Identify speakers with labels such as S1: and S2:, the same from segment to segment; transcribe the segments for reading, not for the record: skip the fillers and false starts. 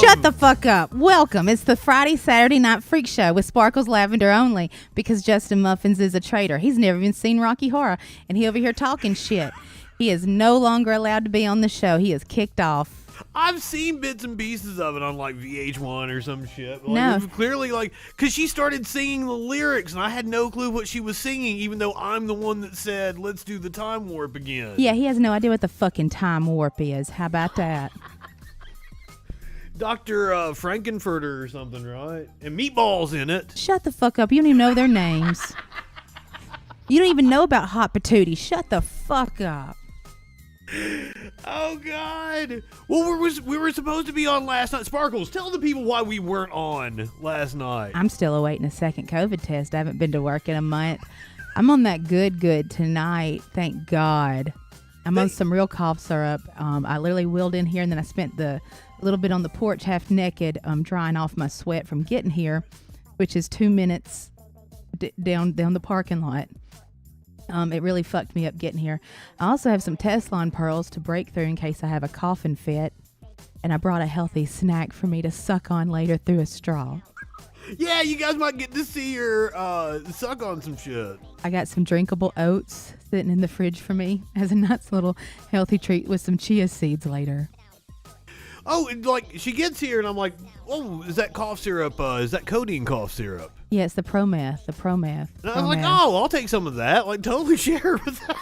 S1: Shut the fuck up. Welcome. It's the Friday, Saturday Night Freak Show with Sparkles Lavender only because Justin Muffins is a traitor. He's never even seen Rocky Horror, and he over here talking shit. He is no longer allowed to be on the show. He is kicked off.
S2: I've seen bits and pieces of it on like VH1 or some shit. Like,
S1: No.
S2: it was clearly like, because she started singing the lyrics and I had no clue what she was singing, even though I'm the one that said, let's do the time warp again.
S1: Yeah, he has no idea what the fucking time warp is. How about that?
S2: Dr. Frankenfurter or something, right? And Meatballs in it.
S1: Shut the fuck up. You don't even know their names. You don't even know about Hot Patootie. Shut the fuck up.
S2: Oh, God. Well, we were supposed to be on last night. Sparkles, tell the people why we weren't on last night.
S1: I'm still awaiting a second COVID test. I haven't been to work in a month. I'm on that good tonight. Thank God. I'm on some real cough syrup. I literally wheeled in here and then I spent the little bit on the porch half naked drying off my sweat from getting here, which is 2 minutes down the parking lot. It really fucked me up getting here. I also have some Teflon pearls to break through in case I have a coughing fit. And I brought a healthy snack for me to suck on later through a straw.
S2: Yeah, you guys might get to see her suck on some shit.
S1: I got some drinkable oats sitting in the fridge for me as a nice little healthy treat with some chia seeds later.
S2: Oh, like she gets here and I'm like, oh, is that cough syrup? Is that codeine cough syrup?
S1: Yeah, it's the Prometh.
S2: And I was like, oh, I'll take some of that. Like, totally share with that.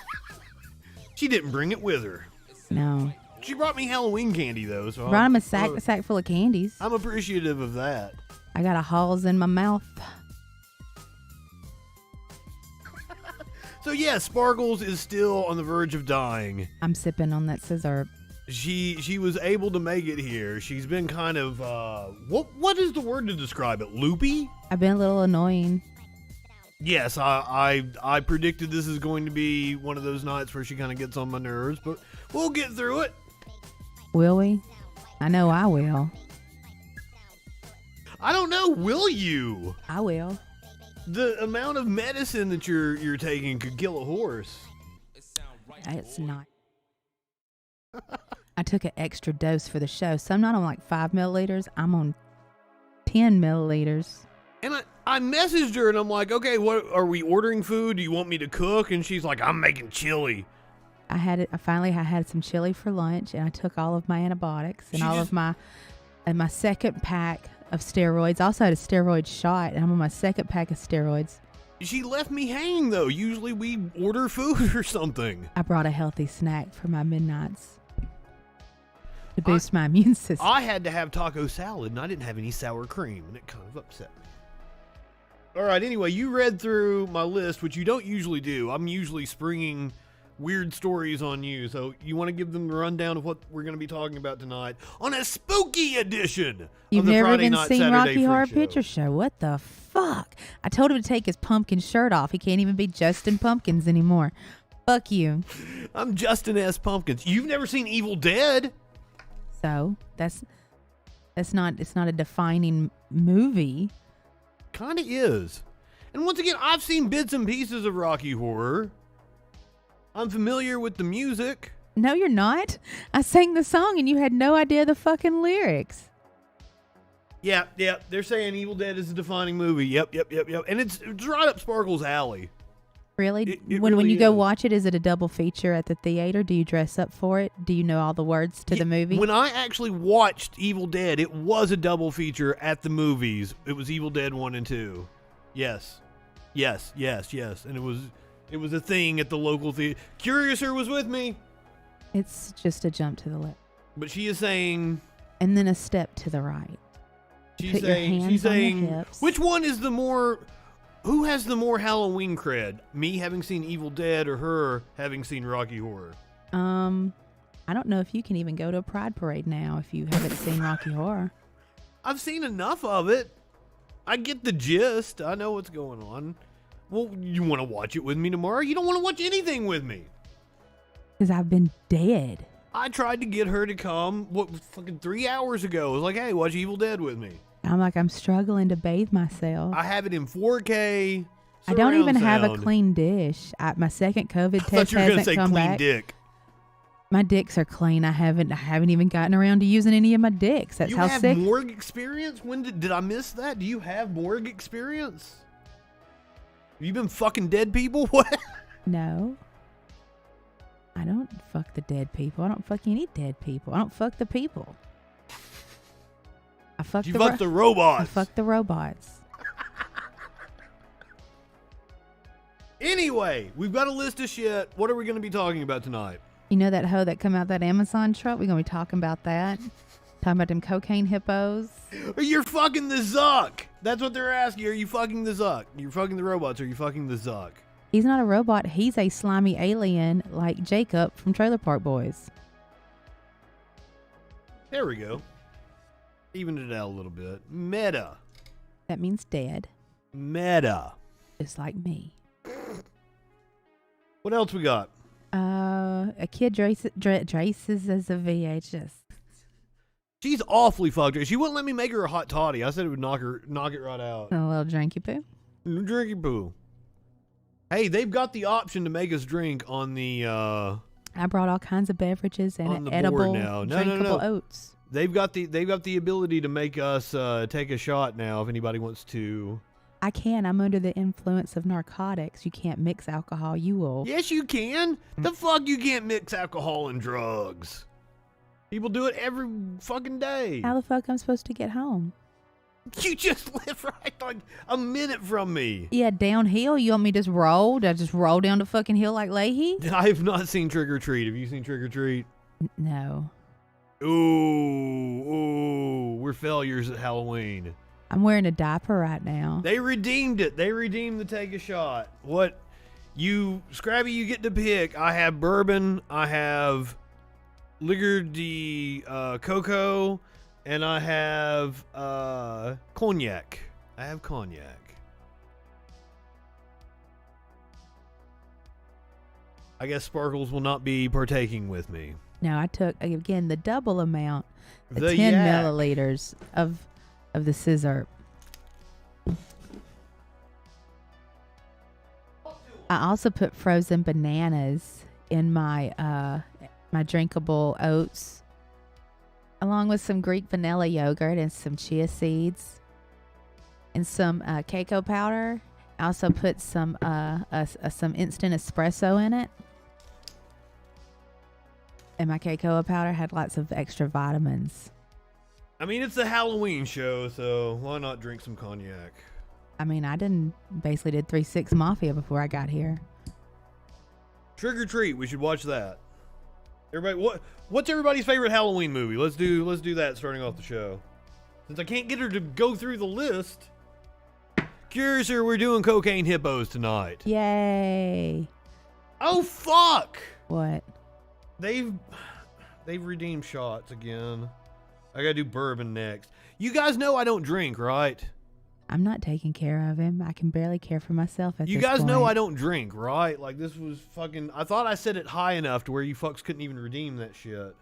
S2: She didn't bring it with her.
S1: No.
S2: She brought me Halloween candy, though. So
S1: Brought him a sack full of candies.
S2: I'm appreciative of that.
S1: I got a Halls in my mouth.
S2: So, yeah, Sparkles is still on the verge of dying.
S1: I'm sipping on that scissor.
S2: She was able to make it here. She's been kind of, what is the word to describe it? Loopy?
S1: I've been a little annoying.
S2: Yes, I predicted this is going to be one of those nights where she kind of gets on my nerves, but we'll get through it.
S1: Will we? I know I will.
S2: I don't know, will you?
S1: I will.
S2: The amount of medicine that you're taking could kill a horse.
S1: It's not. I took an extra dose for the show, so I'm not on like 5 milliliters. I'm on 10 milliliters.
S2: And I messaged her and I'm like, okay, what are we ordering food? Do you want me to cook? And she's like, I'm making chili.
S1: I had some chili for lunch, and I took all of my antibiotics and of my second pack of steroids. I also had a steroid shot, and I'm on my second pack of steroids.
S2: She left me hanging, though. Usually we order food or something.
S1: I brought a healthy snack for my midnights to boost my immune system.
S2: I had to have taco salad, and I didn't have any sour cream, and it kind of upset me. All right, anyway, you read through my list, which you don't usually do. I'm usually springing weird stories on you, so you want to give them the rundown of what we're going to be talking about tonight on a spooky edition
S1: You've
S2: of the
S1: never
S2: Friday
S1: even
S2: Night
S1: seen
S2: Saturday
S1: Rocky
S2: Freak
S1: Horror
S2: Show.
S1: Picture Show. What the fuck? I told him to take his pumpkin shirt off. He can't even be Justin Pumpkins anymore. Fuck you.
S2: I'm Justin S. Pumpkins. You've never seen Evil Dead?
S1: So it's not a defining movie.
S2: Kind of is. And once again, I've seen bits and pieces of Rocky Horror. I'm familiar with the music.
S1: No, you're not. I sang the song and you had no idea the fucking lyrics.
S2: Yeah. They're saying Evil Dead is a defining movie. Yep. And it's right up Sparkle's alley.
S1: Really?
S2: It
S1: when
S2: really
S1: you go
S2: is.
S1: watch it, is it a double feature at the theater? Do you dress up for it? Do you know all the words to the movie?
S2: When I actually watched Evil Dead, it was a double feature at the movies. It was Evil Dead 1 and 2. Yes. And it was a thing at the local theater. Curiouser was with me.
S1: It's just a jump to the left.
S2: But she is saying...
S1: And then a step to the right.
S2: She's saying,
S1: hips.
S2: which one is the more... Who has the more Halloween cred? Me having seen Evil Dead or her having seen Rocky Horror?
S1: I don't know if you can even go to a pride parade now if you haven't seen Rocky Horror.
S2: I've seen enough of it. I get the gist. I know what's going on. Well, you want to watch it with me tomorrow? You don't want to watch anything with me.
S1: Because I've been dead.
S2: I tried to get her to come, fucking 3 hours ago. I was like, hey, watch Evil Dead with me.
S1: I'm struggling to bathe myself.
S2: I have it in 4K.
S1: I don't even
S2: surround
S1: have a
S2: sound.
S1: clean dish. My second COVID
S2: I thought
S1: test
S2: you were gonna
S1: hasn't
S2: say
S1: come
S2: clean
S1: back.
S2: dick.
S1: My dicks are clean. I haven't even gotten around to using any of my dicks. That's
S2: you
S1: how
S2: have
S1: sick.
S2: morgue experience? When did I miss that? Do you have morgue experience? Have you been fucking dead people? What?
S1: No. I don't fuck the dead people. I don't fuck any dead people. I don't fuck the people. I fuck
S2: You
S1: the
S2: fuck the robots.
S1: I fuck the robots.
S2: Anyway, we've got a list of shit. What are we going to be talking about tonight?
S1: You know that hoe that come out that Amazon truck? We're going to be talking about that. Talking about them cocaine hippos.
S2: You're fucking the Zuck. That's what they're asking. Are you fucking the Zuck? You're fucking the robots. Are you fucking the Zuck?
S1: He's not a robot. He's a slimy alien like Jacob from Trailer Park Boys.
S2: There we go. Evened it out a little bit. Meta.
S1: That means dead.
S2: Meta.
S1: Just like me.
S2: What else we got?
S1: A kid traces as a VHS.
S2: She's awfully fucked. She wouldn't let me make her a hot toddy. I said it would knock it right out.
S1: A little drinky poo.
S2: Drinky poo. Hey, they've got the option to make us drink on the
S1: I brought all kinds of beverages
S2: on
S1: and
S2: the
S1: edible,
S2: board now.
S1: drinkable oats.
S2: They've got the ability to make us take a shot now if anybody wants to.
S1: I can. I'm under the influence of narcotics. You can't mix alcohol. You will.
S2: Yes, you can. The fuck you can't mix alcohol and drugs. People do it every fucking day.
S1: How the fuck I'm supposed to get home?
S2: You just live right like a minute from me.
S1: Yeah, downhill. You want me to just roll? Do I just roll down the fucking hill like Leahy?
S2: I have not seen Trick or Treat. Have you seen Trick or Treat?
S1: No.
S2: Ooh, we're failures at Halloween.
S1: I'm wearing a diaper right now.
S2: They redeemed it. They redeemed the take a shot. What you, Scrabby, you get to pick. I have bourbon. I have liquor de cocoa. And I have cognac. I have cognac. I guess Sparkles will not be partaking with me.
S1: No, I took, again, the double amount. The 10
S2: yak.
S1: milliliters of the scissor. I also put frozen bananas in my my drinkable oats, along with some Greek vanilla yogurt and some chia seeds and some cacao powder. I also put some instant espresso in it. And my cacao powder had lots of extra vitamins.
S2: I mean, it's a Halloween show, so why not drink some cognac?
S1: I mean, I basically did 3-6 Mafia before I got here.
S2: Trick or Treat, we should watch that. Everybody, what's everybody's favorite Halloween movie? Let's do that starting off the show. Since I can't get her to go through the list. Curious, we're doing Cocaine Hippos tonight.
S1: Yay!
S2: Oh fuck!
S1: What?
S2: They've redeemed shots again. I gotta do bourbon next. You guys know I don't drink, right?
S1: I'm not taking care of him. I can barely care for myself at this
S2: You guys
S1: point.
S2: know I don't drink, right? Like, this was fucking... I thought I set it high enough to where you fucks couldn't even redeem that shit.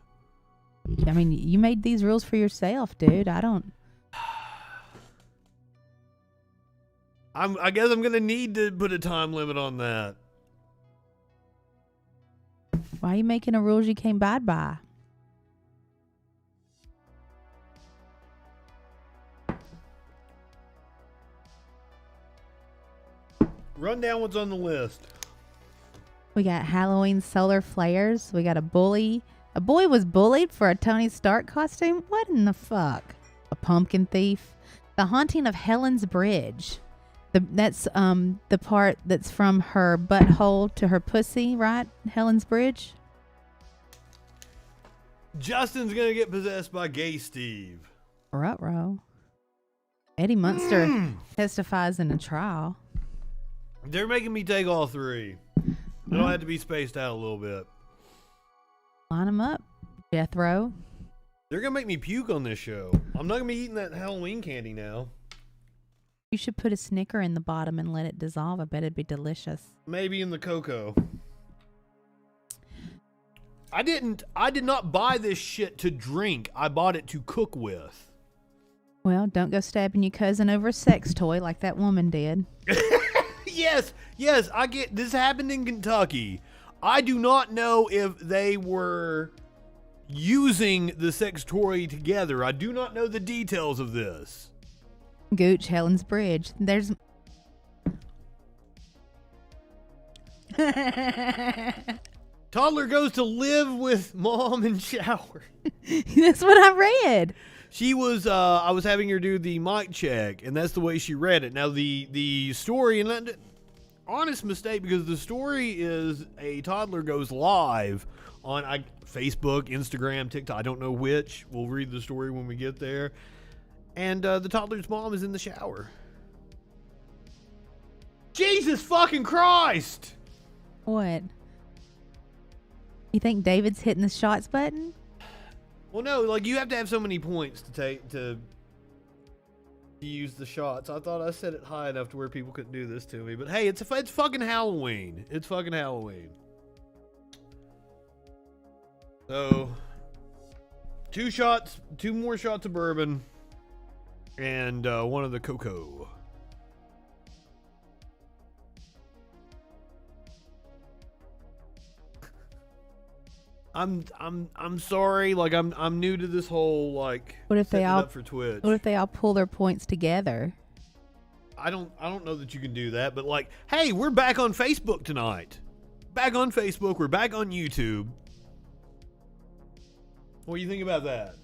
S1: I mean, you made these rules for yourself, dude. I don't...
S2: I guess I'm gonna need to put a time limit on that.
S1: Why are you making a rules you can't abide by?
S2: Run down what's on the list.
S1: We got Halloween solar flares. We got a bully. A boy was bullied for a Tony Stark costume? What in the fuck? A pumpkin thief. The haunting of Helen's Bridge. That's the part that's from her butthole to her pussy, right? Helen's Bridge.
S2: Justin's gonna get possessed by Gay Steve.
S1: Ruh-roh. Eddie Munster testifies in a trial.
S2: They're making me take all three. It'll have to be spaced out a little bit.
S1: Line them up, Jethro.
S2: They're gonna make me puke on this show. I'm not gonna be eating that Halloween candy now.
S1: You should put a Snicker in the bottom and let it dissolve. I bet it'd be delicious.
S2: Maybe in the cocoa. I did not buy this shit to drink. I bought it to cook with.
S1: Well, don't go stabbing your cousin over a sex toy like that woman did.
S2: Yes, I get this happened in Kentucky. I do not know if they were using the sex toy together. I do not know the details of this.
S1: Gooch, Helen's Bridge. There's...
S2: Toddler goes to live with mom and shower.
S1: That's what I read.
S2: She was, I was having her do the mic check, and that's the way she read it. Now, the story, and that, honest mistake, because the story is a toddler goes live on Facebook, Instagram, TikTok, I don't know which. We'll read the story when we get there. And the toddler's mom is in the shower. Jesus fucking Christ!
S1: What? You think David's hitting the shots button?
S2: Well, no, like, you have to have so many points to take to use the shots. I thought I set it high enough to where people couldn't do this to me. But hey, it's fucking Halloween. It's fucking Halloween. So, 2 more shots of bourbon, and one of the cocoa. I'm sorry. Like, I'm new to this whole, like,
S1: what if they all
S2: up for Twitch.
S1: What if they all pull their points together?
S2: I don't know that you can do that, but like, hey, we're back on Facebook tonight. Back on Facebook. We're back on YouTube. What do you think about that?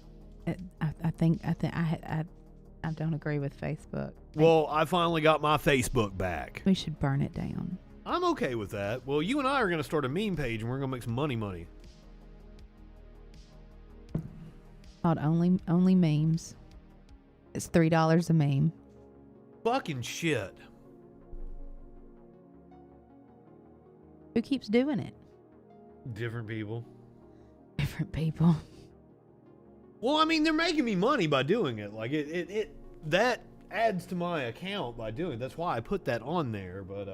S1: I don't agree with Facebook.
S2: Well, I finally got my Facebook back.
S1: We should burn it down.
S2: I'm okay with that. Well, you and I are going to start a meme page, and we're going to make some money.
S1: Called only memes. It's $3 a meme.
S2: Fucking shit.
S1: Who keeps doing it?
S2: Different people.
S1: Different people.
S2: Well, I mean, they're making me money by doing it. Like, it that adds to my account by doing it. That's why I put that on there. But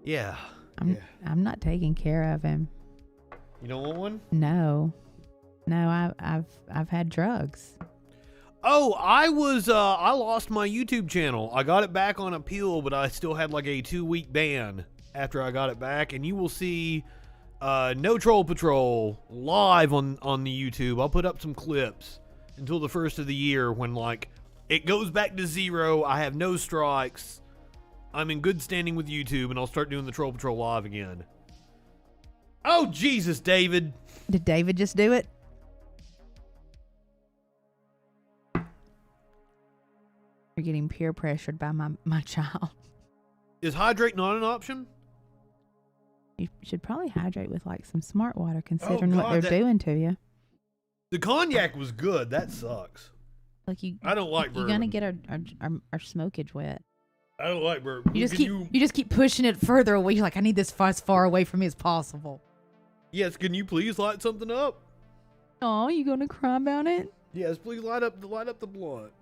S2: yeah.
S1: I'm not taking care of him.
S2: You don't want one?
S1: No, I've had drugs.
S2: Oh, I lost my YouTube channel. I got it back on appeal, but I still had like a 2-week ban after I got it back. And you will see No Troll Patrol live on the YouTube. I'll put up some clips until the first of the year when, like, it goes back to 0. I have no strikes. I'm in good standing with YouTube, and I'll start doing the Troll Patrol live again. Oh, Jesus, David.
S1: Did David just do it? You're getting peer pressured by my child.
S2: Is hydrate not an option?
S1: You should probably hydrate with like some smart water, considering what they're doing to you.
S2: The cognac was good. That sucks.
S1: Like
S2: I don't like bourbon.
S1: You're gonna get our smokage wet.
S2: I don't like bourbon.
S1: You just keep pushing it further away. You're like, I need this as far away from me as possible.
S2: Yes, can you please light something up?
S1: Oh, you gonna cry about it?
S2: Yes, please light up the blunt.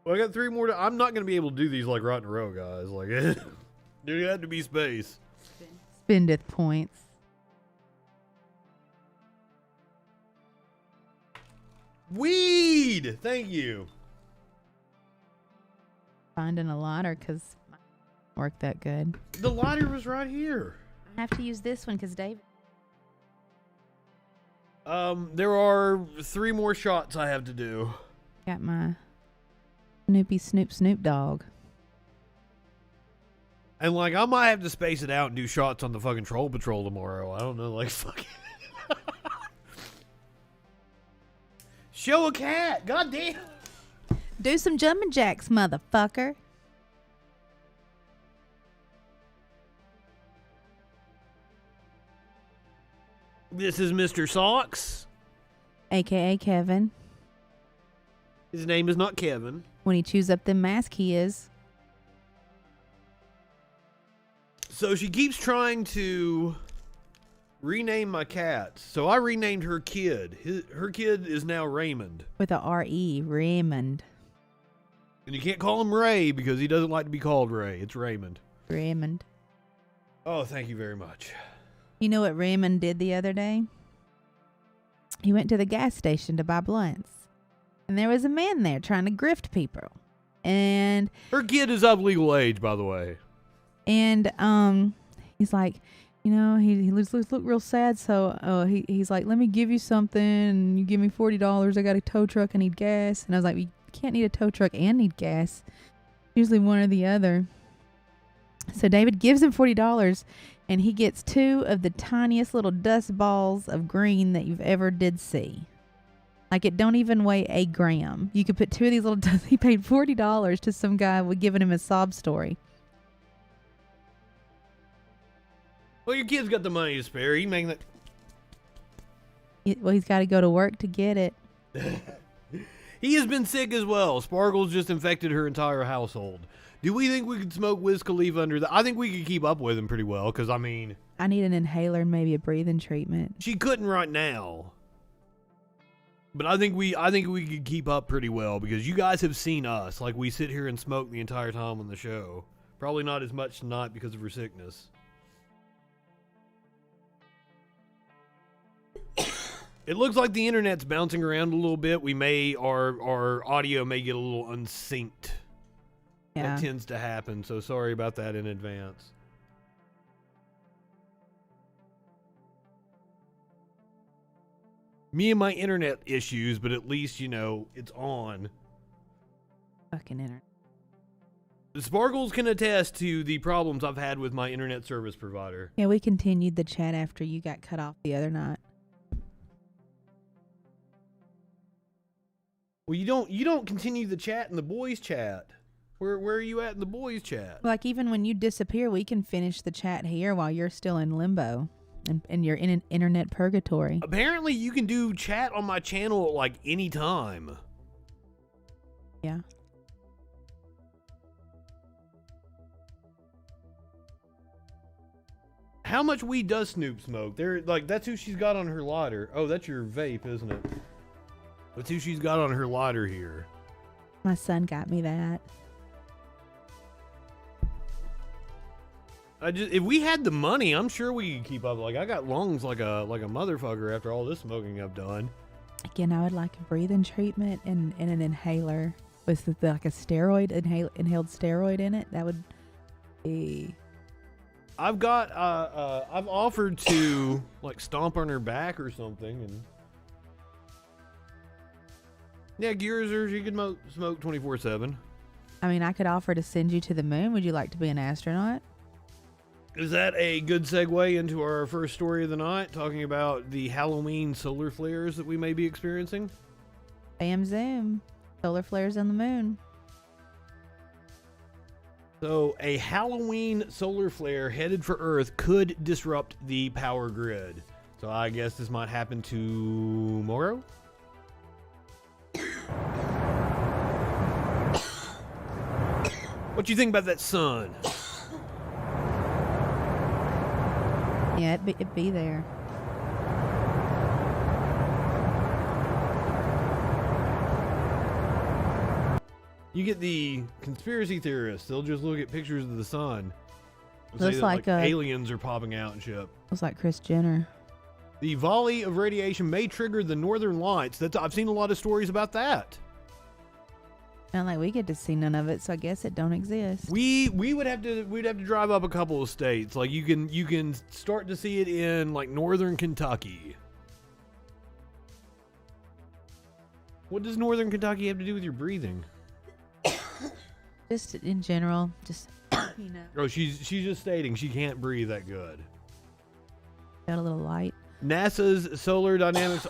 S2: Well, I got 3 more. I'm not gonna be able to do these like right in a row, guys. Like, there had to be space.
S1: Spendeth points.
S2: Weed. Thank you.
S1: Finding a lighter because mine didn't work that good.
S2: The lighter was right here.
S1: I have to use this one because David.
S2: There are 3 more shots I have to do.
S1: Got my Snoop Dogg.
S2: And like, I might have to space it out and do shots on the fucking Troll Patrol tomorrow. I don't know, like, fucking. Show a cat. God damn.
S1: Do some jumping jacks, motherfucker.
S2: This is Mr. Socks.
S1: AKA Kevin.
S2: His name is not Kevin.
S1: When he chews up them mask, he is.
S2: So she keeps trying to rename my cats. So I renamed her kid. Her kid is now Raymond.
S1: With a R-E, Raymond.
S2: And you can't call him Ray because he doesn't like to be called Ray. It's Raymond.
S1: Raymond.
S2: Oh, thank you very much.
S1: You know what Raymond did the other day? He went to the gas station to buy blunts. And there was a man there trying to grift people. And
S2: her kid is of legal age, by the way.
S1: And he's like, he looks real sad. So he's like, let me give you something. And you give me $40. I got a tow truck. I need gas. And I was like, you can't need a tow truck and need gas. Usually one or the other. So David gives him $40, and he gets 2 of the tiniest little dust balls of green that you've ever did see. Like, it don't even weigh a gram. You could put 2 of these little dust. He paid $40 to some guy with giving him a sob story.
S2: Well, your kid's got the money to spare. You making that?
S1: Well, he's got to go to work to get it.
S2: He has been sick as well. Sparkles just infected her entire household. Do we think we could smoke Wiz Khalifa under that? I think we could keep up with him pretty well, because, I mean...
S1: I need an inhaler and maybe a breathing treatment.
S2: She couldn't right now. But I think we could keep up pretty well, because you guys have seen us. Like, we sit here and smoke the entire time on the show. Probably not as much tonight because of her sickness. It looks like the internet's bouncing around a little bit. Our audio may get a little unsynced.
S1: Yeah.
S2: That tends to happen, so sorry about that in advance. Me and my internet issues, but at least, it's on.
S1: Fucking internet.
S2: The Sparkles can attest to the problems I've had with my internet service provider.
S1: Yeah, we continued the chat after you got cut off the other night.
S2: Well, you don't continue the chat in the boys' chat. Where are you at in the boys' chat?
S1: Like, even when you disappear, we can finish the chat here while you're still in limbo. And you're in an internet purgatory.
S2: Apparently, you can do chat on my channel, like, anytime.
S1: Yeah.
S2: How much weed does Snoop smoke? That's who she's got on her lighter. Oh, that's your vape, isn't it? That's who she's got on her lighter here.
S1: My son got me that.
S2: If we had the money, I'm sure we could keep up. Like, I got lungs like a motherfucker after all this smoking I've done.
S1: Again, I would like a breathing treatment and an inhaler with like a steroid, inhaled steroid in it. That would be...
S2: I've offered to, like, stomp on her back or something, and... Yeah, Gears, you could smoke 24/7.
S1: I mean, I could offer to send you to the moon. Would you like to be an astronaut?
S2: Is that a good segue into our first story of the night, talking about the Halloween solar flares that we may be experiencing?
S1: Bam zoom. Solar flares on the moon.
S2: So, a Halloween solar flare headed for Earth could disrupt the power grid. So, I guess this might happen tomorrow? What you think about that sun?
S1: Yeah, it'd be there.
S2: You get the conspiracy theorists. They'll just look at pictures of the sun. And
S1: Looks
S2: say that,
S1: like
S2: aliens are popping out and shit.
S1: Looks like Kris Jenner.
S2: The volley of radiation may trigger the northern lights. I've seen a lot of stories about that.
S1: Not like we get to see none of it, so I guess it don't exist.
S2: We'd have to drive up a couple of states. Like, you can start to see it in, like, northern Kentucky. What does northern Kentucky have to do with your breathing?
S1: Just in general,
S2: Oh, she's just stating she can't breathe that good.
S1: Got a little light.
S2: NASA's Solar Dynamics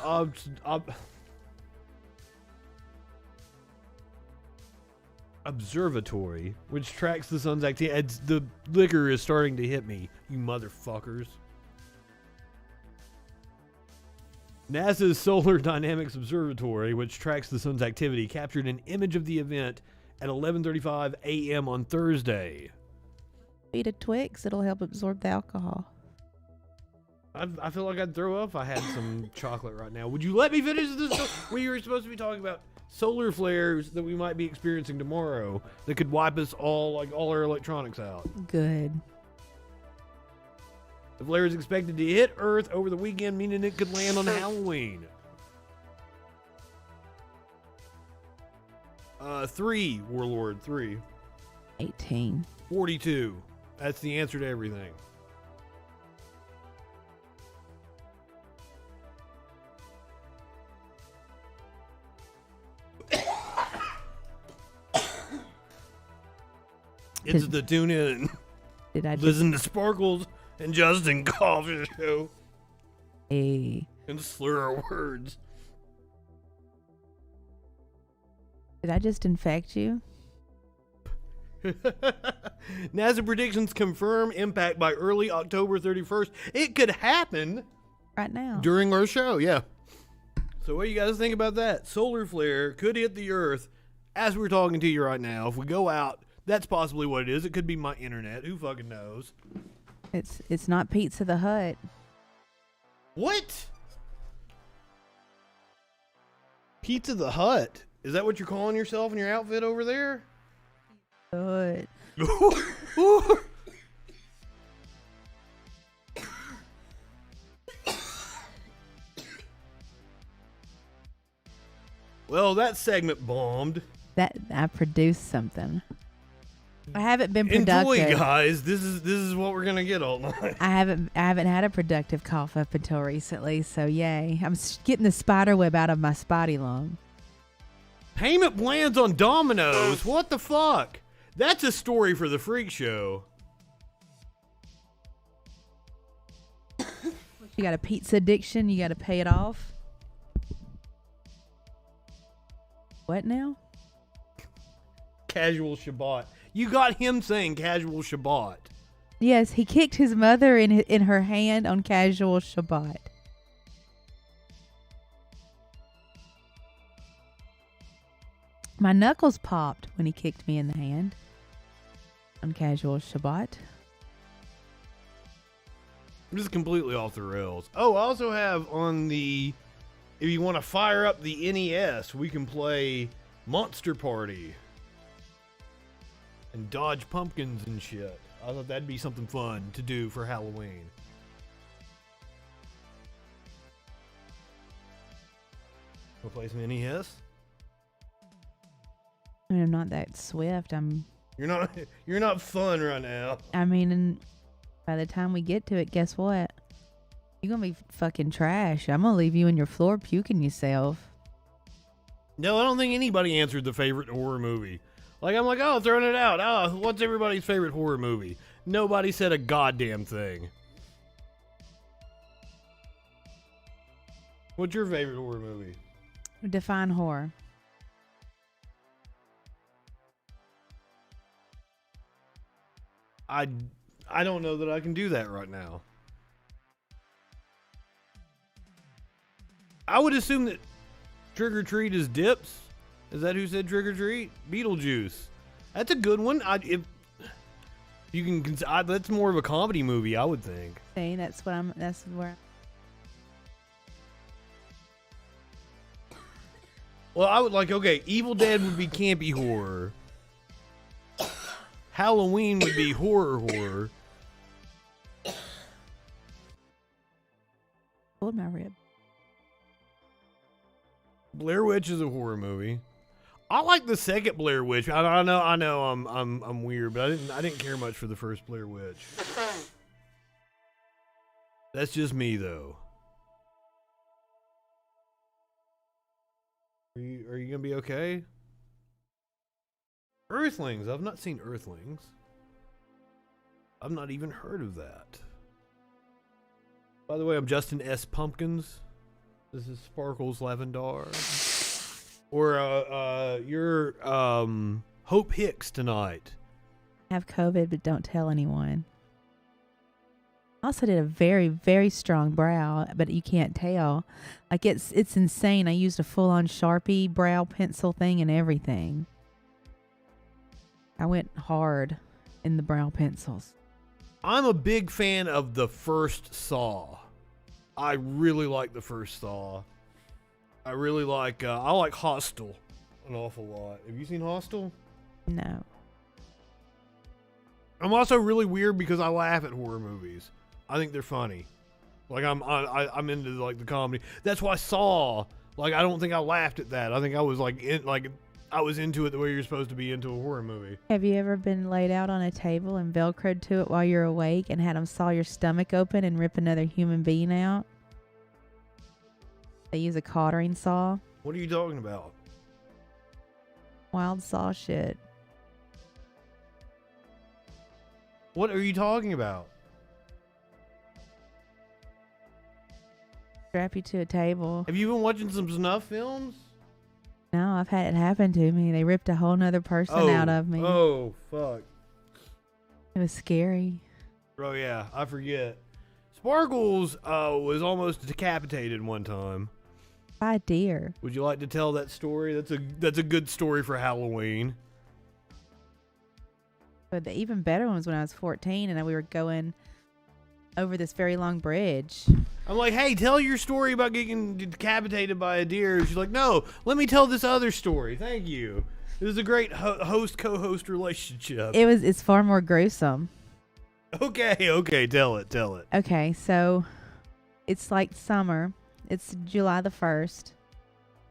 S2: Observatory, which tracks the sun's activity. The liquor is starting to hit me, you motherfuckers. NASA's Solar Dynamics Observatory, which tracks the sun's activity, captured an image of the event at 11:35 a.m. on Thursday.
S1: Eat a Twix, it'll help absorb the alcohol.
S2: I feel like I'd throw up if I had some chocolate right now. Would you let me finish this? We were supposed to be talking about solar flares that we might be experiencing tomorrow that could wipe us all our electronics out.
S1: Good.
S2: The flare is expected to hit Earth over the weekend, meaning it could land on Halloween. 3, Warlord, 3.
S1: 18.
S2: 42. That's the answer to everything. It's the tune in.
S1: Did I
S2: Listen to Sparkles and Justin Coffee Show.
S1: Hey.
S2: And slur our words.
S1: Did I just infect you?
S2: NASA predictions confirm impact by early October 31st. It could happen
S1: Right now.
S2: during our show, yeah. So what do you guys think about that? Solar flare could hit the Earth as we're talking to you right now. If we go out, that's possibly what it is. It could be my internet. Who fucking knows?
S1: It's not Pizza the Hut.
S2: What? Pizza the Hut? Is that what you're calling yourself in your outfit over there?
S1: Hut.
S2: Well, that segment bombed.
S1: That I produced something. I haven't been productive.
S2: Enjoy, guys. This is what we're gonna get all night.
S1: I haven't had a productive cough up until recently, so yay! I'm getting the spider web out of my spotty lung.
S2: Payment plans on Domino's. What the fuck? That's a story for the Freak Show.
S1: You got a pizza addiction. You got to pay it off. What now?
S2: Casual Shabbat. You got him saying casual Shabbat.
S1: Yes, he kicked his mother in her hand on casual Shabbat. My knuckles popped when he kicked me in the hand on casual Shabbat.
S2: This is completely off the rails. Oh, I also have on the, if you want to fire up the NES, we can play Monster Party and dodge pumpkins and shit. I thought that'd be something fun to do for Halloween. We'll play some NES.
S1: I mean, I'm not that swift.
S2: You're not fun right now.
S1: I mean, and by the time we get to it, guess what? You're gonna be fucking trash. I'm gonna leave you in your floor puking yourself.
S2: No, I don't think anybody answered the favorite horror movie. Like, I'm like, oh, throwing it out. Oh, what's everybody's favorite horror movie? Nobody said a goddamn thing. What's your favorite horror movie?
S1: Define horror.
S2: I don't know that I can do that right now. I would assume that Trick or Treat is Dips. Is that who said Trick or Treat? Beetlejuice. That's a good one. If you can, that's more of a comedy movie, I would think.
S1: See, that's where.
S2: Well, I would like, okay, Evil Dead would be campy horror. Halloween would be horror.
S1: Pulled my rib.
S2: Blair Witch is a horror movie. I like the second Blair Witch. I know I'm weird, but I didn't care much for the first Blair Witch. That's just me though. Are you gonna be okay? Earthlings. I've not seen Earthlings. I've not even heard of that. By the way, I'm Justin S. Pumpkins. This is Sparkles Lavendar. Or you're Hope Hicks tonight.
S1: I have COVID, but don't tell anyone. I also did a very, very strong brow, but you can't tell. Like it's insane. I used a full-on Sharpie brow pencil thing and everything. I went hard in the brow pencils.
S2: I'm a big fan of the first Saw. I really like the first Saw. I really like, I like Hostel an awful lot. Have you seen Hostel?
S1: No.
S2: I'm also really weird because I laugh at horror movies. I think they're funny. Like I'm into like the comedy. That's why Saw. Like I don't think I laughed at that. I think I was like I was into it the way you're supposed to be into a horror movie.
S1: Have you ever been laid out on a table and velcroed to it while you're awake and had them saw your stomach open and rip another human being out? They use a cottering saw.
S2: What are you talking about?
S1: Wild saw shit.
S2: What are you talking about?
S1: Strap you to a table.
S2: Have you been watching some snuff films?
S1: No, I've had it happen to me. They ripped a whole nother person out of me.
S2: Oh, fuck.
S1: It was scary.
S2: Oh, yeah, I forget. Sparkles was almost decapitated one time.
S1: By a deer.
S2: Would you like to tell that story? That's a good story for Halloween.
S1: But the even better one was when I was 14 and we were going over this very long bridge.
S2: I'm like, hey, tell your story about getting decapitated by a deer. She's like, no, let me tell this other story. Thank you. This is a great host-co-host relationship.
S1: It's far more gruesome.
S2: Okay, tell it.
S1: Okay, so it's like summer. It's July the 1st,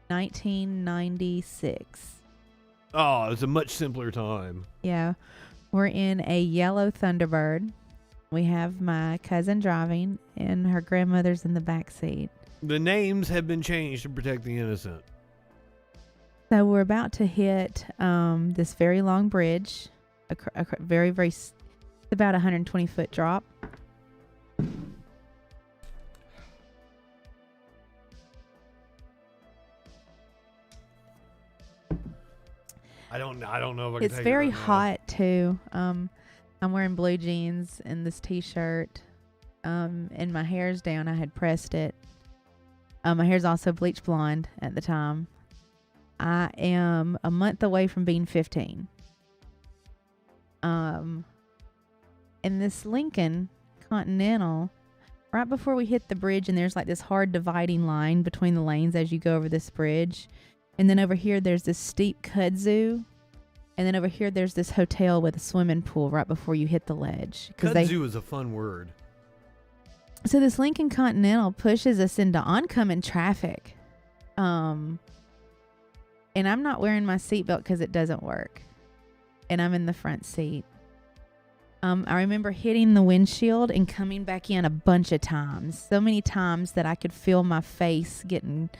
S1: 1996.
S2: Oh, it's a much simpler time.
S1: Yeah. We're in a yellow Thunderbird. We have my cousin driving, and her grandmother's in the back seat.
S2: The names have been changed to protect the innocent.
S1: So we're about to hit this very long bridge, it's about 120-foot drop.
S2: I don't know if I can.
S1: It's
S2: take
S1: very
S2: it right
S1: hot too. I'm wearing blue jeans and this t-shirt, and my hair's down. I had pressed it. My hair's also bleach blonde at the time. I am a month away from being 15. In this Lincoln Continental, right before we hit the bridge, and there's like this hard dividing line between the lanes as you go over this bridge. And then over here, there's this steep kudzu. And then over here, there's this hotel with a swimming pool right before you hit the ledge.
S2: Kudzu is a fun word.
S1: So this Lincoln Continental pushes us into oncoming traffic. And I'm not wearing my seatbelt because it doesn't work. And I'm in the front seat. I remember hitting the windshield and coming back in a bunch of times. So many times that I could feel my face getting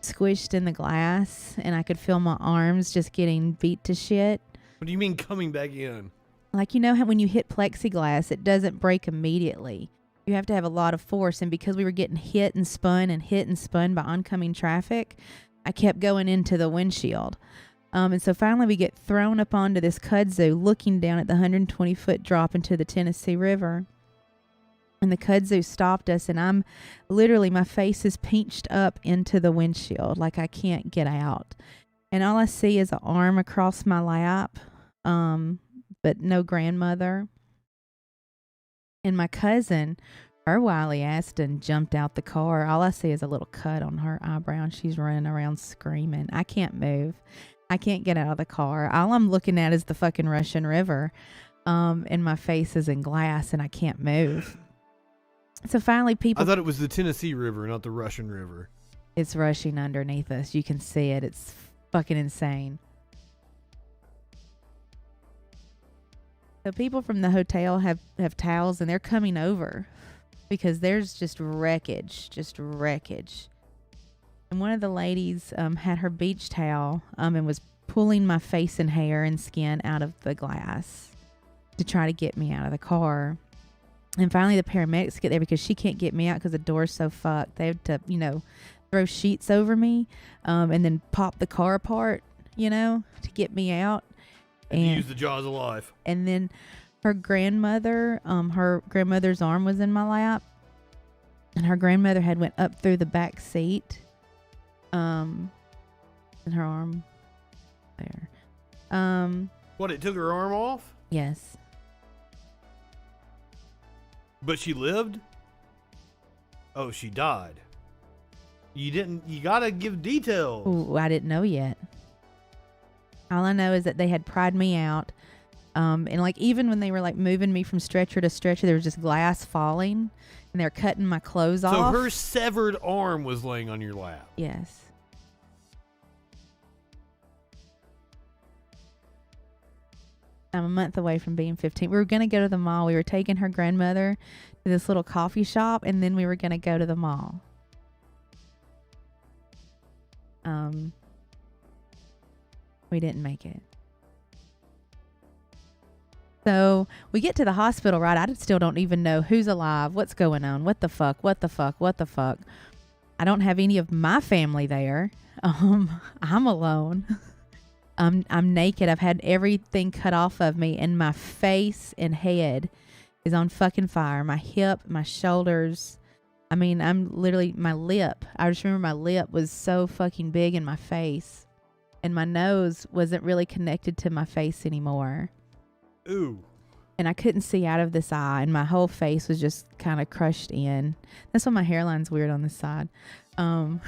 S1: squished in the glass, and I could feel my arms just getting beat to shit.
S2: What do you mean coming back in?
S1: Like, you know how when you hit plexiglass, it doesn't break immediately. You have to have a lot of force, and because we were getting hit and spun by oncoming traffic, I kept going into the windshield. And so finally we get thrown up onto this kudzu, looking down at the 120-foot drop into the Tennessee River. And the kudzu stopped us, and I'm literally, my face is pinched up into the windshield like I can't get out. And all I see is an arm across my lap, but no grandmother. And my cousin, her wily ass done jumped out the car. All I see is a little cut on her eyebrow, and she's running around screaming. I can't move. I can't get out of the car. All I'm looking at is the fucking Russian River, and my face is in glass, and I can't move. So finally people...
S2: I thought it was the Tennessee River, not the Russian River.
S1: It's rushing underneath us. You can see it. It's fucking insane. So people from the hotel have towels, and they're coming over because there's just wreckage. And one of the ladies had her beach towel and was pulling my face and hair and skin out of the glass to try to get me out of the car. And finally the paramedics get there because she can't get me out because the door's so fucked. They have to, throw sheets over me and then pop the car apart, to get me out.
S2: And use the jaws of life.
S1: And then her grandmother's arm was in my lap. And her grandmother had went up through the back seat. And her arm there.
S2: What, it took her arm off?
S1: Yes.
S2: But she lived? Oh, she died. You gotta give details.
S1: Ooh, I didn't know yet. All I know is that they had pried me out. And like, even when they were like moving me from stretcher to stretcher, there was just glass falling and they're cutting my clothes off.
S2: So her severed arm was laying on your lap.
S1: Yes. I'm a month away from being 15. We were going to go to the mall. We were taking her grandmother to this little coffee shop, and then we were going to go to the mall. We didn't make it. So we get to the hospital, right? I still don't even know who's alive, what's going on, what the fuck. I don't have any of my family there. I'm alone. I'm naked. I've had everything cut off of me, and my face and head is on fucking fire. My hip, my shoulders. I mean, I'm literally, my lip. I just remember my lip was so fucking big in my face, and my nose wasn't really connected to my face anymore.
S2: Ooh.
S1: And I couldn't see out of this eye, and my whole face was just kind of crushed in. That's why my hairline's weird on this side. So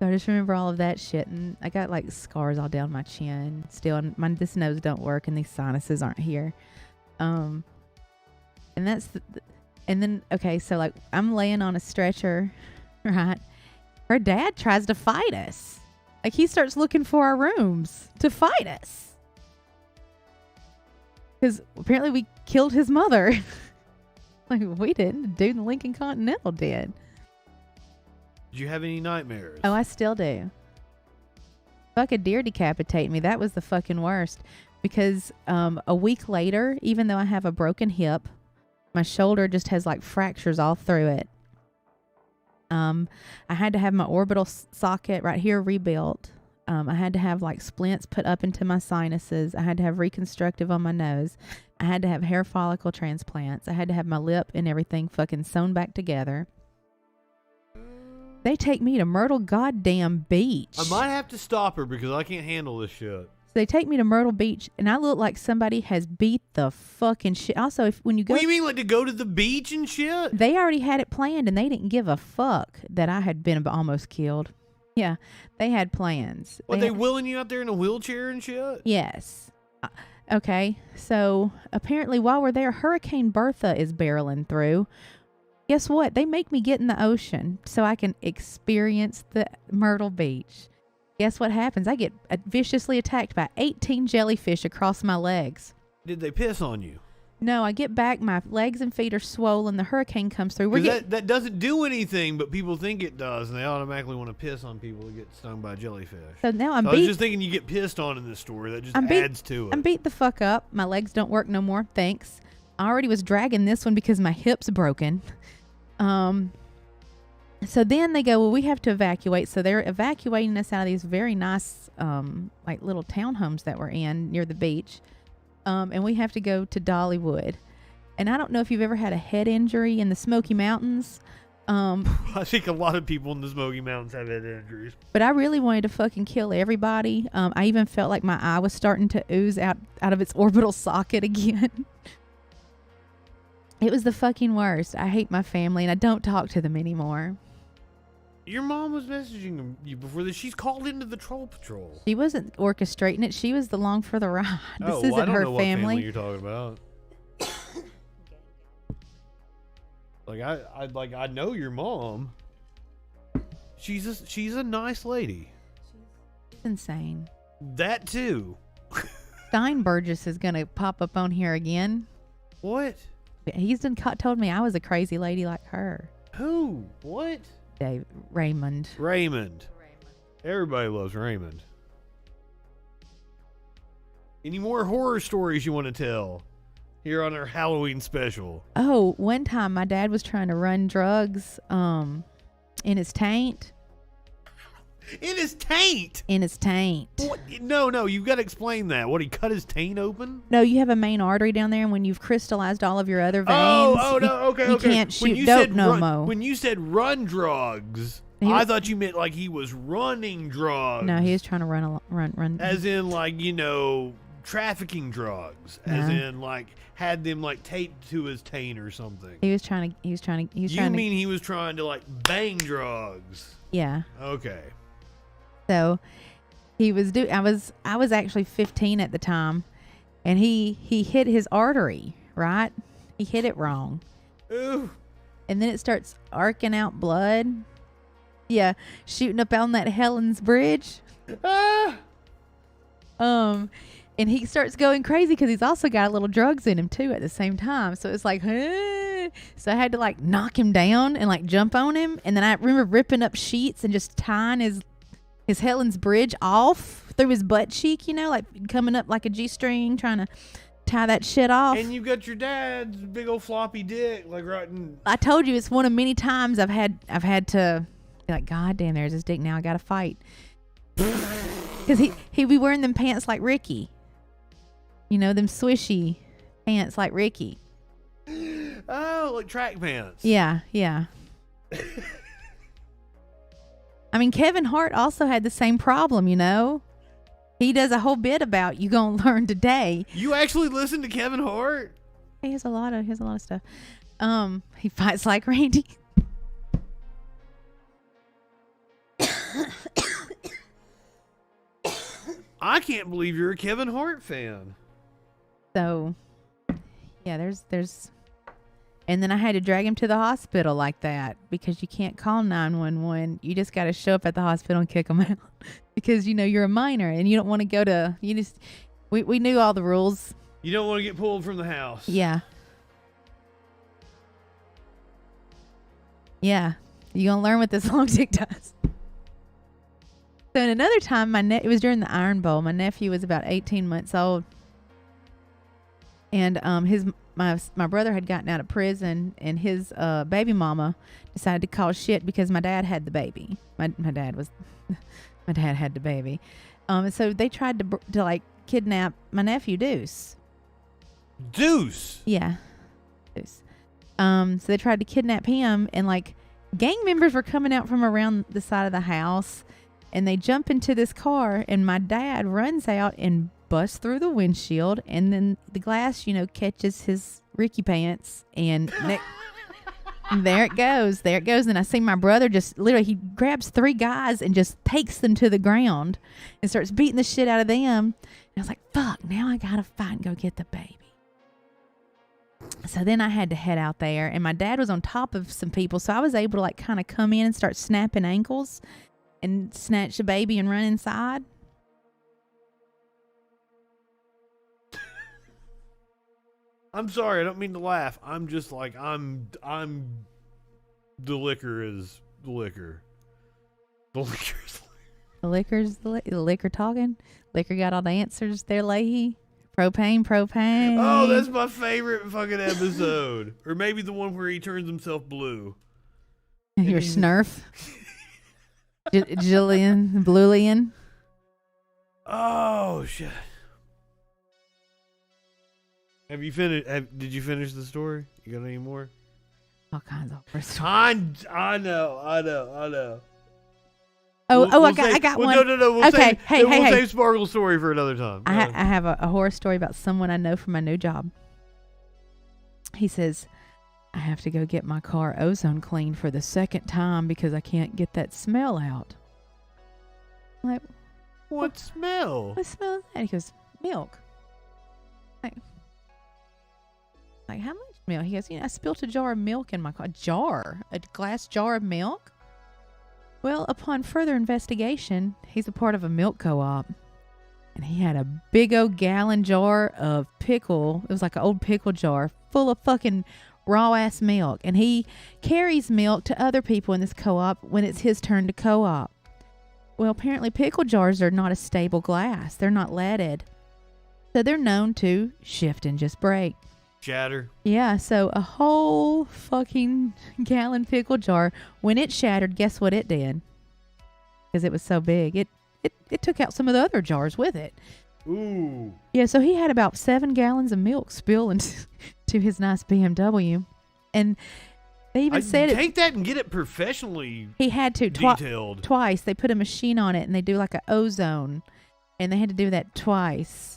S1: I just remember all of that shit, and I got like scars all down my chin still, and this nose don't work, and these sinuses aren't here. And that's and then okay, so like I'm laying on a stretcher, right? Her dad tries to fight us. Like he starts looking for our rooms to fight us. Because apparently we killed his mother. Like, we didn't. The dude in the Lincoln Continental did.
S2: Did you have any nightmares?
S1: Oh, I still do. Fuck, a deer decapitate me. That was the fucking worst. Because a week later, even though I have a broken hip, my shoulder just has like fractures all through it. I had to have my orbital socket right here rebuilt. I had to have like splints put up into my sinuses. I had to have reconstructive on my nose. I had to have hair follicle transplants. I had to have my lip and everything fucking sewn back together. They take me to Myrtle goddamn Beach.
S2: I might have to stop her because I can't handle this shit.
S1: So they take me to Myrtle Beach, and I look like somebody has beat the fucking shit. Also, when you go...
S2: What do you mean, like to go to the beach and shit?
S1: They already had it planned, and they didn't give a fuck that I had been almost killed. Yeah, they had plans.
S2: What, they wheeling you out there in a wheelchair and shit?
S1: Yes. Okay, so apparently while we're there, Hurricane Bertha is barreling through. Guess what? They make me get in the ocean so I can experience the Myrtle Beach. Guess what happens? I get viciously attacked by 18 jellyfish across my legs.
S2: Did they piss on you?
S1: No, I get back. My legs and feet are swollen. The hurricane comes through.
S2: That doesn't do anything, but people think it does, and they automatically want to piss on people who get stung by jellyfish.
S1: So now
S2: I was just thinking you get pissed on in this story. That just adds to it.
S1: I'm beat the fuck up. My legs don't work no more. Thanks. I already was dragging this one because my hip's broken. So then they go, well, we have to evacuate. So they're evacuating us out of these very nice, like little townhomes that we're in near the beach. And we have to go to Dollywood. And I don't know if you've ever had a head injury in the Smoky Mountains.
S2: I think a lot of people in the Smoky Mountains have head injuries.
S1: But I really wanted to fucking kill everybody. I even felt like my eye was starting to ooze out of its orbital socket again. It was the fucking worst. I hate my family, and I don't talk to them anymore.
S2: Your mom was messaging you before this. She's called into the Troll Patrol.
S1: She wasn't orchestrating it. She was along for the ride. This isn't
S2: I don't
S1: her
S2: know what
S1: family.
S2: You're talking about. I know your mom. She's a nice lady.
S1: She's insane.
S2: That too.
S1: Steinburgess is gonna pop up on here again.
S2: What?
S1: He's told me I was a crazy lady like her.
S2: Who? What?
S1: Raymond.
S2: Everybody loves Raymond. Any more horror stories you want to tell here on our Halloween special?
S1: Oh, one time my dad was trying to run drugs in his taint.
S2: In his taint?
S1: In his taint.
S2: What? No, you've got to explain that. What, he cut his taint open?
S1: No, you have a main artery down there, and when you've crystallized all of your other veins,
S2: okay.
S1: You can't shoot dope no more.
S2: When you said run drugs, I thought you meant like he was running drugs.
S1: No, he was trying to run.
S2: As in, like, trafficking drugs.
S1: No.
S2: As in, like, had them like taped to his taint or something.
S1: He was trying to. He was trying
S2: to like bang drugs?
S1: Yeah.
S2: Okay.
S1: So he was I was actually 15 at the time, and he hit his artery, right? He hit it wrong.
S2: Ooh.
S1: And then it starts arcing out blood. Yeah, shooting up on that Helen's Bridge.
S2: Ah.
S1: And he starts going crazy because he's also got a little drugs in him too at the same time. So it's like, huh? So I had to like knock him down and like jump on him. And then I remember ripping up sheets and just tying his Helen's bridge off through his butt cheek, you know, like coming up like a G-string, trying to tie that shit off.
S2: And you got your dad's big old floppy dick, like right in.
S1: I told you it's one of many times I've had to be like, God damn, there's his dick now. I got to fight. Because he be wearing them pants like Ricky. You know, them swishy pants like Ricky.
S2: Oh, like track pants.
S1: Yeah. I mean, Kevin Hart also had the same problem, you know. He does a whole bit about you gonna learn today.
S2: You actually listen to Kevin Hart?
S1: He has a lot of stuff. He fights like Randy.
S2: I can't believe you're a Kevin Hart fan.
S1: So, yeah, there's, and then I had to drag him to the hospital like that because you can't call 911. You just got to show up at the hospital and kick him out because, you know, you're a minor and you don't want to go to, we knew all the rules.
S2: You don't want to get pulled from the house.
S1: Yeah. Yeah. You're going to learn what this long dick does. So, in another time, it was during the Iron Bowl. My nephew was about 18 months old. And my brother had gotten out of prison, and his baby mama decided to call shit because my dad had the baby. My dad had the baby. And so they tried to like kidnap my nephew Deuce.
S2: Deuce?
S1: Yeah. Deuce. So they tried to kidnap him, and like gang members were coming out from around the side of the house, and they jump into this car, and my dad runs out and busts through the windshield, and then the glass, you know, catches his Ricky pants, and there it goes. And I see my brother just literally, he grabs 3 guys and just takes them to the ground and starts beating the shit out of them. And I was like, fuck, now I gotta fight and go get the baby. So then I had to head out there, and my dad was on top of some people, so I was able to like kind of come in and start snapping ankles and snatch the baby and run inside.
S2: I'm sorry, I don't mean to laugh. I'm just like, I'm the liquor is the liquor. The liquor's
S1: The liquor talking. Liquor got all the answers there, Leahy. Propane.
S2: Oh, that's my favorite fucking episode. Or maybe the one where he turns himself blue.
S1: Your Snurf. Jillian, Bluelian.
S2: Oh, shit. Have you finished? Did you finish the story? You got any more?
S1: All kinds of first.
S2: I know.
S1: I got one.
S2: No. We'll save Sparkle's story for another time.
S1: I have a horror story about someone I know from my new job. He says, I have to go get my car ozone cleaned for the 2nd time because I can't get that smell out. I'm like,
S2: what smell?
S1: What smell is that? He goes, milk. Like, how much milk? He goes, I spilled a jar of milk in my car. A glass jar of milk? Well, upon further investigation, he's a part of a milk co-op. And he had a big old gallon jar of pickle. It was like an old pickle jar full of fucking raw-ass milk. And he carries milk to other people in this co-op when it's his turn to co-op. Well, apparently pickle jars are not a stable glass. They're not leaded. So they're known to shift and just break.
S2: Shatter.
S1: Yeah, so a whole fucking gallon pickle jar, when it shattered, guess what it did? Because it was so big. It took out some of the other jars with it.
S2: Ooh.
S1: Yeah, so he had about 7 gallons of milk spill into his nice BMW. And they even said
S2: take that and get it professionally
S1: he had to
S2: detailed.
S1: Twice. They put a machine on it, and they do like an ozone. And they had to do that twice.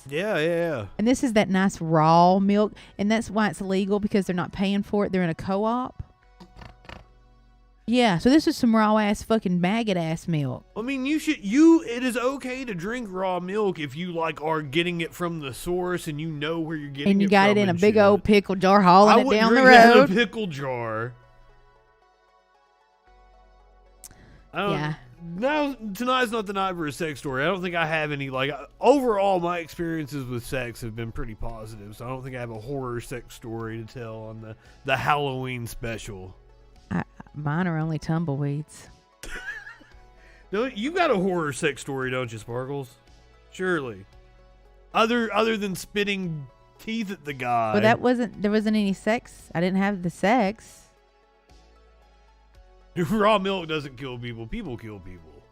S2: Yeah.
S1: And this is that nice raw milk, and that's why it's illegal, because they're not paying for it. They're in a co-op. Yeah, so this is some raw ass fucking maggot ass milk.
S2: I mean, it is okay to drink raw milk if you like are getting it from the source and you know where you're getting it from.
S1: And you got it in a big old pickle jar, hauling it down the road.
S2: I wouldn't drink that in a pickle jar.
S1: Yeah.
S2: now tonight's not the night for a sex story. I don't think I have any. Like overall, my experiences with sex have been pretty positive. So I don't think I have a horror sex story to tell on the Halloween special.
S1: Mine are only tumbleweeds.
S2: No, you got a horror sex story, don't you, Sparkles? Surely. Other than spitting teeth at the guy.
S1: Well, there wasn't any sex. I didn't have the sex.
S2: Raw milk doesn't kill people. People kill people.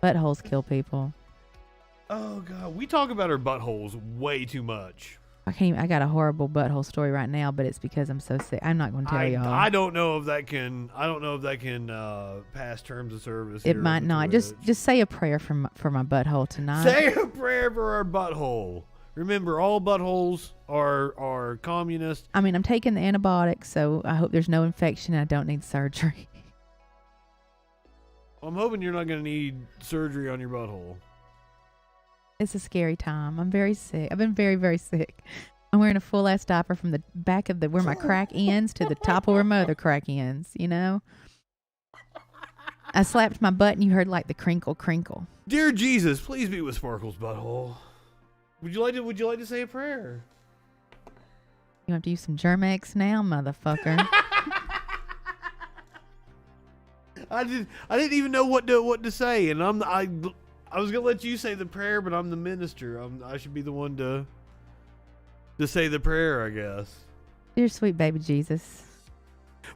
S1: Buttholes kill people.
S2: Oh God, we talk about our buttholes way too much.
S1: I got a horrible butthole story right now, but it's because I'm so sick. I'm not going to tell y'all.
S2: I don't know if that can. Pass terms of service.
S1: It might not. Just say a prayer for my butthole tonight.
S2: Say a prayer for our butthole. Remember, all buttholes are communist.
S1: I mean, I'm taking the antibiotics, so I hope there's no infection and I don't need surgery.
S2: I'm hoping you're not going to need surgery on your butthole.
S1: It's a scary time. I'm very sick. I've been very, very sick. I'm wearing a full-ass diaper from the back of where my crack ends to the top of where my other crack ends, you know? I slapped my butt and you heard like the crinkle, crinkle.
S2: Dear Jesus, please be with Sparkle's butthole. Would you like to say a prayer?
S1: You have to use some Germ-X now, motherfucker.
S2: I didn't even know what to say, and I was gonna let you say the prayer, but I'm the minister. I should be the one to say the prayer, I guess.
S1: Dear sweet baby Jesus.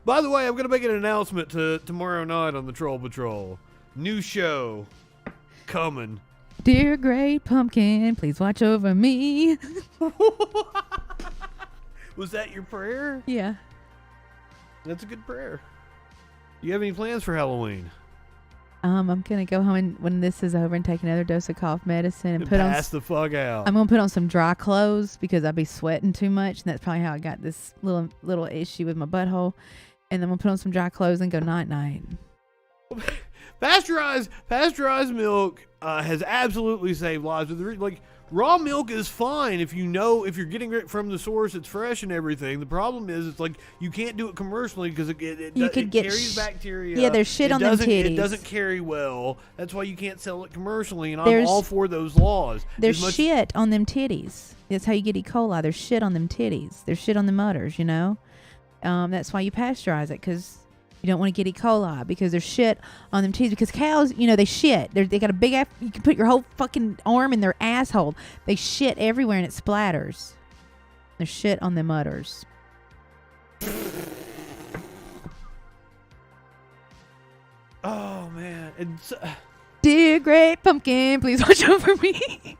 S2: By the way, I'm gonna make an announcement to tomorrow night on the Troll Patrol. New show coming.
S1: Dear great pumpkin, please watch over me.
S2: Was that your prayer?
S1: Yeah.
S2: That's a good prayer. Do you have any plans for Halloween?
S1: I'm gonna go home and when this is over and take another dose of cough medicine and
S2: pass the fuck out.
S1: I'm gonna put on some dry clothes because I'll be sweating too much, and that's probably how I got this little issue with my butthole. And then I'm gonna put on some dry clothes and go night night.
S2: Pasteurized milk has absolutely saved lives. Like raw milk is fine if you're getting it from the source, it's fresh and everything. The problem is it's like you can't do it commercially because it carries bacteria.
S1: Yeah, there's shit on them titties.
S2: It doesn't carry well. That's why you can't sell it commercially, and I'm all for those laws.
S1: There's shit on them titties. That's how you get E. coli. There's shit on them titties. There's shit on the udders, you know? That's why you pasteurize it, because you don't want to get E. coli, because there's shit on them titties. Because cows, they shit. They got a big ass. You can put your whole fucking arm in their asshole. They shit everywhere and it splatters. There's shit on them udders.
S2: Oh man!
S1: Dear great pumpkin, please watch over me.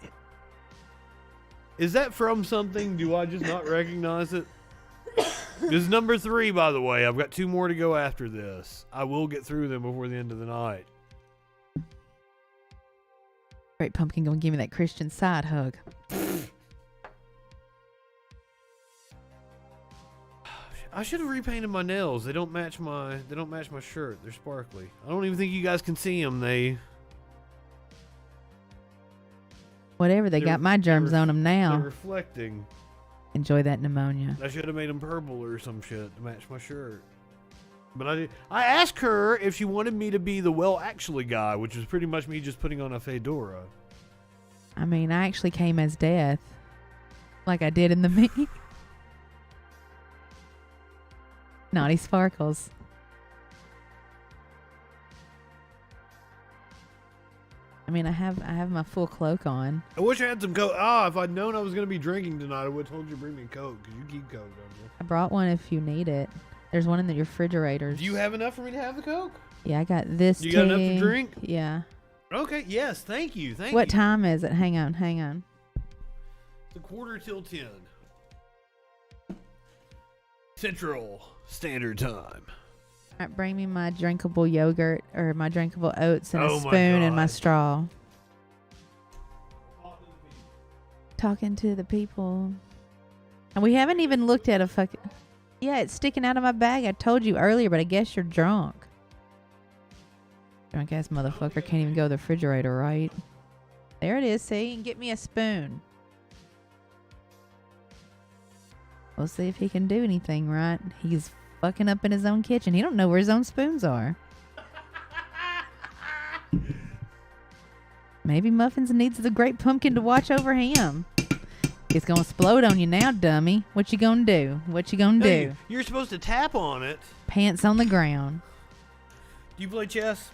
S2: Is that from something? Do I just not recognize it? This is number 3, by the way. I've got 2 more to go after this. I will get through them before the end of the night.
S1: Great pumpkin gonna give me that Christian side hug.
S2: I should have repainted my nails. They don't match my shirt. They're sparkly. I don't even think you guys can see them.
S1: Whatever, they got my germs on them now.
S2: They're reflecting.
S1: Enjoy that pneumonia.
S2: I should have made them purple or some shit to match my shirt. But I asked her if she wanted me to be the actually guy, which was pretty much me just putting on a fedora.
S1: I mean, I actually came as death. Like I did in the meme. Naughty Sparkles. I mean, I have my full cloak on.
S2: I wish I had some Coke. If I'd known I was going to be drinking tonight, I would have told you to bring me a Coke, because you keep Coke, don't you?
S1: I brought one if you need it. There's one in the refrigerators.
S2: Do you have enough for me to have the Coke?
S1: Yeah, I got this.
S2: You got enough to drink?
S1: Yeah.
S2: Okay, yes, thank you.
S1: What time is it? Hang on.
S2: It's 10:15. Central Standard Time.
S1: All right, bring me my drinkable yogurt or my drinkable oats and a spoon and my straw. Talking to the people. And we haven't even looked at a fucking... Yeah, it's sticking out of my bag. I told you earlier, but I guess you're drunk. Drunk ass motherfucker can't even go to the refrigerator, right? There it is, see? And get me a spoon. We'll see if he can do anything, right? He's fucking up in his own kitchen. He don't know where his own spoons are. Maybe Muffins needs the great pumpkin to watch over him. It's gonna explode on you now, dummy. What you gonna do? What you gonna do?
S2: You're supposed to tap on it.
S1: Pants on the ground.
S2: Do you play chess?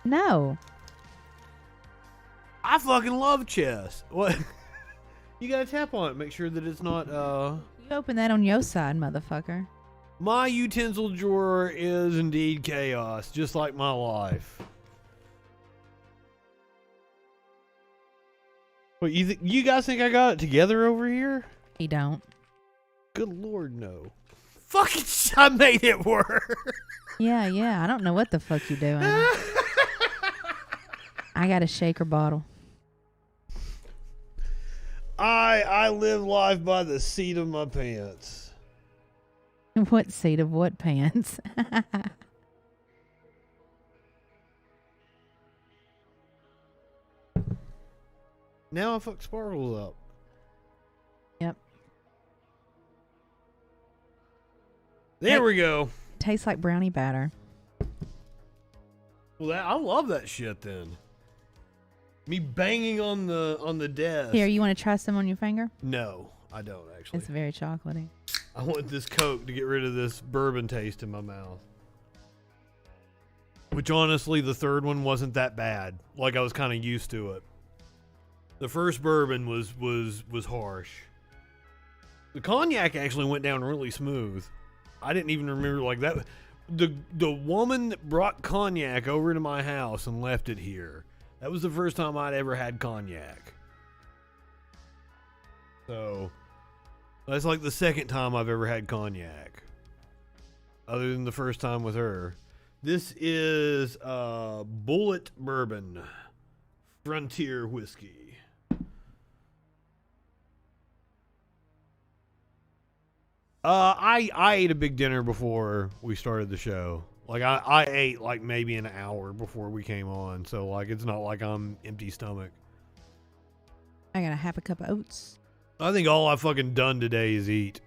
S1: No.
S2: I fucking love chess. What? You gotta tap on it. Make sure that it's not,
S1: You open that on your side, motherfucker.
S2: My utensil drawer is indeed chaos, just like my life. What, you guys think I got it together over here?
S1: He don't.
S2: Good Lord, no. Fucking I made it work.
S1: Yeah. I don't know what the fuck you doing. I got a shaker bottle.
S2: I live life by the seat of my pants.
S1: What seat of what pants?
S2: Now I fucked Sparkles up.
S1: Yep.
S2: There we go.
S1: Tastes like brownie batter.
S2: Well, I love that shit then. Me banging on the desk.
S1: Here, you want to try some on your finger?
S2: No, I don't actually.
S1: It's very chocolatey.
S2: I want this Coke to get rid of this bourbon taste in my mouth. Which honestly, the third one wasn't that bad. Like I was kind of used to it. The first bourbon was harsh. The cognac actually went down really smooth. I didn't even remember like that. The woman that brought cognac over to my house and left it here. That was the first time I'd ever had cognac. So that's like the second time I've ever had cognac. Other than the first time with her. This is Bullet Bourbon Frontier Whiskey. I ate a big dinner before we started the show. Like I ate like maybe an hour before we came on, so like it's not like I'm empty stomach.
S1: I got a half a cup of oats.
S2: I think all I've fucking done today is eat.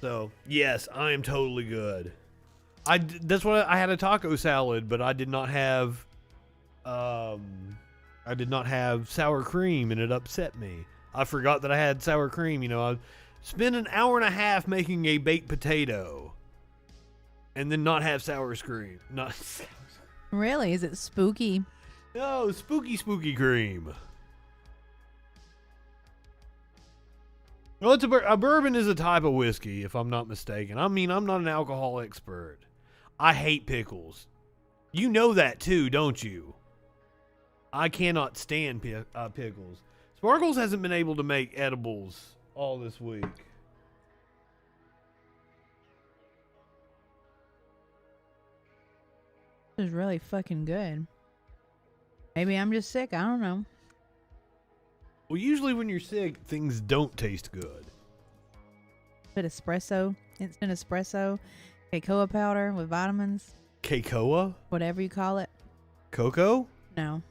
S2: So yes, I am totally good. That's what I had a taco salad, but I did not have sour cream, and it upset me. I forgot that I had sour cream. You know, I spent an hour and a half making a baked potato, and then not have sour cream. Not
S1: Really? Is it spooky?
S2: no spooky cream. Well, it's a bourbon is a type of whiskey, if I'm not mistaken. I mean, I'm not an alcohol expert. I hate pickles. You know that too, don't you? I cannot stand pickles. Sparkles hasn't been able to make edibles all this week.
S1: This is really fucking good. Maybe I'm just sick. I don't know.
S2: Well, usually when you're sick, things don't taste good.
S1: Bit espresso, instant espresso, cocoa powder with vitamins.
S2: Cocoa?
S1: Whatever you call it.
S2: Cocoa?
S1: No.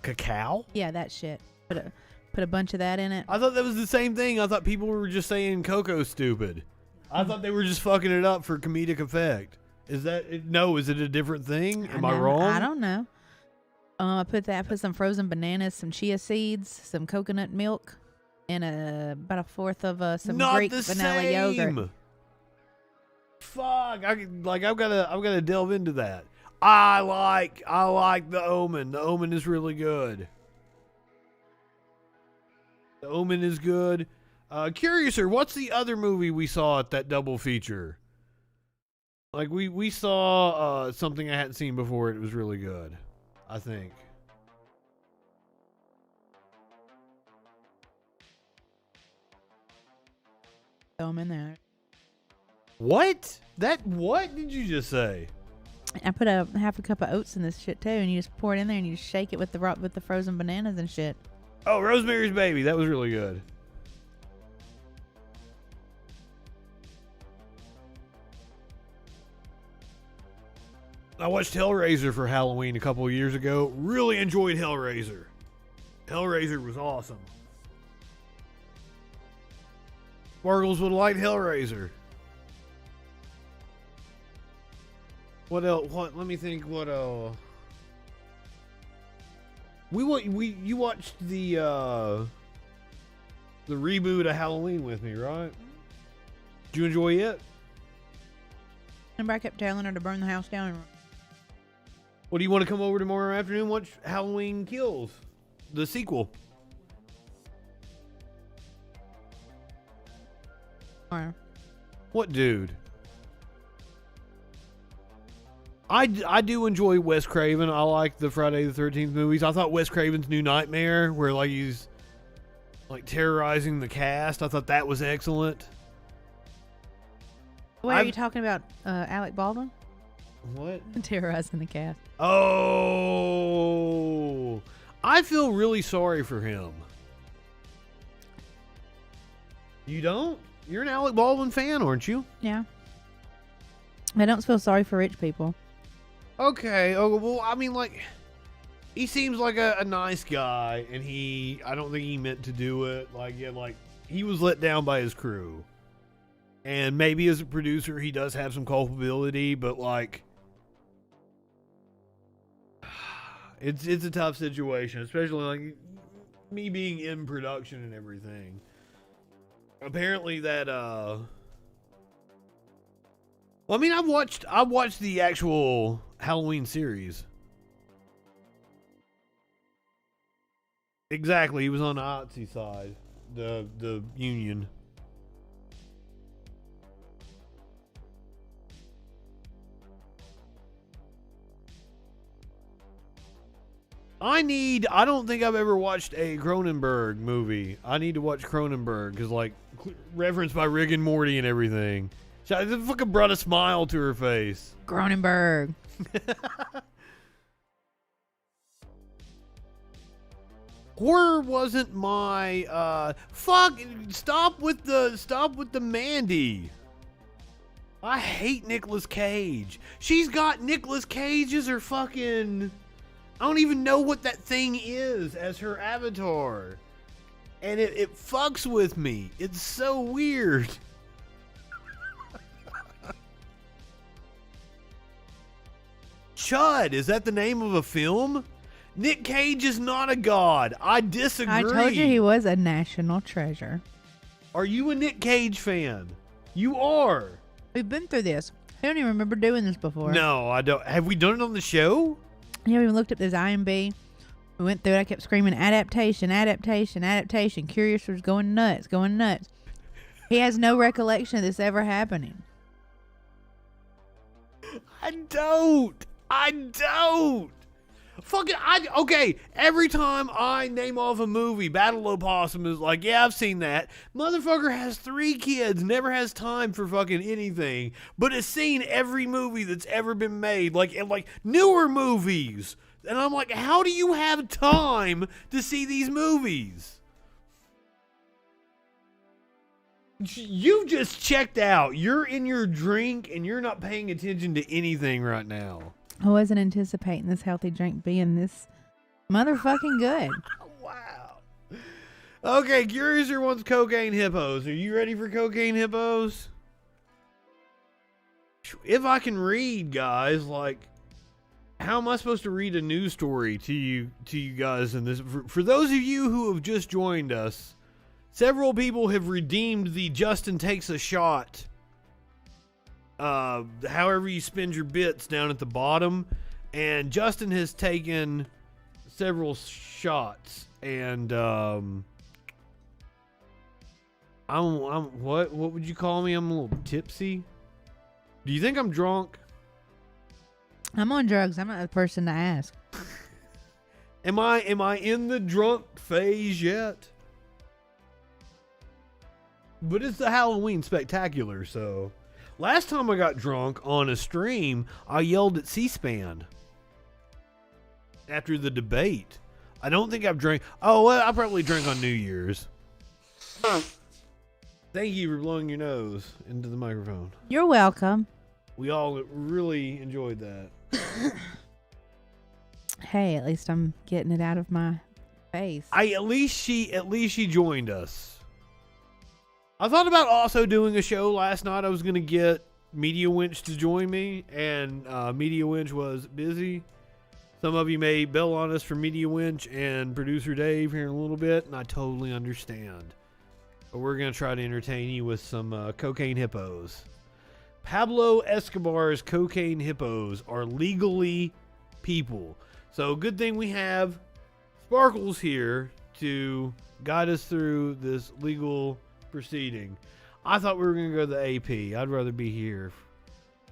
S2: Cacao?
S1: Yeah, that shit. Put a bunch of that in it.
S2: I thought that was the same thing. I thought people were just saying cocoa stupid. I thought they were just fucking it up for comedic effect. Is that it? No, is it a different thing? Am I wrong?
S1: I don't know. I put some frozen bananas, some chia seeds, some coconut milk, and about a fourth of some
S2: Not
S1: Greek
S2: the
S1: vanilla
S2: same.
S1: yogurt.
S2: Fuck! I've gotta delve into that. I like the Omen. The Omen is really good. The Omen is good. Curiouser, what's the other movie we saw at that double feature? Like we saw something I hadn't seen before. It was really good, I think.
S1: Throw them in there.
S2: What? What did you just say?
S1: I put a half a cup of oats in this shit too, and you just pour it in there and you just shake it with the frozen bananas and shit.
S2: Oh, Rosemary's Baby. That was really good. I watched Hellraiser for Halloween a couple of years ago. Really enjoyed Hellraiser. Hellraiser was awesome. Sparkles would like Hellraiser. What else? What? Let me think. What else? You watched the reboot of Halloween with me, right? Did you enjoy it?
S3: Remember I kept telling her to burn the house down and
S2: What do you want to come over tomorrow afternoon and watch Halloween Kills, the sequel? What, dude? I do enjoy Wes Craven. I like the Friday the 13th movies. I thought Wes Craven's New Nightmare, where like he's like terrorizing the cast, I thought that was excellent.
S3: Wait, are you talking about Alec Baldwin?
S2: What?
S3: Terrorizing the cast.
S2: Oh, I feel really sorry for him. You don't? You're an Alec Baldwin fan, aren't you?
S3: Yeah. I don't feel sorry for rich people.
S2: Okay. Oh, well, I mean, like, he seems like a nice guy, and I don't think he meant to do it. Like, yeah, like, he was let down by his crew. And maybe as a producer, he does have some culpability, but, like, it's a tough situation, especially, like, me being in production and everything. Apparently that, well, I mean, I've watched the actual Halloween series. Exactly, he was on the Nazi side, the Union. I don't think I've ever watched a Cronenberg movie. I need to watch Cronenberg, because, like, referenced by Rick and Morty and everything. It fucking brought a smile to her face.
S3: Cronenberg.
S2: Horror wasn't my, stop with the Mandy. I hate Nicolas Cage. She's got Nicolas Cage as her fucking, I don't even know what that thing is as her avatar. And it fucks with me. It's so weird. Chud, is that the name of a film? Nick Cage is not a god. I disagree.
S3: I told you he was a national treasure.
S2: Are you a Nick Cage fan? You are.
S3: We've been through this. I don't even remember doing this before.
S2: No, I don't. Have we done it on the show?
S3: Yeah, we looked up this IMB. We went through it. I kept screaming, adaptation, adaptation, adaptation. Curious was going nuts, going nuts. He has no recollection of this ever happening.
S2: I don't. Okay, every time I name off a movie, Battle Opossum is like, yeah, I've seen that. Motherfucker has 3 kids, never has time for fucking anything, but has seen every movie that's ever been made, like newer movies. And I'm like, how do you have time to see these movies? You just checked out. You're in your drink and you're not paying attention to anything right now.
S3: I wasn't anticipating this healthy drink being this motherfucking good.
S2: Wow. Okay, Curiouser wants cocaine hippos. Are you ready for cocaine hippos? If I can read, guys, like, how am I supposed to read a news story to you guys in this? For those of you who have just joined us, several people have redeemed the Justin Takes a Shot. However you spend your bits down at the bottom, and Justin has taken several shots, and I'm what would you call me? I'm a little tipsy. Do you think I'm drunk?
S3: I'm on drugs. I'm not the person to ask.
S2: Am I in the drunk phase yet? But it's the Halloween spectacular, so. Last time I got drunk on a stream, I yelled at C-SPAN after the debate. I don't think I've drank. Oh, well, I probably drank on New Year's. Thank you for blowing your nose into the microphone.
S3: You're welcome.
S2: We all really enjoyed that.
S3: Hey, at least I'm getting it out of my face.
S2: At least she joined us. I thought about also doing a show last night. I was going to get Media Winch to join me, and Media Winch was busy. Some of you may bail on us for Media Winch and producer Dave here in a little bit, and I totally understand. But we're going to try to entertain you with some cocaine hippos. Pablo Escobar's cocaine hippos are legally people. So good thing we have Sparkles here to guide us through this legal proceeding. I thought we were going to go to the AP. I'd rather be here.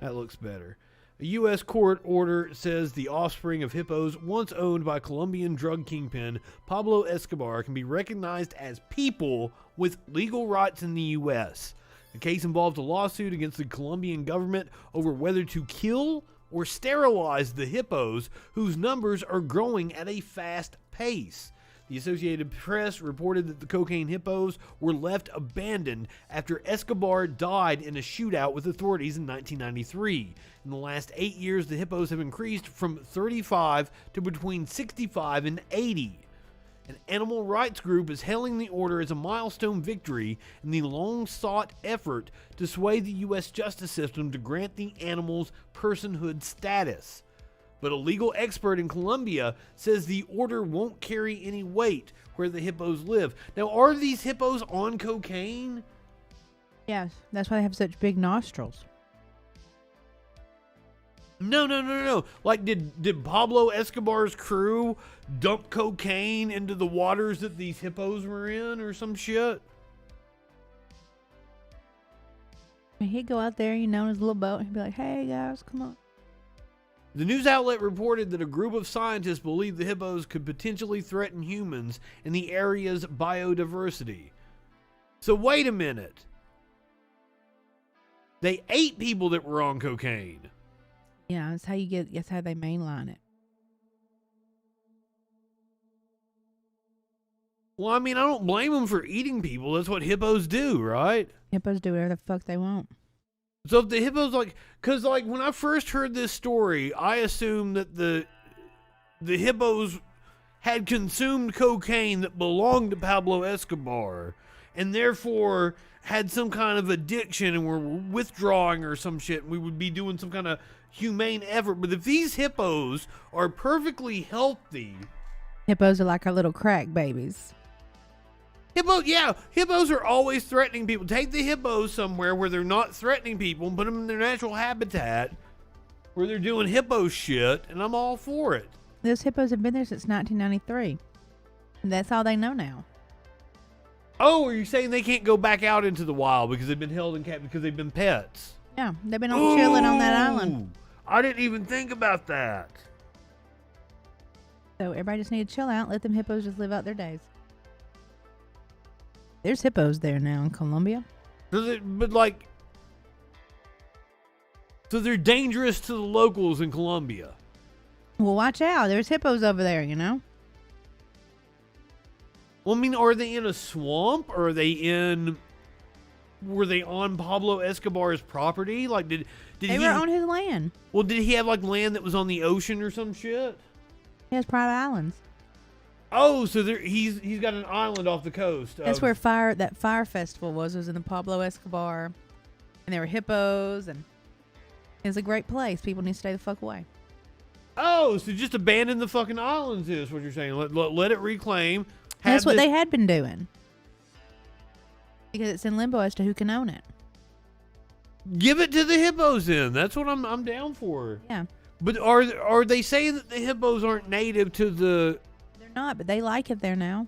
S2: That looks better. A U.S. court order says the offspring of hippos once owned by Colombian drug kingpin Pablo Escobar can be recognized as people with legal rights in the U.S. The case involves a lawsuit against the Colombian government over whether to kill or sterilize the hippos, whose numbers are growing at a fast pace. The Associated Press reported that the cocaine hippos were left abandoned after Escobar died in a shootout with authorities in 1993. In the last 8 years, the hippos have increased from 35 to between 65 and 80. An animal rights group is hailing the order as a milestone victory in the long-sought effort to sway the U.S. justice system to grant the animals personhood status. But a legal expert in Colombia says the order won't carry any weight where the hippos live. Now, are these hippos on cocaine?
S3: Yes, that's why they have such big nostrils.
S2: No. Like, did Pablo Escobar's crew dump cocaine into the waters that these hippos were in or some shit?
S3: He'd go out there, in his little boat, and he'd be like, hey, guys, come on.
S2: The news outlet reported that a group of scientists believe the hippos could potentially threaten humans and the area's biodiversity. So wait a minute. They ate people that were on cocaine.
S3: Yeah, that's how they mainline it.
S2: Well, I mean, I don't blame them for eating people. That's what hippos do, right?
S3: Hippos do whatever the fuck they want.
S2: So if the hippos, because when I first heard this story, I assumed that the hippos had consumed cocaine that belonged to Pablo Escobar, and therefore had some kind of addiction and were withdrawing or some shit, and we would be doing some kind of humane effort. But if these hippos are perfectly healthy...
S3: Hippos are like our little crack babies.
S2: Hippos are always threatening people. Take the hippos somewhere where they're not threatening people and put them in their natural habitat where they're doing hippo shit, and I'm all for it.
S3: Those hippos have been there since 1993. And that's all they know now.
S2: Oh, are you saying they can't go back out into the wild because they've been held in captivity because they've been pets?
S3: Yeah, they've been on chilling on that island.
S2: I didn't even think about that.
S3: So everybody just need to chill out. Let them hippos just live out their days. There's hippos there now in Colombia.
S2: So they're dangerous to the locals in Colombia.
S3: Well, watch out. There's hippos over there,
S2: Well, I mean, are they in a swamp? Or were they on Pablo Escobar's property? Like, did
S3: they were on his land.
S2: Well, did he have land that was on the ocean or some shit?
S3: He has private islands.
S2: Oh, so he's got an island off the coast.
S3: That's where that fire festival was in the Pablo Escobar, and there were hippos, and it was a great place. People need to stay the fuck away.
S2: Oh, so just abandon the fucking islands is what you're saying. Let it reclaim.
S3: That's what they had been doing. Because it's in limbo as to who can own it.
S2: Give it to the hippos then. That's what I'm down for.
S3: Yeah.
S2: But are they saying that the hippos aren't native to the...
S3: They're not, but they like it there now.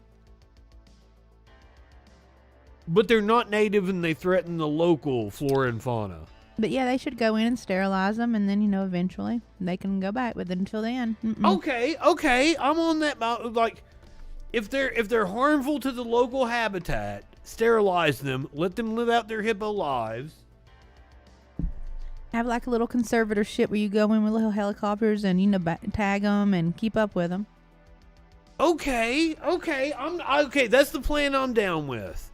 S2: But they're not native and they threaten the local flora and fauna.
S3: But yeah, they should go in and sterilize them, and then, eventually they can go back. But until then...
S2: Okay. I'm on that. If they're harmful to the local habitat, sterilize them, let them live out their hippo lives.
S3: Have a little conservatorship where you go in with little helicopters and tag them and keep up with them.
S2: Okay. That's the plan I'm down with.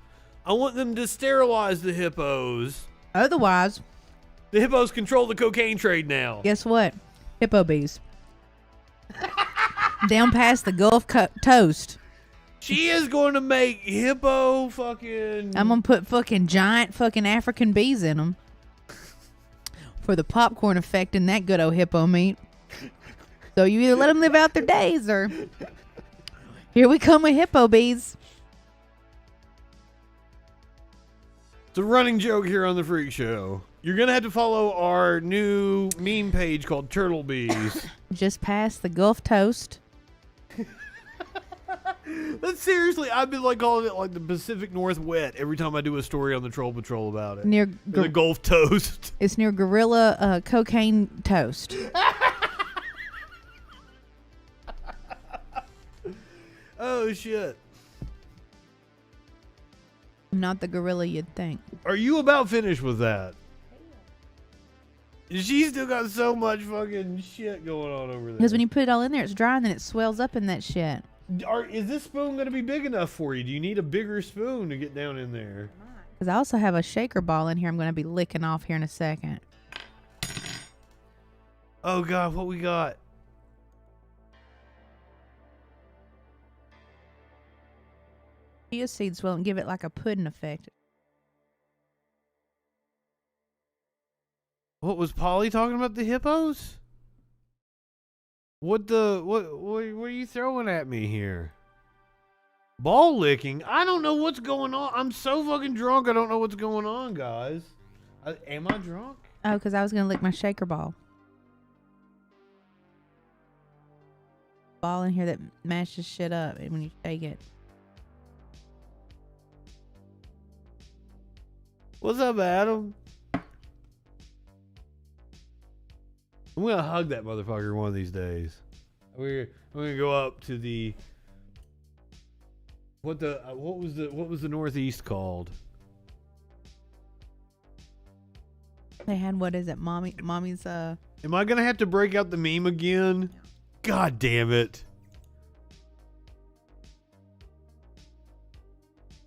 S2: I want them to sterilize the hippos.
S3: Otherwise,
S2: the hippos control the cocaine trade now.
S3: Guess what? Hippo bees. Down past the Gulf Toast.
S2: She is going to make hippo fucking...
S3: I'm going to put fucking giant fucking African bees in them. for the popcorn effect in that good old hippo meat. So you either let them live out their days, or here we come with hippo bees.
S2: It's a running joke here on the Freak Show. You're going to have to follow our new meme page called Turtle Bees.
S3: Just past the Gulf Toast.
S2: But seriously, I've been like calling it like the Pacific Northwest every time I do a story on the Troll Patrol about it.
S3: Near
S2: the Gulf Toast.
S3: It's near Gorilla Cocaine Toast.
S2: Oh, shit.
S3: Not the gorilla you'd think.
S2: Are you about finished with that? She's still got so much fucking shit going on over there.
S3: Because when you put it all in there, it's dry and then it swells up in that shit.
S2: Is this spoon going to be big enough for you? Do you need a bigger spoon to get down in there?
S3: Because I also have a shaker ball in here I'm going to be licking off here in a second.
S2: Oh, God, what we got?
S3: Chia seeds will give it like a pudding effect.
S2: What was Polly talking about, the hippos? What are you throwing at me here? Ball licking? I don't know what's going on. I'm so fucking drunk. I don't know what's going on, guys. Am I drunk?
S3: Oh, because I was going to lick my shaker ball. Ball in here that mashes shit up when you shake it.
S2: What's up, Adam? I'm gonna hug that motherfucker one of these days. We're gonna go up to the what was the Northeast called?
S3: They had, what is it, mommy's
S2: Am I gonna have to break out the meme again? God damn it!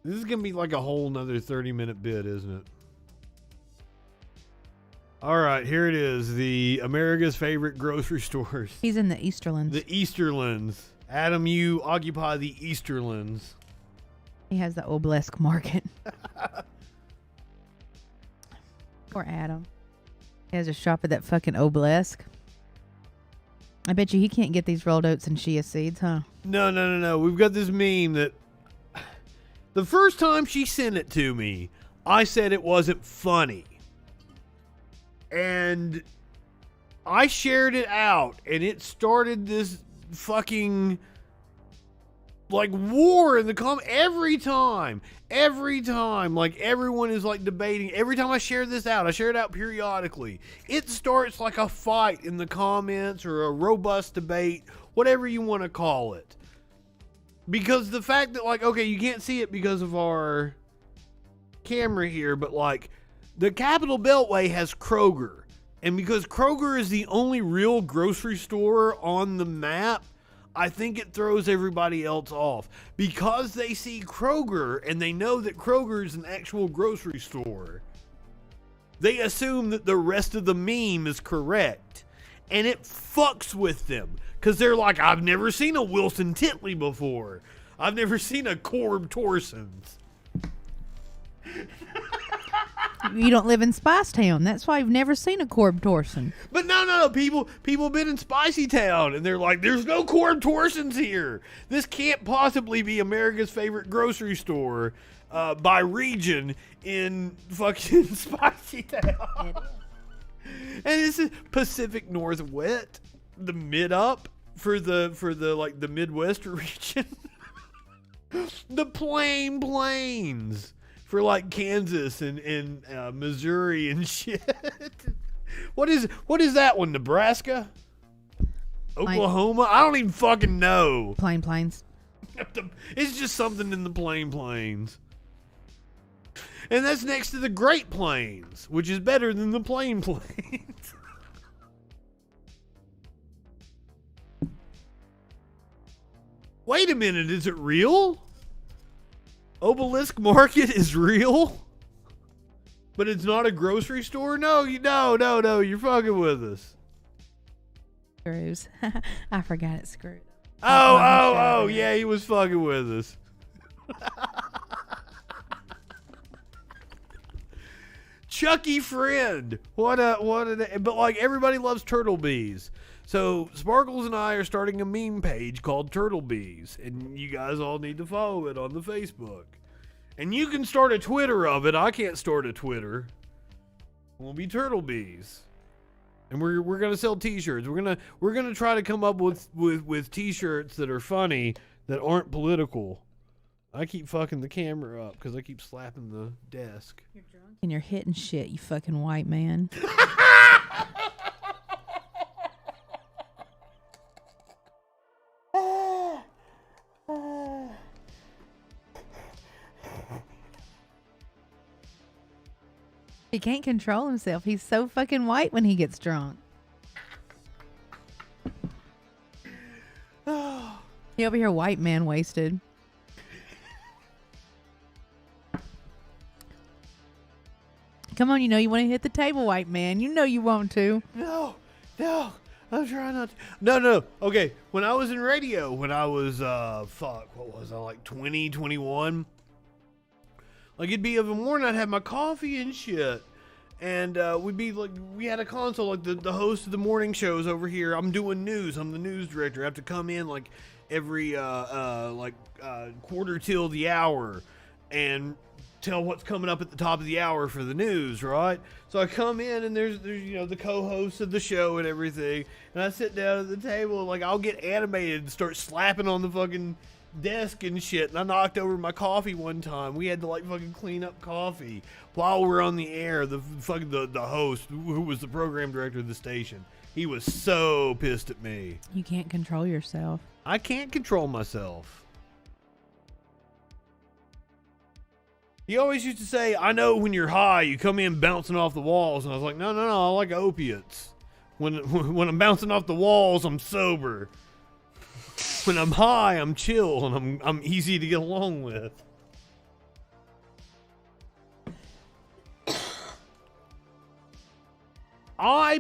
S2: This is gonna be like a whole nother 30-minute bit, isn't it? All right, here it is. The America's favorite grocery stores.
S3: He's in the Easterlands.
S2: The Easterlands. Adam, you occupy the Easterlands.
S3: He has the Obelisk Market. Poor Adam. He has a shop at that fucking Obelisk. I bet you he can't get these rolled oats and chia seeds, huh?
S2: No. We've got this meme that the first time she sent it to me, I said it wasn't funny. And I shared it out, and it started this fucking like war in the every time, like everyone is like debating. Every time I share this out, I share it out periodically. It starts like a fight in the comments or a robust debate, whatever you want to call it. Because the fact that, like, okay, you can't see it because of our camera here, but like the Capital Beltway has Kroger. And because Kroger is the only real grocery store on the map, I think it throws everybody else off. Because they see Kroger and they know that Kroger is an actual grocery store, they assume that the rest of the meme is correct. And it fucks with them. Because they're like, I've never seen a Wilson Titley before. I've never seen a Corb Torson's.
S3: You don't live in Spice Town. That's why you've never seen a Corb Torson.
S2: But no. People been in Spicy Town, and they're like, there's no Corb Torson's here. This can't possibly be America's favorite grocery store by region in fucking Spicy Town. And this is Pacific Northwest, the mid-up for the like the Midwest region. The Plains. For like Kansas and Missouri and shit. What is that one? Nebraska? Oklahoma? I don't even fucking know.
S3: Plains.
S2: It's just something in the Plains. And that's next to the Great Plains, which is better than the Plains. Wait a minute, is it real? Obelisk Market is real? But it's not a grocery store? No, you're fucking with us.
S3: Screws. I forgot it's screwed.
S2: Oh, yeah, he was fucking with us. Chucky friend. What a but like everybody loves turtle bees. So Sparkles and I are starting a meme page called Turtle Bees, and you guys all need to follow it on the Facebook. And you can start a Twitter of it. I can't start a Twitter. We'll be Turtle Bees. And we're gonna sell T-shirts. We're gonna try to come up with T-shirts that are funny, that aren't political. I keep fucking the camera up because I keep slapping the desk.
S3: You're drunk and you're hitting shit, you fucking white man. He can't control himself. He's so fucking white when he gets drunk. He over here white man wasted. Come on, you know you want to hit the table, white man. You know you want to.
S2: No, I'm trying not to. No. Okay, when I was in radio, when I was, what was I, like 20, 21? Like, it'd be of a morning, I'd have my coffee and shit. And we'd be like, we had a console, like the host of the morning shows over here. I'm doing news. I'm the news director. I have to come in like every quarter till the hour and tell what's coming up at the top of the hour for the news, right? So I come in and there's the co-host of the show and everything, and I sit down at the table and like I'll get animated and start slapping on the fucking desk and shit. And I knocked over my coffee one time. We had to like fucking clean up coffee while we're on the air. The host, who was the program director of the station, he was so pissed at me.
S3: You can't control yourself.
S2: I can't control myself. He always used to say, I know when you're high, you come in bouncing off the walls. And I was like, no, I like opiates. When I'm bouncing off the walls, I'm sober. When I'm high, I'm chill, and I'm easy to get along with. I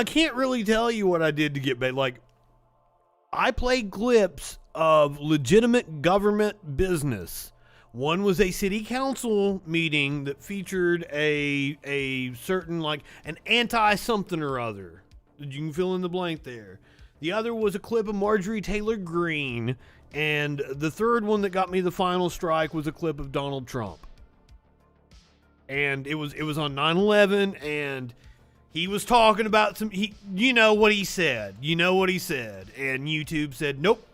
S2: can't really tell you what I did to get paid. Like, I played clips of legitimate government business. One was a city council meeting that featured a certain, like, an anti-something or other. You can fill in the blank there. The other was a clip of Marjorie Taylor Greene. And the third one that got me the final strike was a clip of Donald Trump. And it was on 9/11, and he was talking about you know what he said. And YouTube said, nope.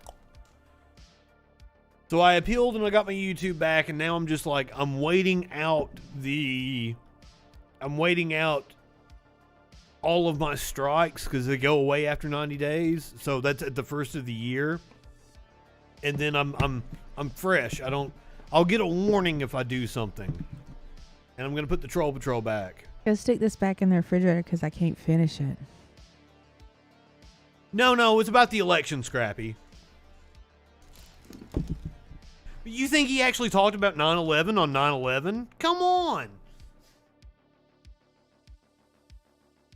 S2: So I appealed and I got my YouTube back, and now I'm just like, I'm waiting out all of my strikes because they go away after 90 days. So that's at the first of the year. And then I'm fresh. I'll get a warning if I do something. And I'm going to put the Troll Patrol back.
S3: Go stick this back in the refrigerator because I can't finish it.
S2: No, it's about the election, Scrappy. You think he actually talked about 9/11 on 9/11? Come on.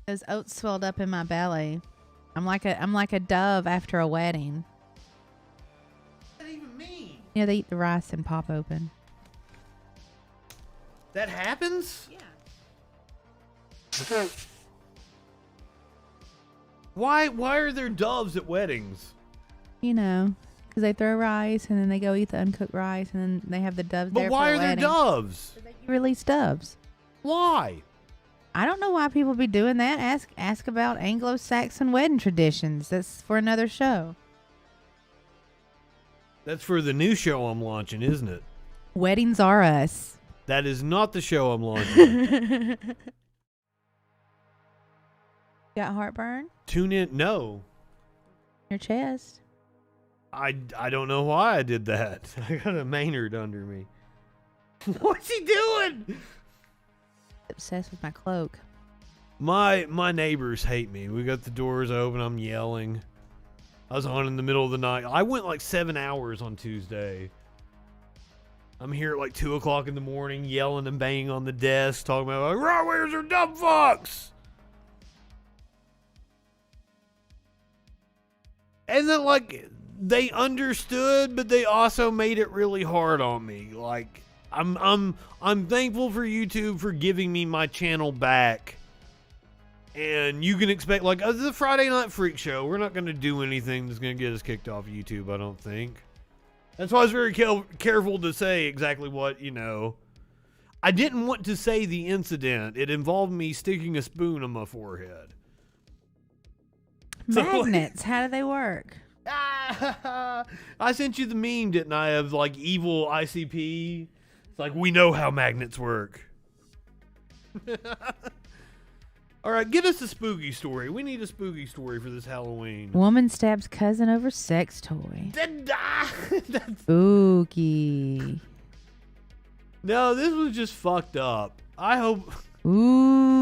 S3: Those oats swelled up in my belly. I'm like a dove after a wedding.
S2: What does that even mean?
S3: Yeah, they eat the rice and pop open.
S2: That happens?
S3: Yeah.
S2: Why are there doves at weddings?
S3: You know, because they throw rice and then they go eat the uncooked rice and then they have the doves there.
S2: But why
S3: for
S2: are there
S3: wedding.
S2: doves?
S3: So they release doves.
S2: Why?
S3: I don't know why people be doing that. Ask about Anglo-Saxon wedding traditions. That's for another show.
S2: That's for the new show I'm launching, isn't it?
S3: Weddings Are Us.
S2: That is not the show I'm launching.
S3: Got heartburn?
S2: Tune in. No.
S3: Your chest?
S2: I don't know why I did that. I got a Maynard under me. What's he doing?
S3: Obsessed with my cloak.
S2: My neighbors hate me. We got the doors open. I'm yelling. I was on in the middle of the night. I went like 7 hours on Tuesday. I'm here at like 2 o'clock in the morning yelling and banging on the desk, talking about like, right, where's your dumb fucks? And then like they understood, but they also made it really hard on me. Like I'm thankful for YouTube for giving me my channel back. And you can expect, like, the Friday Night Freak Show, we're not going to do anything that's going to get us kicked off YouTube, I don't think. That's why I was very careful to say exactly what, you know. I didn't want to say the incident. It involved me sticking a spoon on my forehead.
S3: Magnets, how do they work?
S2: I sent you the meme, didn't I, of, like, evil ICP? It's like, we know how magnets work. All right, get us a spooky story. We need a spooky story for this Halloween.
S3: Woman stabs cousin over sex toy. Spooky.
S2: No, this was just fucked up. I hope...
S3: Ooh.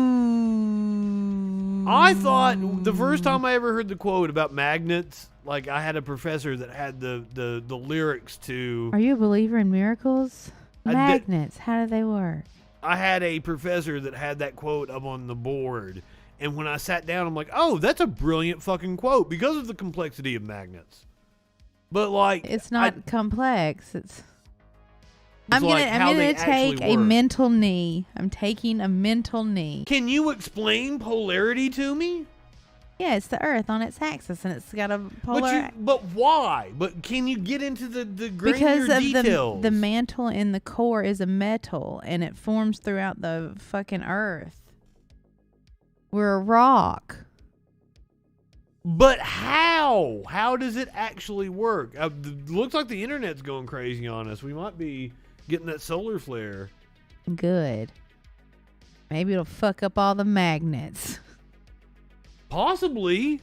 S2: I thought the first time I ever heard the quote about magnets, like I had a professor that had the lyrics to...
S3: Are you a believer in miracles? Magnets, how do they work?
S2: I had a professor that had that quote up on the board, and when I sat down, I'm like, oh, that's a brilliant fucking quote because of the complexity of magnets. But like,
S3: it's not complex. I'm
S2: like
S3: gonna take a mental knee. I'm taking a mental knee.
S2: Can you explain polarity to me?
S3: Yeah, it's the Earth on its axis, and it's got a polar.
S2: But why? But can you get into the granular
S3: because of
S2: details?
S3: the mantle in the core is a metal, and it forms throughout the fucking Earth. We're a rock.
S2: But how? How does it actually work? Looks like the internet's going crazy on us. We might be getting that solar flare.
S3: Good. Maybe it'll fuck up all the magnets.
S2: Possibly.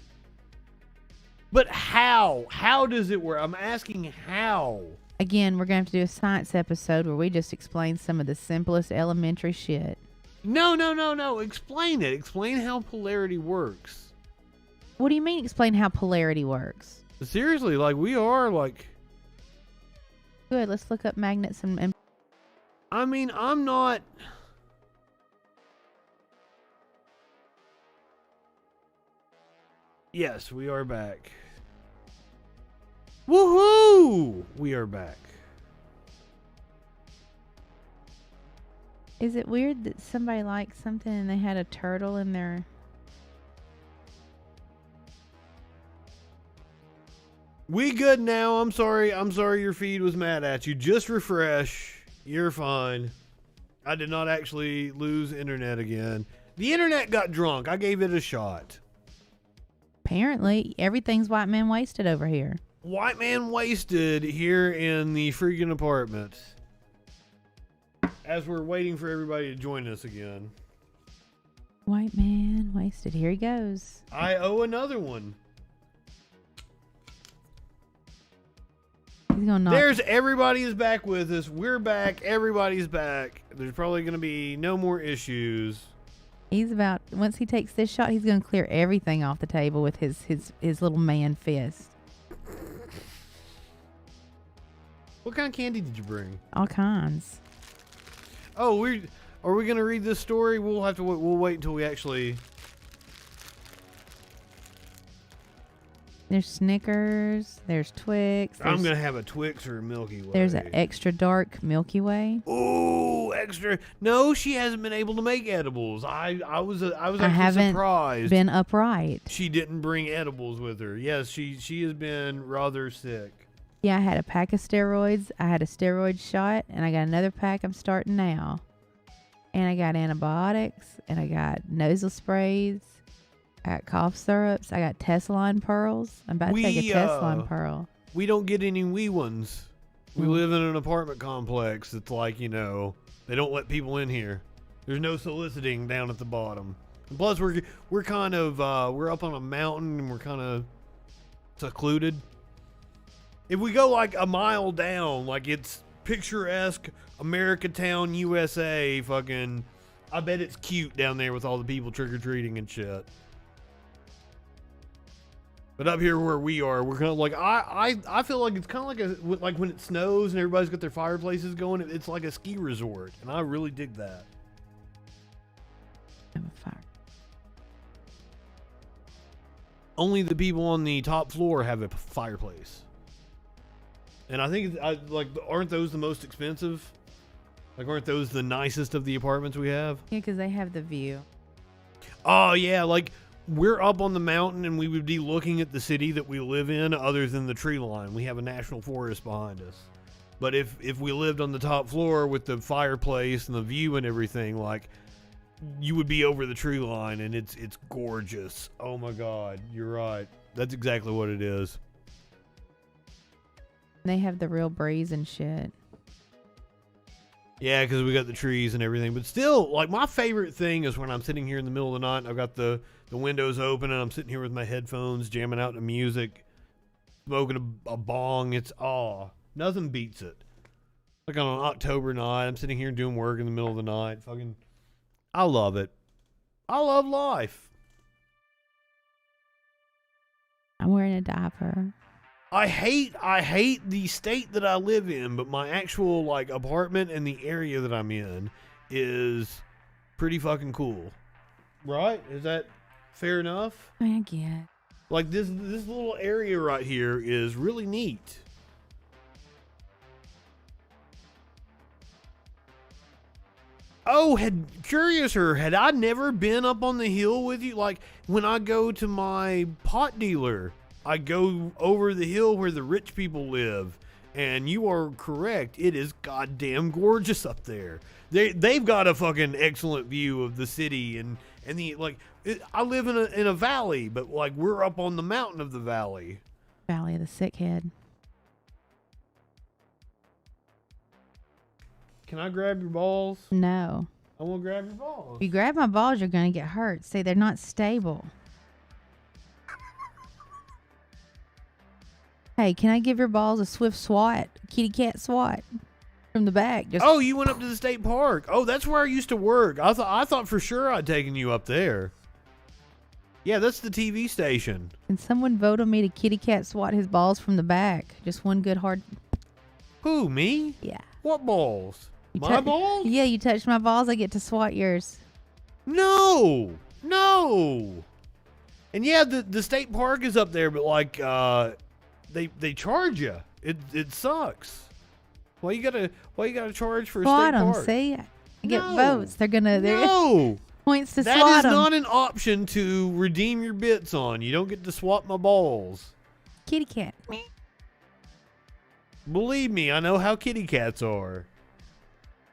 S2: But how? How does it work? I'm asking how.
S3: Again, we're going to have to do a science episode where we just explain some of the simplest elementary shit.
S2: No. Explain it. Explain how polarity works.
S3: What do you mean explain how polarity works?
S2: Seriously, like we are like...
S3: Good, let's look up magnets and...
S2: I mean, I'm not... Yes, we are back. Woohoo! We are back.
S3: Is it weird that somebody liked something and they had a turtle in their...
S2: We good now. I'm sorry your feed was mad at you. Just refresh. You're fine. I did not actually lose internet again. The internet got drunk. I gave it a shot.
S3: Apparently, everything's white man wasted over here.
S2: White man wasted here in the freaking apartment. As we're waiting for everybody to join us again.
S3: White man wasted. Here he goes.
S2: I owe another one.
S3: He's gonna knock.
S2: There's everybody is back with us. We're back. Everybody's back. There's probably going to be no more issues.
S3: He's about, once he takes this shot, he's going to clear everything off the table with his little man fist.
S2: What kind of candy did you bring?
S3: All kinds.
S2: Oh, are we going to read this story? We'll have to wait. We'll wait until we actually...
S3: There's Snickers. There's Twix.
S2: I'm going to have a Twix or a Milky Way.
S3: There's an extra dark Milky Way.
S2: Ooh, extra. No, she hasn't been able to make edibles. I was actually surprised.
S3: Been upright.
S2: She didn't bring edibles with her. Yes, she has been rather sick.
S3: Yeah, I had a pack of steroids. I had a steroid shot, and I got another pack I'm starting now. And I got antibiotics, and I got nasal sprays. I got cough syrups. I got Tessalon pearls. I'm about to take a Tessalon pearl.
S2: We don't get any wee ones. We live in an apartment complex. It's like, they don't let people in here. There's no soliciting down at the bottom. And plus, we're kind of we're up on a mountain and we're kind of secluded. If we go like a mile down, like it's picturesque America Town, USA, fucking, I bet it's cute down there with all the people trick or treating and shit. But up here where we are, we're kind of like, I feel like it's kind of like when it snows and everybody's got their fireplaces going, it's like a ski resort. And I really dig that.
S3: Fire.
S2: Only the people on the top floor have a fireplace. And I think, aren't those the most expensive? Like, aren't those the nicest of the apartments we have?
S3: Yeah, because they have the view.
S2: Oh, yeah, like, we're up on the mountain and we would be looking at the city that we live in other than the tree line. We have a national forest behind us. But if we lived on the top floor with the fireplace and the view and everything, like, you would be over the tree line and it's gorgeous. Oh, my God, you're right. That's exactly what it is.
S3: They have the real breeze and shit.
S2: Yeah, because we got the trees and everything. But still, like, my favorite thing is when I'm sitting here in the middle of the night and I've got the windows open and I'm sitting here with my headphones, jamming out to music, smoking a bong. It's, nothing beats it. Like on an October night, I'm sitting here doing work in the middle of the night. Fucking, I love it. I love life.
S3: I'm wearing a diaper.
S2: I hate the state that I live in, but my actual, like, apartment and the area that I'm in is pretty fucking cool. Right? Is that fair enough?
S3: I get.
S2: Like, this little area right here is really neat. Oh, had I never been up on the hill with you? Like, when I go to my pot dealer, I go over the hill where the rich people live. And you are correct. It is goddamn gorgeous up there. They've got a fucking excellent view of the city and the, like, I live in a valley, but, like, we're up on the mountain of the valley.
S3: Valley of the Sickhead.
S2: Can I grab your balls?
S3: No.
S2: I want to grab your balls.
S3: If you grab my balls, you're going to get hurt. See, they're not stable. Hey, can I give your balls a swift swat? Kitty cat swat from the back. Just
S2: Oh, you went up to the state park. Oh, that's where I used to work. I thought for sure I'd taken you up there. Yeah, that's the TV station.
S3: Can someone vote on me to kitty cat swat his balls from the back? Just one good hard.
S2: Who, me?
S3: Yeah.
S2: What balls?
S3: You
S2: My balls?
S3: Yeah, you touch my balls, I get to swat yours.
S2: No. And yeah, the state park is up there, but, like, they charge you. It sucks. Why you gotta charge for a
S3: Swat
S2: state
S3: them,
S2: park?
S3: see? I get
S2: No.
S3: votes. They're
S2: No.
S3: points to
S2: That
S3: swat
S2: is
S3: them.
S2: not an option to redeem your bits on. You don't get to swap my balls.
S3: Kitty cat.
S2: Believe me, I know how kitty cats are.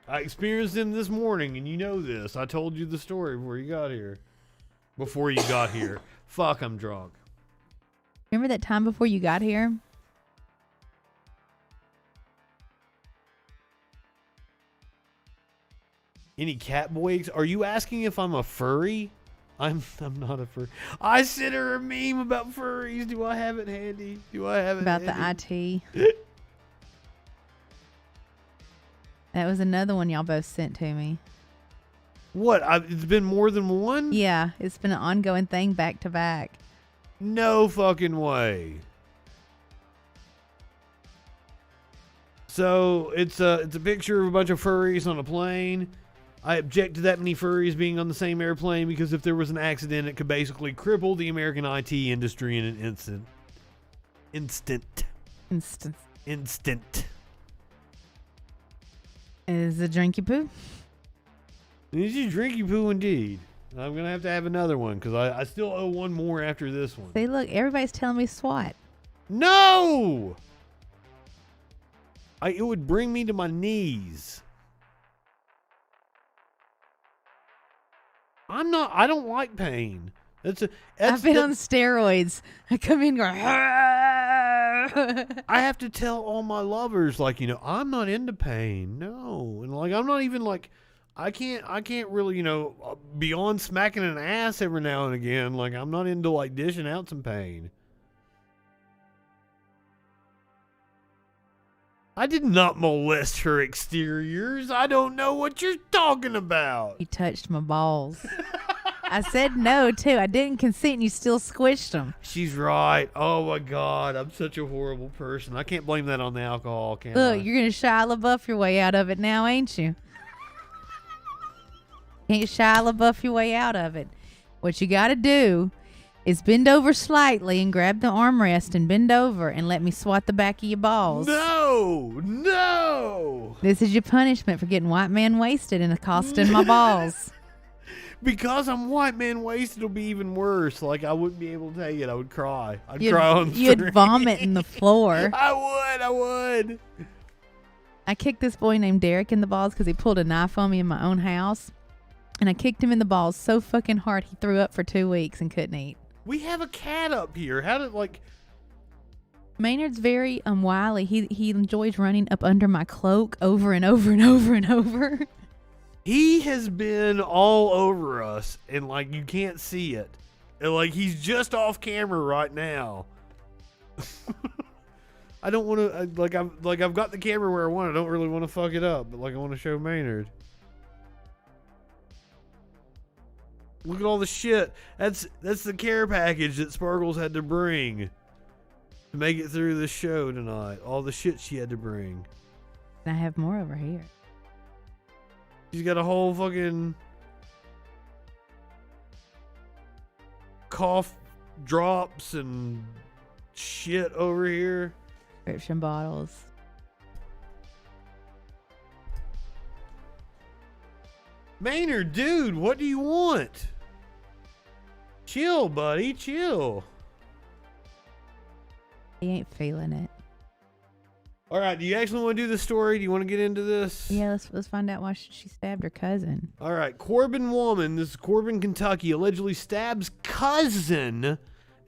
S2: I experienced them this morning, and you know this. I told you the story before you got here. Fuck, I'm drunk.
S3: Remember that time before you got here?
S2: Any cat boys? Are you asking if I'm a furry? I'm not a furry. I sent her a meme about furries. Do I have it handy?
S3: About the IT. That was another one y'all both sent to me.
S2: What? It's been more than one?
S3: Yeah, it's been an ongoing thing back to back.
S2: No fucking way. So it's a picture of a bunch of furries on a plane. I object to that many furries being on the same airplane because if there was an accident, it could basically cripple the American IT industry in an instant.
S3: Is a drinky poo?
S2: This is drinky poo indeed. I'm going to have another one because I still owe one more after this one.
S3: See, look, everybody's telling me swat.
S2: No! It would bring me to my knees. I don't like pain.
S3: I've been on steroids. I come in going,
S2: I have to tell all my lovers, like, I'm not into pain. No. And, like, I'm not even, like, I can't really, beyond smacking an ass every now and again, like, I'm not into, like, dishing out some pain. I did not molest her exteriors. I don't know what you're talking about.
S3: You touched my balls. I said no, too. I didn't consent and you still squished them.
S2: She's right. Oh, my God. I'm such a horrible person. I can't blame that on the alcohol, can I?
S3: Look, you're going to Shia LaBeouf your way out of it now, ain't you? Can't Shia LaBeouf your way out of it. What you got to do is bend over slightly and grab the armrest and bend over and let me swat the back of your balls.
S2: No.
S3: This is your punishment for getting white man wasted and accosting my balls.
S2: Because I'm white man wasted, it'll be even worse. Like, I wouldn't be able to take it. I would cry. I'd cry on the
S3: You'd
S2: street.
S3: vomit in the floor.
S2: I would.
S3: I kicked this boy named Derek in the balls because he pulled a knife on me in my own house. And I kicked him in the balls so fucking hard he threw up for 2 weeks and couldn't eat.
S2: We have a cat up here. How did, like...
S3: Maynard's very wily. He enjoys running up under my cloak over and over and over and over.
S2: He has been all over us, and, like, you can't see it. And, like, he's just off camera right now. I don't want to, I've got the camera where I want. I don't really want to fuck it up, but, like, I want to show Maynard. Look at all the shit. That's the care package that Sparkles had to bring to make it through the show tonight. All the shit she had to bring.
S3: And I have more over here.
S2: She's got a whole fucking cough drops and shit over here.
S3: Prescription bottles.
S2: Maynard, dude, what do you want? Chill, buddy, chill.
S3: He ain't feeling it.
S2: All right, do you actually want to do the story? Do you want to get into this?
S3: Yeah, let's find out why she stabbed her cousin.
S2: All right, Corbin woman, this is Corbin, Kentucky, allegedly stabs cousin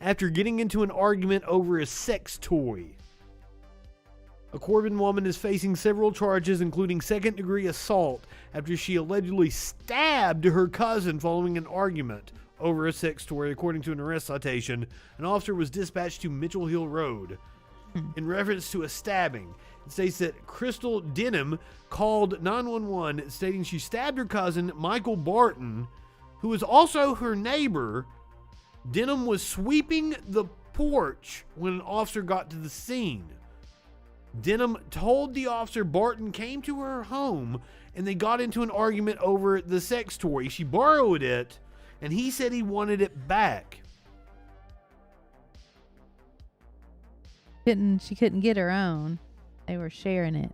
S2: after getting into an argument over a sex toy. A Corbin woman is facing several charges, including second-degree assault, after she allegedly stabbed her cousin following an argument over a sex toy. According to an arrest citation, an officer was dispatched to Mitchell Hill Road in reference to a stabbing. It states that Crystal Denham called 911 stating she stabbed her cousin, Michael Barton, who is also her neighbor. Denham was sweeping the porch when an officer got to the scene. Denham told the officer Barton came to her home and they got into an argument over the sex toy. She borrowed it and he said he wanted it back.
S3: She couldn't get her own. They were sharing it.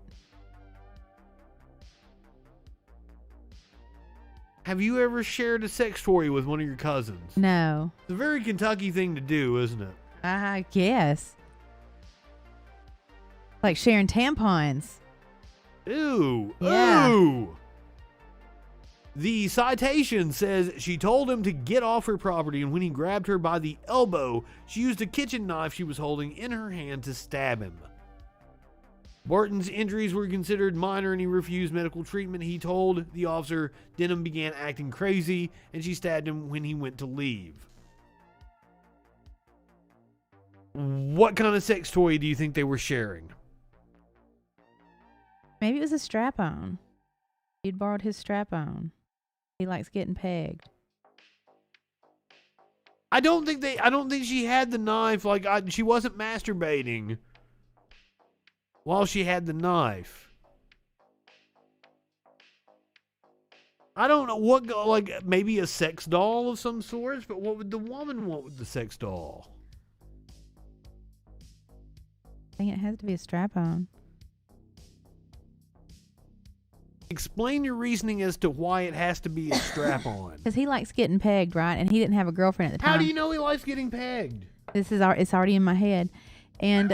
S2: Have you ever shared a sex toy with one of your cousins?
S3: No.
S2: It's a very Kentucky thing to do, isn't it?
S3: I guess. Like sharing tampons.
S2: Ew.
S3: Yeah.
S2: Ew. The citation says she told him to get off her property, and when he grabbed her by the elbow, she used a kitchen knife she was holding in her hand to stab him. Barton's injuries were considered minor and he refused medical treatment. He told the officer Denham began acting crazy and she stabbed him when he went to leave. What kind of sex toy do you think they were sharing?
S3: Maybe it was a strap-on. He'd borrowed his strap-on. He likes getting pegged.
S2: I don't think she had the knife. She wasn't masturbating while she had the knife. I don't know what, maybe a sex doll of some sort, but what would the woman want with the sex doll?
S3: I think it has to be a strap-on.
S2: Explain your reasoning as to why it has to be a strap-on.
S3: Because he likes getting pegged, right? And he didn't have a girlfriend at the time.
S2: How do you know he likes getting pegged?
S3: It's already in my head. And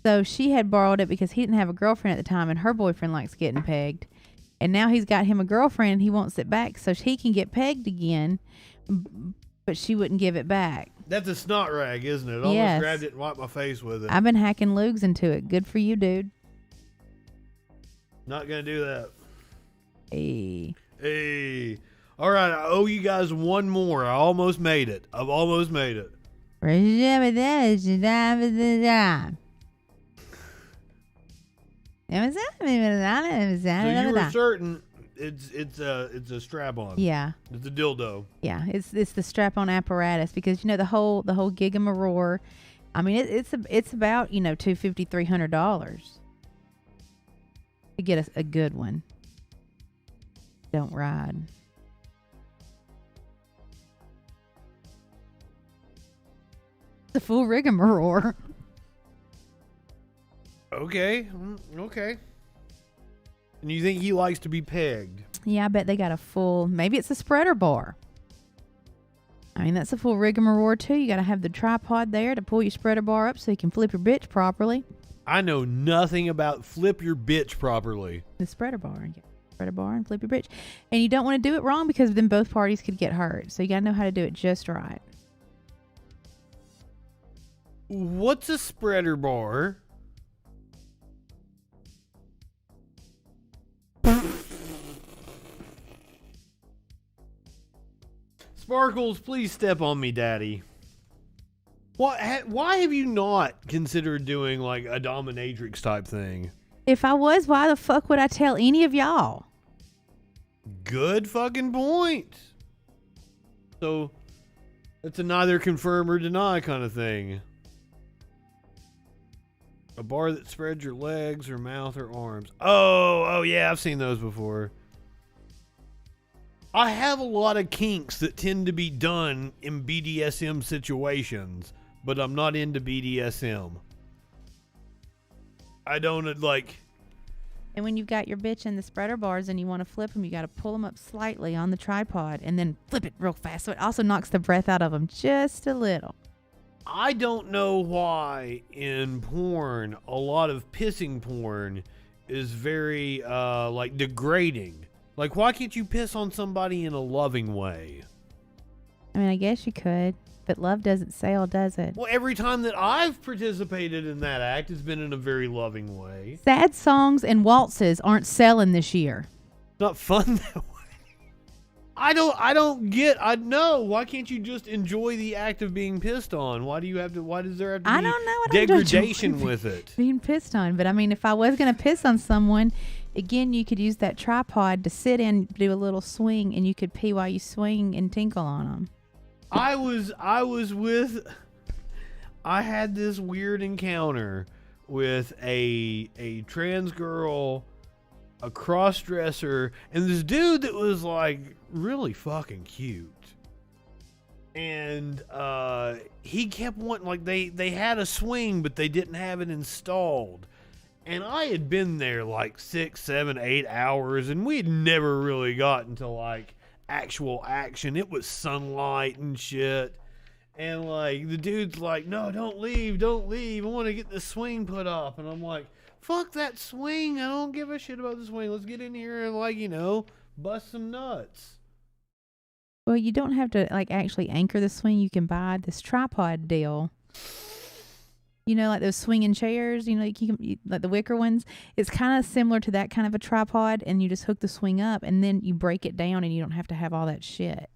S3: so she had borrowed it because he didn't have a girlfriend at the time and her boyfriend likes getting pegged. And now he's got him a girlfriend and he wants it back so he can get pegged again, but she wouldn't give it back.
S2: That's a snot rag, isn't it? I almost
S3: Yes.
S2: grabbed it and wiped my face with it.
S3: I've been hacking lugs into it. Good for you, dude.
S2: Not gonna do that.
S3: Hey.
S2: Hey. All right, I owe you guys one more. I almost made it. I've almost made it.
S3: So
S2: So you were certain it's a strap-on.
S3: Yeah.
S2: It's a dildo.
S3: Yeah, it's the strap-on apparatus because the whole gigamarore. I mean, it's about $250, $300 to get a good one. Don't ride.
S1: The full rigmarole.
S2: Okay. Okay. And you think he likes to be pegged?
S1: Yeah, I bet they got a full, maybe it's a spreader bar. I mean, that's a full rigmarole too. You got to have the tripod there to pull your spreader bar up so you can flip your bitch properly.
S2: I know nothing about flip your bitch properly.
S1: The spreader bar. Yeah. Spreader bar and flip your bitch. And you don't want to do it wrong because then both parties could get hurt. So you got to know how to do it just right.
S2: What's a spreader bar? Sparkles, please step on me, Daddy. Why have you not considered doing like a dominatrix type thing?
S1: If I was, why the fuck would I tell any of y'all?
S2: Good fucking point. So, it's a neither confirm or deny kind of thing. A bar that spreads your legs or mouth or arms. Oh yeah, I've seen those before. I have a lot of kinks that tend to be done in BDSM situations, but I'm not into BDSM. I don't like...
S1: And when you've got your bitch in the spreader bars and you want to flip them, you got to pull them up slightly on the tripod and then flip it real fast. So it also knocks the breath out of them just a little.
S2: I don't know why in porn, a lot of pissing porn is very, like, degrading. Like, why can't you piss on somebody in a loving way?
S1: I mean, I guess you could, but love doesn't sell, does it?
S2: Well, every time that I've participated in that act, it's been in a very loving way.
S1: Sad songs and waltzes aren't selling this year.
S2: Not fun that way. I know. Why can't you just enjoy the act of being pissed on? Why does there have to be
S1: I don't know.
S2: degradation with it?
S1: Being pissed on. But I mean, if I was going to piss on someone, again, you could use that tripod to sit in, do a little swing, and you could pee while you swing and tinkle on them.
S2: I had this weird encounter with a trans girl, a cross-dresser, and this dude that was like really fucking cute. And he kept wanting, like, they had a swing, but they didn't have it installed. And I had been there like 6, 7, 8 hours, and we had never really gotten to like actual action. It was sunlight and shit. And like the dude's like, no, don't leave. I want to get the swing put up. And I'm like, fuck that swing. I don't give a shit about the swing. Let's get in here and, like, bust some nuts.
S1: Well, you don't have to like actually anchor the swing. You can buy this tripod deal. Like those swinging chairs, like like the wicker ones. It's kind of similar to that kind of a tripod, and you just hook the swing up, and then you break it down, and you don't have to have all that shit.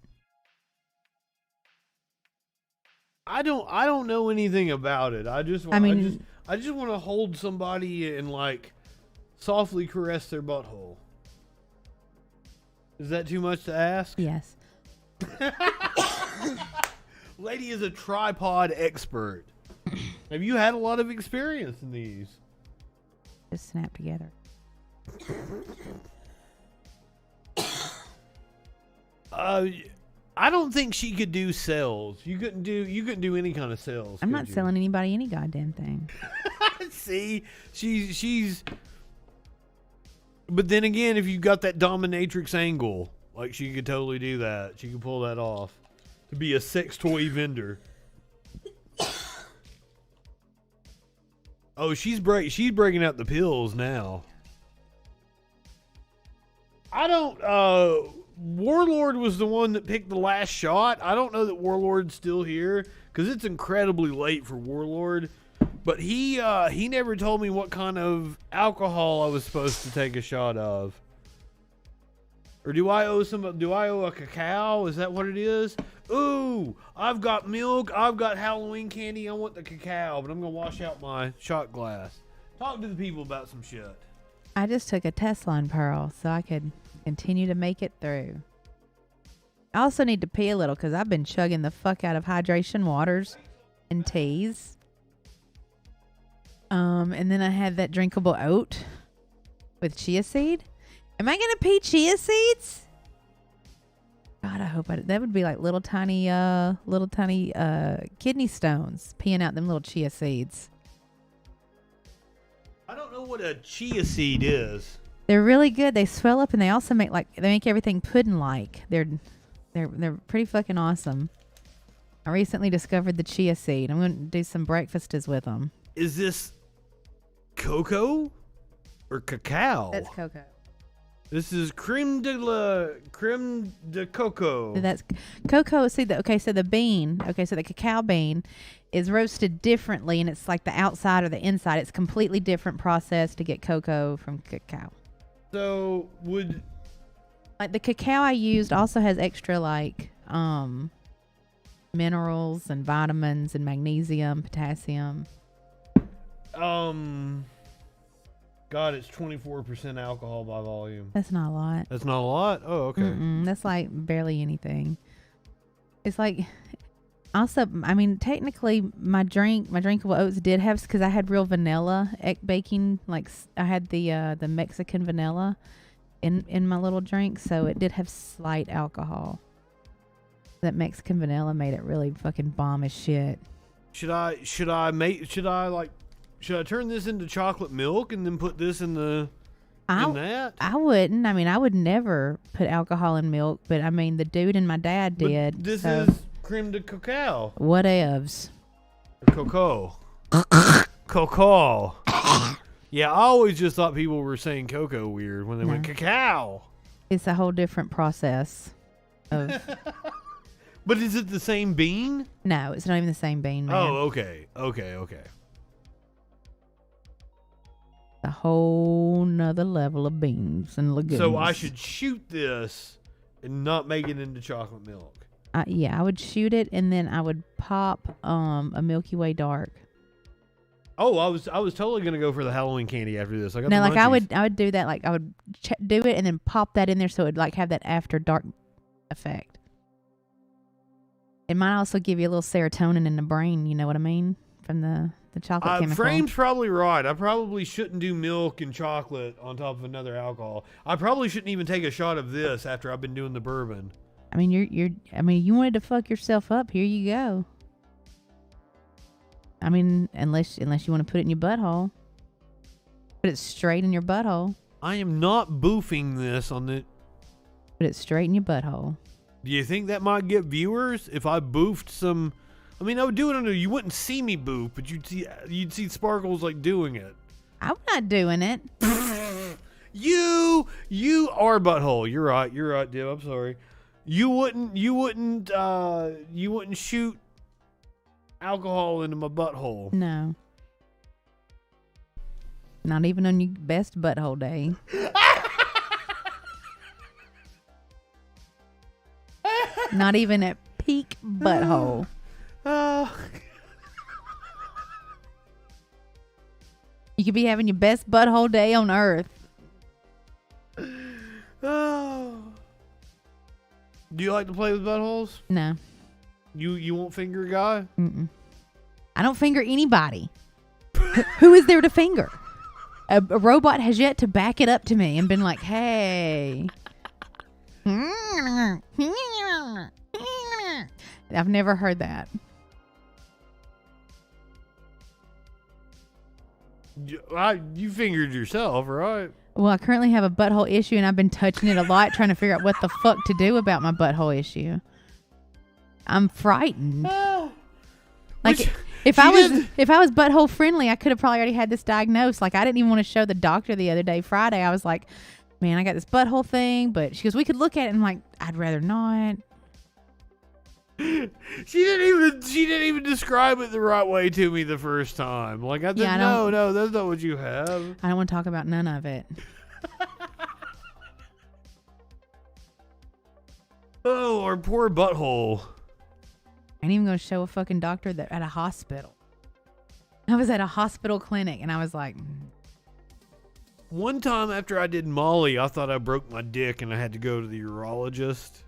S2: I don't know anything about it. I just want to hold somebody and like softly caress their butthole. Is that too much to ask?
S1: Yes.
S2: Lady is a tripod expert. Have you had a lot of experience in these?
S1: Just snap together.
S2: I don't think she could do sales. You couldn't do any kind of sales.
S1: I'm not selling anybody any goddamn thing.
S2: See, she's. But then again, if you got that dominatrix angle, like, she could totally do that. She could pull that off. To be a sex toy vendor. Oh, she's breaking out the pills now. Warlord was the one that picked the last shot. I don't know that Warlord's still here, because it's incredibly late for Warlord. But he never told me what kind of alcohol I was supposed to take a shot of. Or do I owe a cacao? Is that what it is? Ooh, I've got milk. I've got Halloween candy. I want the cacao, but I'm going to wash out my shot glass. Talk to the people about some shit.
S1: I just took a Teflon Pearl so I could continue to make it through. I also need to pee a little because I've been chugging the fuck out of hydration waters and teas. And then I had that drinkable oat with chia seed. Am I going to pee chia seeds?
S3: God, I hope that would be like little tiny kidney stones peeing out them little chia seeds.
S2: I don't know what a chia seed is.
S3: They're really good. They swell up and they also make everything pudding like. They're pretty fucking awesome. I recently discovered the chia seed. I'm going to do some breakfasts with them.
S2: Is this cocoa or cacao?
S3: That's cocoa.
S2: This is creme de cocoa.
S3: So that's cocoa. See, so the bean. Okay, so the cacao bean is roasted differently, and it's like the outside or the inside. It's a completely different process to get cocoa from cacao.
S2: So
S3: like the cacao I used also has extra like minerals and vitamins and magnesium, potassium.
S2: God, it's 24% alcohol by volume.
S3: That's not a lot.
S2: That's not a lot? Oh, okay.
S3: That's like barely anything. It's like, also, I mean, technically my drinkable oats did have, because I had real vanilla baking, like I had the Mexican vanilla in my little drink, so it did have slight alcohol. That Mexican vanilla made it really fucking bomb as shit.
S2: Should I turn this into chocolate milk and then put this in that?
S3: I wouldn't. I mean, I would never put alcohol in milk, but I mean, the dude and my dad did.
S2: But this
S3: so
S2: is creme de cacao.
S3: Whatevs.
S2: Cocoa. Cocoa. Yeah, I always just thought people were saying cocoa weird when they went cacao.
S3: It's a whole different process. Of
S2: But is it the same bean?
S3: No, it's not even the same bean, man.
S2: Oh, okay.
S3: A whole nother level of beans and legumes.
S2: So I should shoot this and not make it into chocolate milk.
S3: Yeah, I would shoot it and then I would pop a Milky Way Dark.
S2: Oh, I was totally gonna go for the Halloween candy after this. I got
S3: no,
S2: the
S3: like
S2: munchies.
S3: I would do that. Like I would do it and then pop that in there so it'd like have that after dark effect. It might also give you a little serotonin in the brain. You know what I mean? From the chocolate chemical.
S2: Frame's probably right. I probably shouldn't do milk and chocolate on top of another alcohol. I probably shouldn't even take a shot of this after I've been doing the bourbon.
S3: I mean, you wanted to fuck yourself up. Here you go. I mean, unless you want to put it in your butthole. Put it straight in your butthole.
S2: I am not boofing this on the...
S3: Put it straight in your butthole.
S2: Do you think that might get viewers if I boofed some... I mean, I would do it under... You wouldn't see me boof, but you'd see Sparkles like doing it.
S3: I'm not doing it.
S2: You are butthole. You're right, Dib. I'm sorry. You wouldn't shoot alcohol into my butthole.
S3: No. Not even on your best butthole day. Not even at peak butthole. You could be having your best butthole day on earth.
S2: Do you like to play with buttholes?
S3: No.
S2: You won't finger a guy?
S3: Mm-mm. I don't finger anybody. Who is there to finger? A robot has yet to back it up to me and been like, hey. I've never heard that.
S2: You fingered yourself, right?
S3: Well, I currently have a butthole issue, and I've been touching it a lot, trying to figure out what the fuck to do about my butthole issue. I'm frightened. Like, if I was butthole friendly, I could have probably already had this diagnosed. Like, I didn't even want to show the doctor the other day, Friday. I was like, man, I got this butthole thing, but she goes, we could look at it. And I'm like, I'd rather not.
S2: She didn't even describe it the right way to me the first time. Like, I said, no, that's not what you have.
S3: I don't want to talk about none of it.
S2: Oh, our poor butthole.
S3: I ain't even going to show a fucking doctor that at a hospital. I was at a hospital clinic, and I was like...
S2: One time after I did Molly, I thought I broke my dick, and I had to go to the urologist.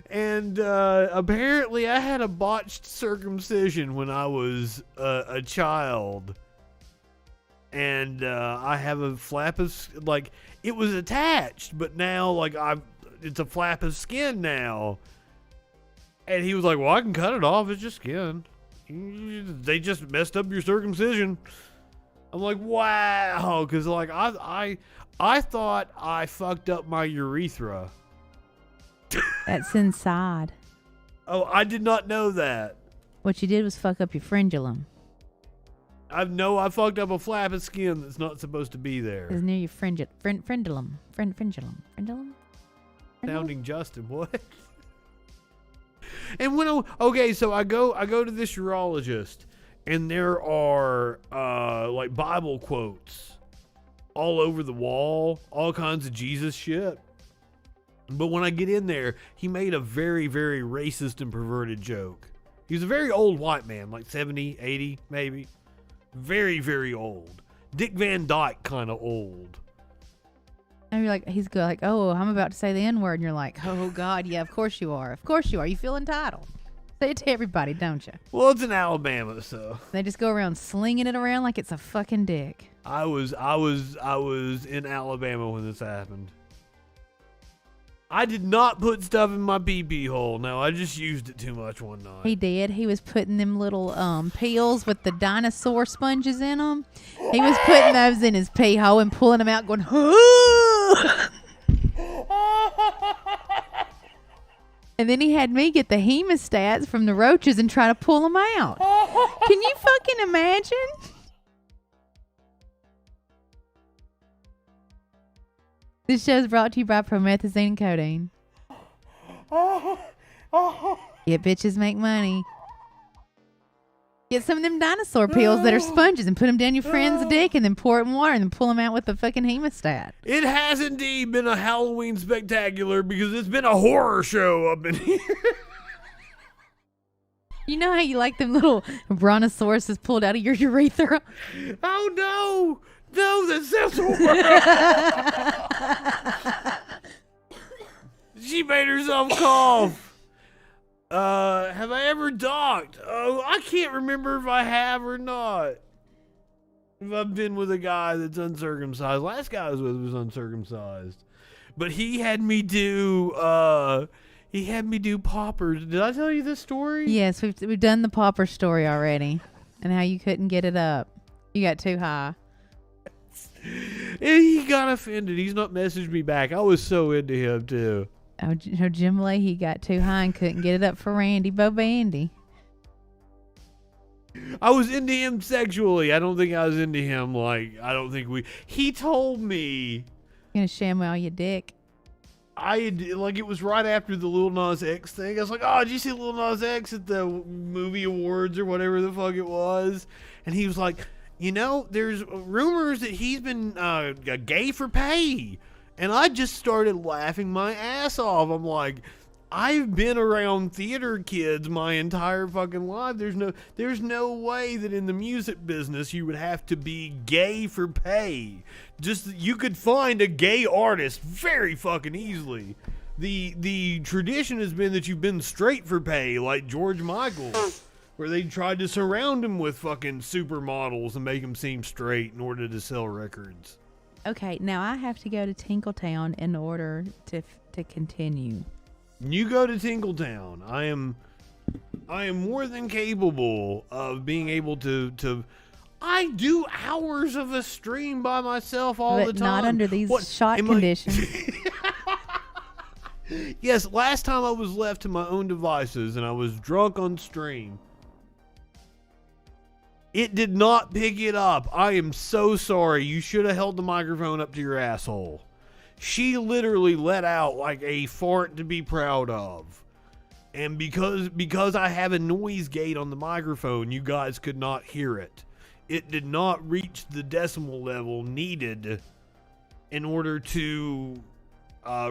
S2: And apparently I had a botched circumcision when I was a child. And I have a flap of... Like, it was attached, but now like it's a flap of skin now. And he was like, well, I can cut it off. It's just skin. They just messed up your circumcision. I'm like, wow. Because like I thought I fucked up my urethra.
S3: That's inside.
S2: Oh, I did not know that.
S3: What you did was fuck up your frenulum.
S2: I fucked up a flap of skin that's not supposed to be there.
S3: It's near your frenulum. Frenulum?
S2: Sounding Justin, what? And so I go to this urologist, and there are like Bible quotes all over the wall, all kinds of Jesus shit. But when I get in there, he made a very, very racist and perverted joke. He's a very old white man, like 70, 80 maybe. Very, very old. Dick Van Dyke kind of old.
S3: And you're like, he's like, oh, I'm about to say the N-word. And you're like, oh, God, yeah, of course you are. Of course you are. You feel entitled. Say it to everybody, don't you?
S2: Well, it's in Alabama, so.
S3: They just go around slinging it around like it's a fucking dick.
S2: I was in Alabama when this happened. I did not put stuff in my pee-pee hole. No, I just used it too much one night.
S3: He did. He was putting them little peels with the dinosaur sponges in them. He was putting those in his pee hole and pulling them out going, and then he had me get the hemostats from the roaches and try to pull them out. Can you fucking imagine? This show is brought to you by promethazine and codeine. Yeah, bitches make money. Get some of them dinosaur peels that are sponges and put them down your friend's dick and then pour it in water and then pull them out with the fucking hemostat.
S2: It has indeed been a Halloween spectacular because it's been a horror show up in here.
S3: You know how you like them little brontosauruses pulled out of your urethra?
S2: Oh, no. No, that sounds horrible. She made herself cough. Have I ever docked? Oh, I can't remember if I have or not. If I've been with a guy that's uncircumcised. Last guy I was with was uncircumcised. But he had me do poppers. Did I tell you this story?
S3: Yes, we've done the popper story already. And how you couldn't get it up. You got too high.
S2: And he got offended. He's not messaged me back. I was so into him too.
S3: Oh, Jim Leahy got too high and couldn't get it up for Randy Bo Bandy.
S2: I was into him sexually. I don't think I was into him he told me.
S3: You're gonna ShamWow your dick.
S2: It was right after the Lil Nas X thing. I was like, oh, did you see Lil Nas X at the movie awards or whatever the fuck it was? And he was like, you know, there's rumors that he's been gay for pay. And I just started laughing my ass off. I'm like, I've been around theater kids my entire fucking life. There's no way that in the music business you would have to be gay for pay. Just, you could find a gay artist very fucking easily. The tradition has been that you've been straight for pay, like George Michael. Where they tried to surround him with fucking supermodels and make him seem straight in order to sell records.
S3: Okay, now I have to go to Tinkletown in order to continue.
S2: You go to Tinkletown. I am more than capable of being able to I do hours of a stream by myself all the time.
S3: But not under these shot conditions.
S2: Yes, last time I was left to my own devices and I was drunk on stream. It did not pick it up. I am so sorry. You should have held the microphone up to your asshole. She literally let out like a fart to be proud of. And because I have a noise gate on the microphone, you guys could not hear it. It did not reach the decimal level needed in order to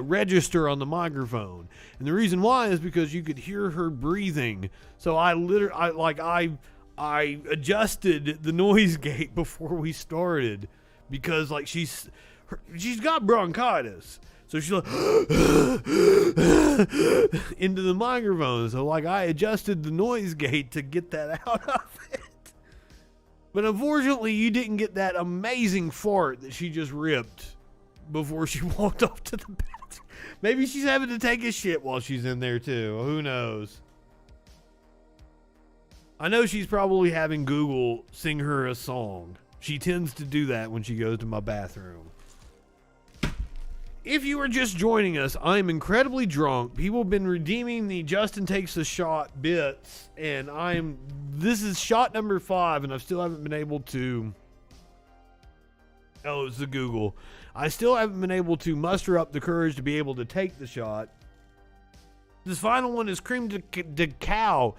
S2: register on the microphone. And the reason why is because you could hear her breathing. So I adjusted the noise gate before we started because like she's got bronchitis. So she's like into the microphone. So like I adjusted the noise gate to get that out of it. But unfortunately you didn't get that amazing fart that she just ripped before she walked off to the bathroom. Maybe she's having to take a shit while she's in there too. Who knows? I know she's probably having Google sing her a song. She tends to do that when she goes to my bathroom. If you are just joining us, I'm incredibly drunk. People have been redeeming the Justin Takes a Shot bits, and this is shot number 5, and I still haven't been able to... Oh, it's the Google. I still haven't been able to muster up the courage to be able to take the shot. This final one is cream de cacao,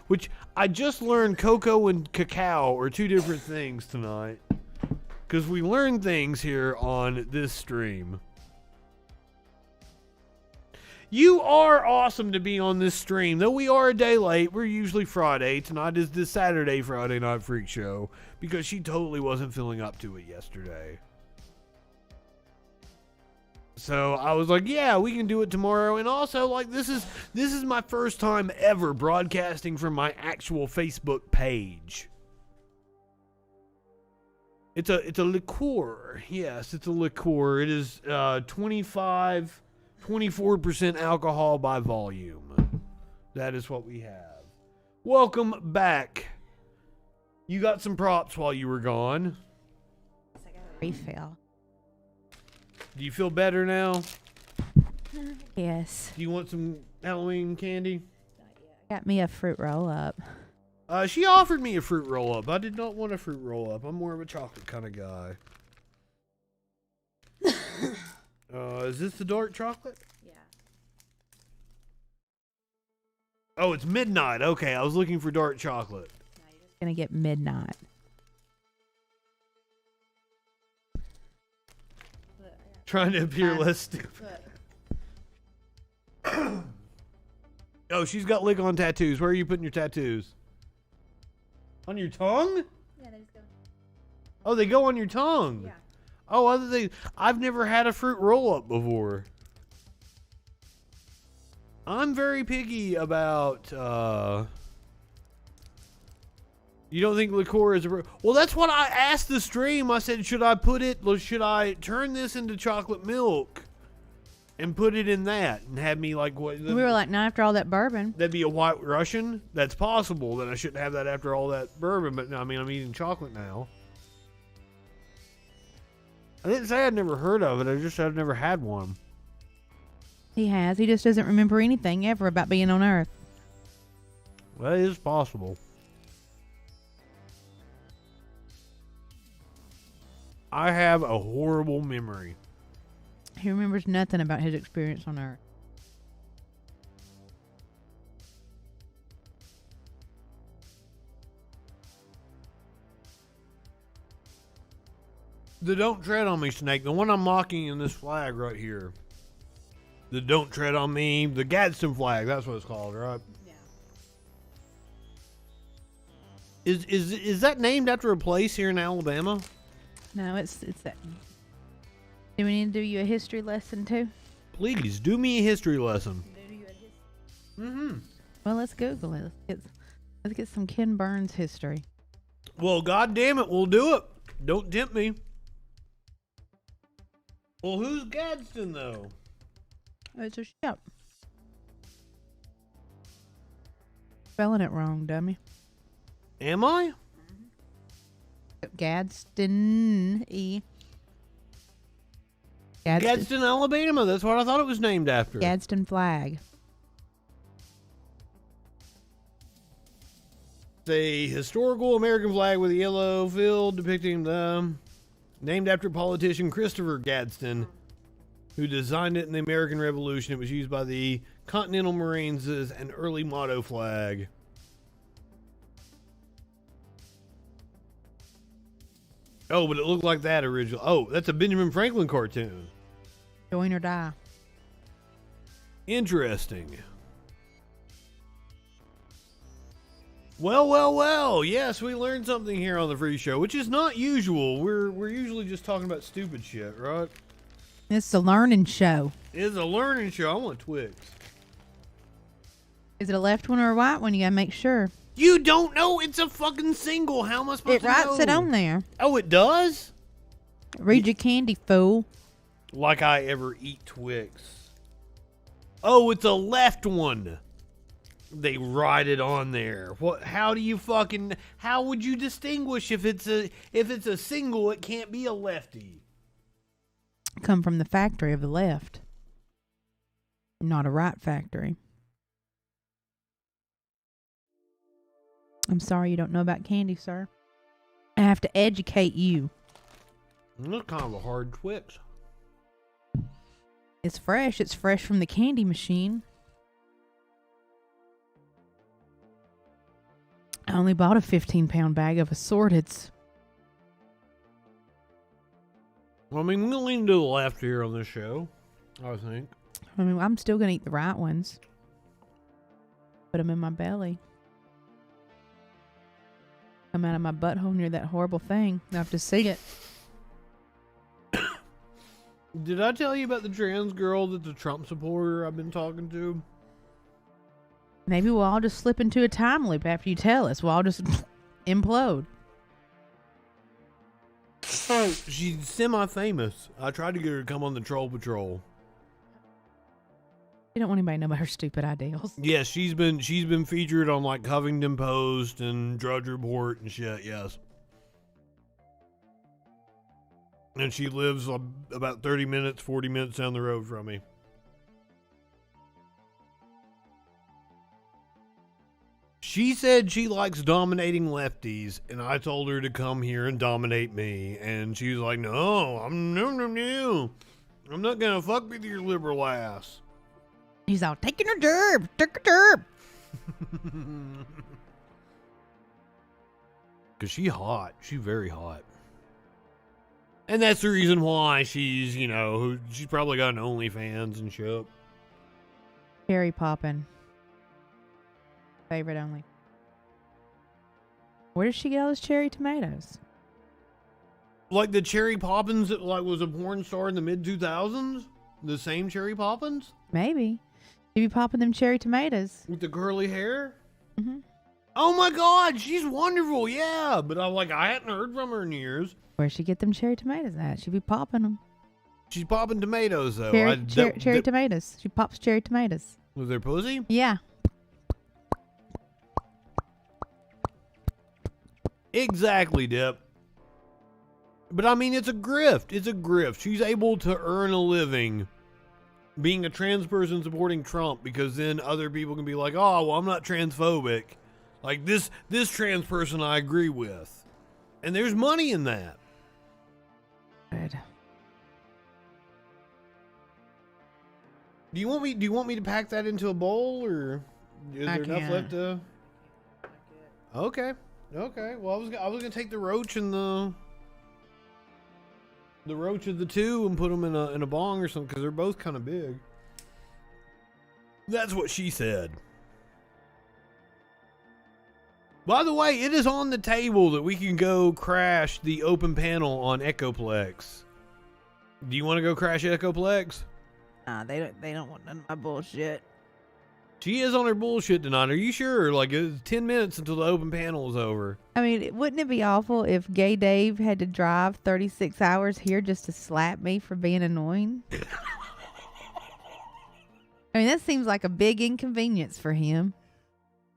S2: which I just learned cocoa and cacao are 2 different things tonight. Because we learn things here on this stream. You are awesome to be on this stream. Though we are a day late, we're usually Friday. Tonight is the Saturday Friday Night Freak Show. Because she totally wasn't feeling up to it yesterday. So I was like, yeah, we can do it tomorrow. And also, like, this is my first time ever broadcasting from my actual Facebook page. It's a liqueur. Yes, it's a liqueur. It is 24% alcohol by volume. That is what we have. Welcome back. You got some props while you were gone.
S3: I got a refill.
S2: Do you feel better now?
S3: Yes.
S2: Do you want some Halloween candy?
S3: Got me a fruit roll up.
S2: She offered me a fruit roll-up. I did not want a fruit roll-up. I'm more of a chocolate kind of guy. Is this the dark chocolate?
S3: Yeah.
S2: Oh, it's midnight. Okay, I was looking for dark chocolate.
S3: No, you're just gonna get midnight.
S2: Trying to appear less stupid. Oh, she's got lick on tattoos. Where are you putting your tattoos? On your tongue?
S3: Yeah, they just go.
S2: Oh, they go on your tongue.
S3: Yeah.
S2: Oh, other things. I've never had a fruit roll-up before. I'm very picky about, you don't think liqueur is a... Well, that's what I asked the stream. I said, should I turn this into chocolate milk and put it in that and have me like what?
S3: We were like, not after all that bourbon.
S2: That'd be a White Russian? That's possible that I shouldn't have that after all that bourbon, but I mean, I'm eating chocolate now. I didn't say I'd never heard of it. I just said I've never had one.
S3: He has. He just doesn't remember anything ever about being on Earth.
S2: Well, it is possible. I have a horrible memory.
S3: He remembers nothing about his experience on Earth.
S2: The Don't Tread on Me snake, the one I'm mocking in this flag right here. The Don't Tread on Me, the Gadsden flag, that's what it's called, right?
S3: Yeah.
S2: Is that named after a place here in Alabama?
S3: No, it's that. Do we need to do you a history lesson too?
S2: Please, do me a history lesson. Mm-hmm.
S3: Well, let's Google it. Let's get some Ken Burns history.
S2: Well, God damn it, we'll do it. Don't tempt me. Well, who's Gadsden, though?
S3: Oh, it's a ship. Spelling it wrong, dummy.
S2: Am I?
S3: Gadsden.
S2: Gadsden, Alabama. That's what I thought it was named after.
S3: Gadsden flag.
S2: It's a historical American flag with a yellow field depicting the... Named after politician Christopher Gadsden, who designed it in the American Revolution. It was used by the Continental Marines as an early motto flag. Oh, but it looked like that original. Oh, that's a Benjamin Franklin cartoon.
S3: Join or die.
S2: Interesting. Well. Yes, we learned something here on the Free Show, which is not usual. We're usually just talking about stupid shit, right?
S3: It's a learning show.
S2: It's a learning show. I want Twix.
S3: Is it a left one or a right one? You gotta make sure.
S2: You don't know. It's a fucking single. How am I supposed
S3: It
S2: to know?
S3: writes it on there.
S2: Oh, it does?
S3: Read your candy, fool.
S2: Like I ever eat Twix. Oh, it's a left one. They write it on there. What? How do you fucking? How would you distinguish if it's a single? It can't be a lefty.
S3: Come from the factory of the left, not a right factory. I'm sorry you don't know about candy, sir. I have to educate you.
S2: That's kind of a hard Twix.
S3: It's fresh. It's fresh from the candy machine. I only bought a 15-pound bag of assorteds.
S2: Well, I mean, we'll lean to the left here on this show, I think.
S3: I mean, I'm still going to eat the right ones. Put them in my belly. Come out of my butthole near that horrible thing. I have to see it.
S2: Did I tell you about the trans girl that's a Trump supporter I've been talking to?
S3: Maybe we'll all just slip into a time loop after you tell us. We'll all just implode.
S2: She's semi-famous. I tried to get her to come on the Troll Patrol.
S3: You don't want anybody to know about her stupid ideals.
S2: Yes, she's been featured on like Huffington Post and Drudge Report and shit. Yes, and she lives about 30 minutes, 40 minutes down the road from me. She said she likes dominating lefties, and I told her to come here and dominate me, and she was like, "No, I'm not gonna fuck with your liberal ass."
S3: He's all taking a derb. Take a derb.
S2: Cause she's hot. She's very hot. And that's the reason why she's, she's probably got an OnlyFans and shit.
S3: Cherry poppin'. Favorite only. Where does she get all those cherry tomatoes?
S2: Like the Cherry Poppins that was a porn star in the mid 2000s? The same Cherry Poppins?
S3: Maybe. She be popping them cherry tomatoes.
S2: With the curly hair?
S3: Mm-hmm.
S2: Oh my God, she's wonderful, yeah. But I hadn't heard from her in years.
S3: Where'd she get them cherry tomatoes at? She be popping them.
S2: She's popping tomatoes, though.
S3: Cherry tomatoes. She pops cherry tomatoes.
S2: With their pussy?
S3: Yeah.
S2: Exactly, Dip. But I mean, it's a grift. It's a grift. She's able to earn a living being a trans person supporting Trump, because then other people can be like, "Oh, well, I'm not transphobic. Like this trans person I agree with." And there's money in that.
S3: Good.
S2: Do you want me to pack that into a bowl, or is there enough left to? Okay. Well, I was gonna take the roach and the roach of the two and put them in a bong or something, because they're both kind of big. That's what she said. By the way, it is on the table that we can go crash the open panel on Echoplex. Do you want to go crash Echoplex?
S3: Nah, they don't want none of my bullshit.
S2: She is on her bullshit tonight. Are you sure? Like, it's 10 minutes until the open panel is over.
S3: I mean, wouldn't it be awful if Gay Dave had to drive 36 hours here just to slap me for being annoying? I mean, that seems like a big inconvenience for him.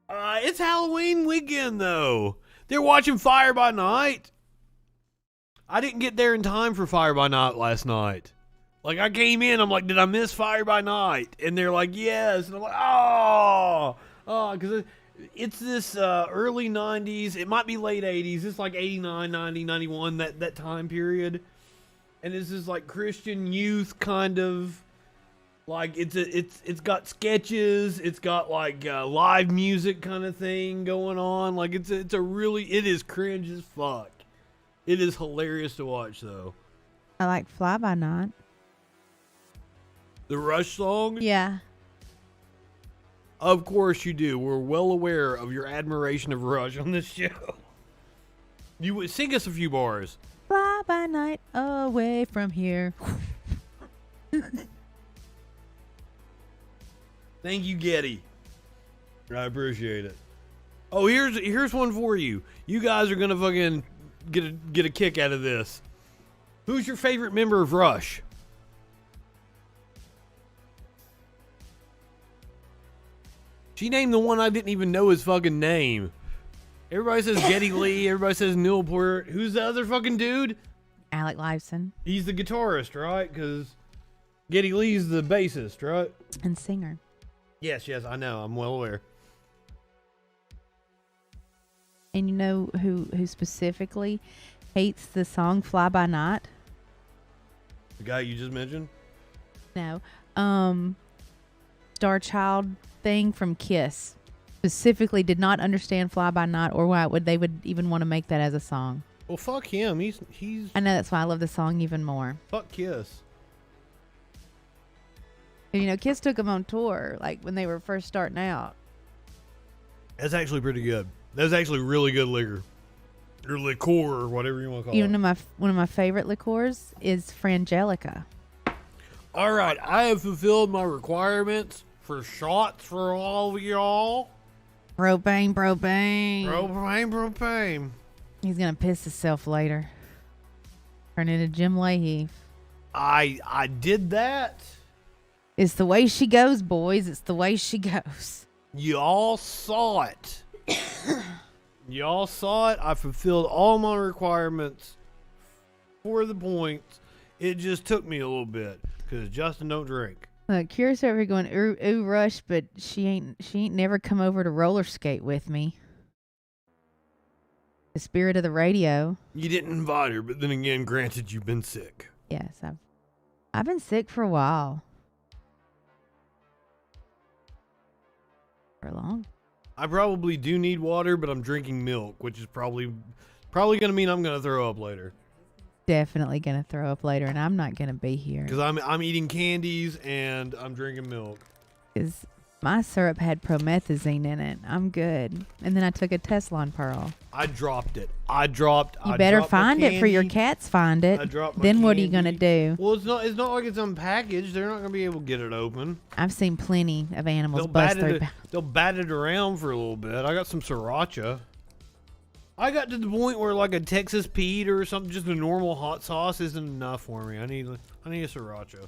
S2: It's Halloween weekend, though. They're watching Fire by Night. I didn't get there in time for Fire by Night last night. Like, I came in, I'm like, did I miss Fire by Night? And they're like, yes. And I'm like, because it's this early 90s. It might be late 80s. It's like 89, 90, 91, that time period. And this is like Christian youth kind of, like, it's got sketches. It's got like live music kind of thing going on. Like, it is cringe as fuck. It is hilarious to watch, though.
S3: I like Fly By Night.
S2: The Rush song?
S3: Yeah.
S2: Of course you do. We're well aware of your admiration of Rush on this show. You sing us a few bars.
S3: Fly by night away from here.
S2: Thank you, Getty. I appreciate it. Oh, here's one for you. You guys are gonna fucking get a kick out of this. Who's your favorite member of Rush? She named the one I didn't even know his fucking name. Everybody says Geddy Lee. Everybody says Newport. Who's the other fucking dude?
S3: Alec Lifeson.
S2: He's the guitarist, right? Because Geddy Lee's the bassist, right?
S3: And singer.
S2: Yes, I know. I'm well aware.
S3: And you know who specifically hates the song Fly By Night?
S2: The guy you just mentioned?
S3: No. Star Child thing from Kiss specifically did not understand Fly By Night or why they would even want to make that as a song.
S2: Well, fuck him. He's.
S3: I know, that's why I love the song even more.
S2: Fuck Kiss.
S3: And, you know, Kiss took them on tour like when they were first starting out.
S2: That's actually pretty good. That's actually really good liquor. Or liqueur, or whatever you want to call it.
S3: One of my favorite liqueurs is Frangelica.
S2: All right, I have fulfilled my requirements for shots for all of y'all.
S3: Propane.
S2: Propane.
S3: He's gonna piss himself later. Turn into Jim Leahy.
S2: I did that.
S3: It's the way she goes, boys. It's the way she goes.
S2: Y'all saw it. Y'all saw it. I fulfilled all my requirements for the points. It just took me a little bit because Justin don't drink.
S3: Look, Kira's over here going ooh Rush, but she ain't never come over to roller skate with me. The spirit of the radio.
S2: You didn't invite her, but then again, granted, you've been sick.
S3: Yes, I've been sick for a while. For long.
S2: I probably do need water, but I'm drinking milk, which is probably going to mean I'm going to throw up later.
S3: Definitely gonna throw up later, and I'm not gonna be here
S2: because I'm eating candies and I'm drinking milk.
S3: Because my syrup had promethazine in it. I'm good. And then I took a Teflon Pearl.
S2: I dropped it.
S3: You better find it for your cats. Find it. Then what are you gonna do?
S2: Well, it's not like it's unpackaged. They're not gonna be able to get it open.
S3: I've seen plenty of animals bust through.
S2: They'll bat it around for a little bit. I got some sriracha. I got to the point where like a Texas Pete or something, just a normal hot sauce isn't enough for me. I need a sriracha.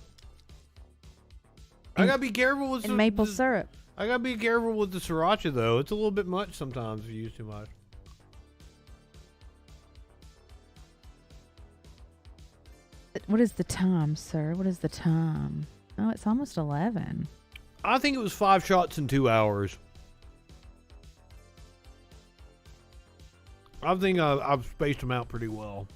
S2: I gotta be careful with
S3: maple syrup.
S2: I gotta be careful with the sriracha though. It's a little bit much sometimes if you use too much.
S3: What is the time, sir? What is the time? Oh, it's almost 11.
S2: I think it was 5 shots in 2 hours. I think I've spaced them out pretty well.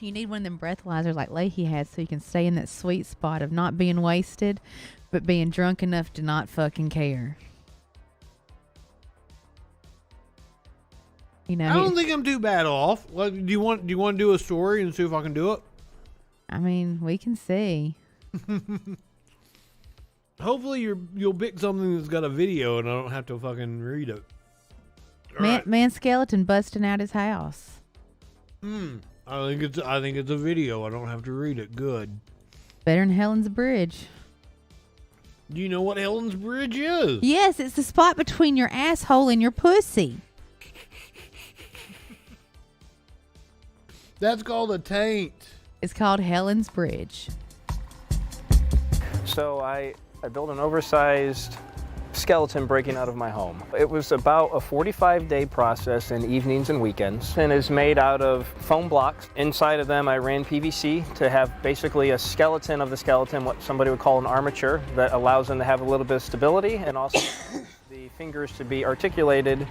S3: You need one of them breathalyzers like Leahy has so you can stay in that sweet spot of not being wasted, but being drunk enough to not fucking care. You know,
S2: I don't think I'm too bad off. Like, do you want to do a story and see if I can do it?
S3: I mean, we can see.
S2: Hopefully you'll pick something that's got a video and I don't have to fucking read it.
S3: Man skeleton busting out his house.
S2: I think it's a video. I don't have to read it. Good.
S3: Better than Helen's Bridge.
S2: Do you know what Helen's Bridge is?
S3: Yes, it's the spot between your asshole and your pussy.
S2: That's called a taint.
S3: It's called Helen's Bridge.
S4: So I built an oversized skeleton breaking out of my home. It was about a 45-day process in evenings and weekends, and is made out of foam blocks. Inside of them I ran PVC to have basically a skeleton of the skeleton, what somebody would call an armature, that allows them to have a little bit of stability and also the fingers to be articulated.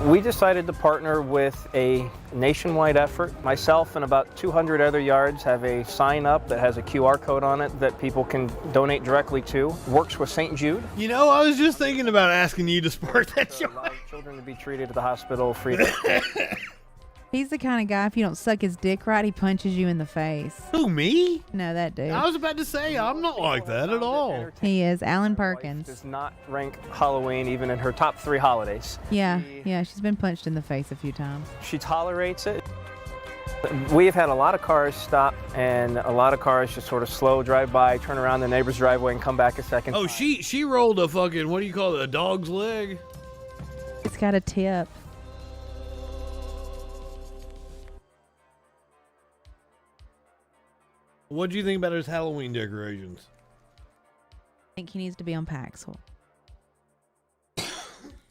S4: We decided to partner with a nationwide effort. Myself and about 200 other yards have a sign up that has a QR code on it that people can donate directly to. Works with St. Jude.
S2: You know, I was just thinking about asking you to spark that show.
S4: Allows children to be treated at the hospital free.
S3: He's the kind of guy, if you don't suck his dick right, he punches you in the face.
S2: Who, me?
S3: No, that dude.
S2: I was about to say, I'm not like that at all.
S3: He is. Alan
S4: My wife
S3: Perkins.
S4: does not rank Halloween even in her top 3 holidays.
S3: Yeah, she's been punched in the face a few times.
S4: She tolerates it. We've had a lot of cars stop and a lot of cars just sort of slow drive by, turn around the neighbor's driveway and come back a second
S2: Oh,
S4: time.
S2: she rolled a fucking, what do you call it, a dog's leg?
S3: It's got a tip.
S2: What do you think about his Halloween decorations?
S3: I think he needs to be on Paxil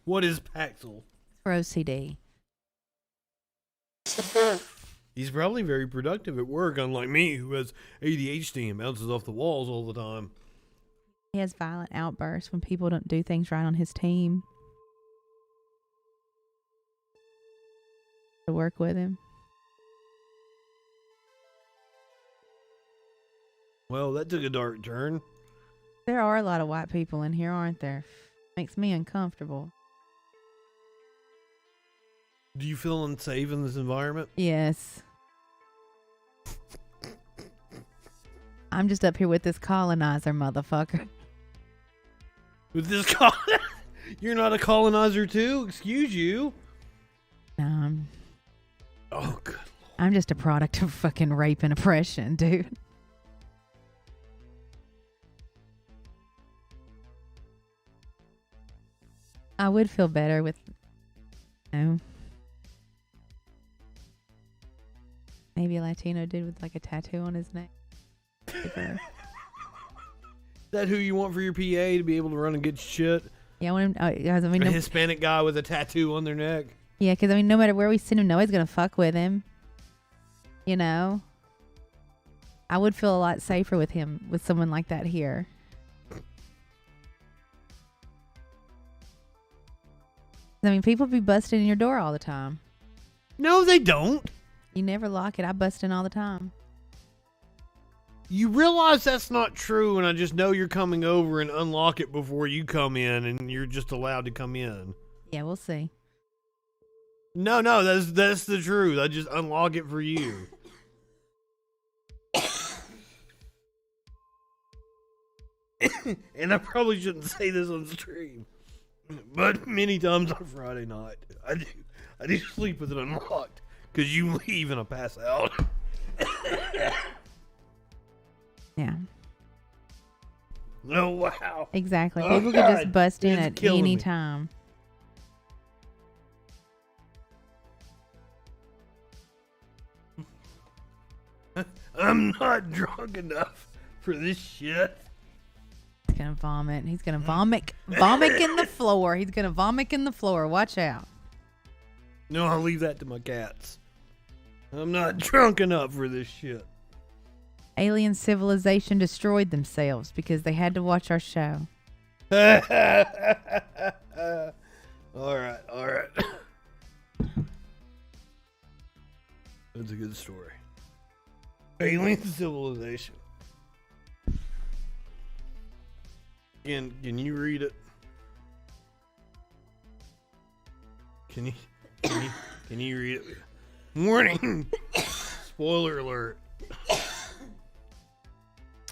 S2: What is Paxil?
S3: for OCD.
S2: He's probably very productive at work, unlike me, who has ADHD and bounces off the walls all the time.
S3: He has violent outbursts when people don't do things right on his team. To work with him.
S2: Well, that took a dark turn.
S3: There are a lot of white people in here, aren't there? Makes me uncomfortable.
S2: Do you feel unsafe in this environment?
S3: Yes. I'm just up here with this colonizer motherfucker.
S2: With this You're not a colonizer too? Excuse you.
S3: No,
S2: Oh, good.
S3: I'm just a product of fucking rape and oppression, dude. I would feel better with, maybe a Latino dude with like a tattoo on his neck.
S2: Is that who you want for your PA to be able to run and get shit?
S3: Yeah, I want him.
S2: A Hispanic guy with a tattoo on their neck?
S3: Yeah, because no matter where we send him, nobody's gonna fuck with him. You know, I would feel a lot safer with him, with someone like that here. I mean, people be busting in your door all the time.
S2: No, they don't.
S3: You never lock it. I bust in all the time.
S2: You realize that's not true, and I just know you're coming over and unlock it before you come in, and you're just allowed to come in.
S3: Yeah, we'll see.
S2: No, that's the truth. I just unlock it for you. And I probably shouldn't say this on stream, but many times on Friday night, I do sleep with it unlocked because you leave and I pass out.
S3: Yeah.
S2: Oh, wow.
S3: Exactly.
S2: Oh,
S3: People could just
S2: God.
S3: bust in
S2: It's
S3: at
S2: killing
S3: any
S2: me.
S3: time.
S2: I'm not drunk enough for this shit.
S3: He's gonna vomit. He's gonna vomit in the floor. He's gonna vomit in the floor. Watch out.
S2: No, I'll leave that to my cats. I'm not drunk enough for this shit.
S3: Alien civilization destroyed themselves because they had to watch our show.
S2: All right. That's a good story. Alien civilization. Can you read it? Can you read it? Warning! Spoiler alert.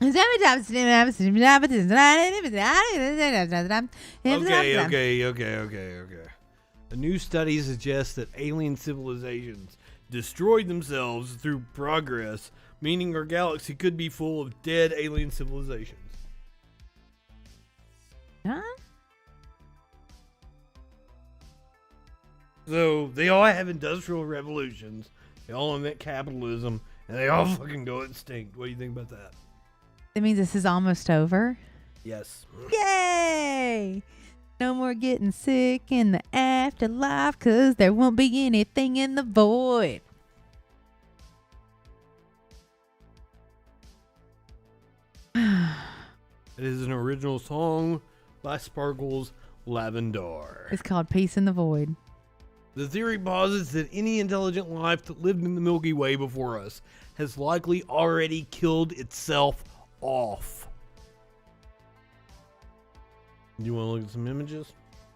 S2: Okay. A new study suggests that alien civilizations destroyed themselves through progress, meaning our galaxy could be full of dead alien civilizations.
S3: Huh?
S2: So they all have industrial revolutions, they all invent capitalism, and they all fucking go extinct. What do you think about that?
S3: That means this is almost over.
S2: Yes.
S3: Yay! No more getting sick in the afterlife, 'cause there won't be anything in the void.
S2: It is an original song by Sparkle's Lavendar.
S3: It's called Peace in the Void.
S2: The theory posits that any intelligent life that lived in the Milky Way before us has likely already killed itself off. You want to look at some images?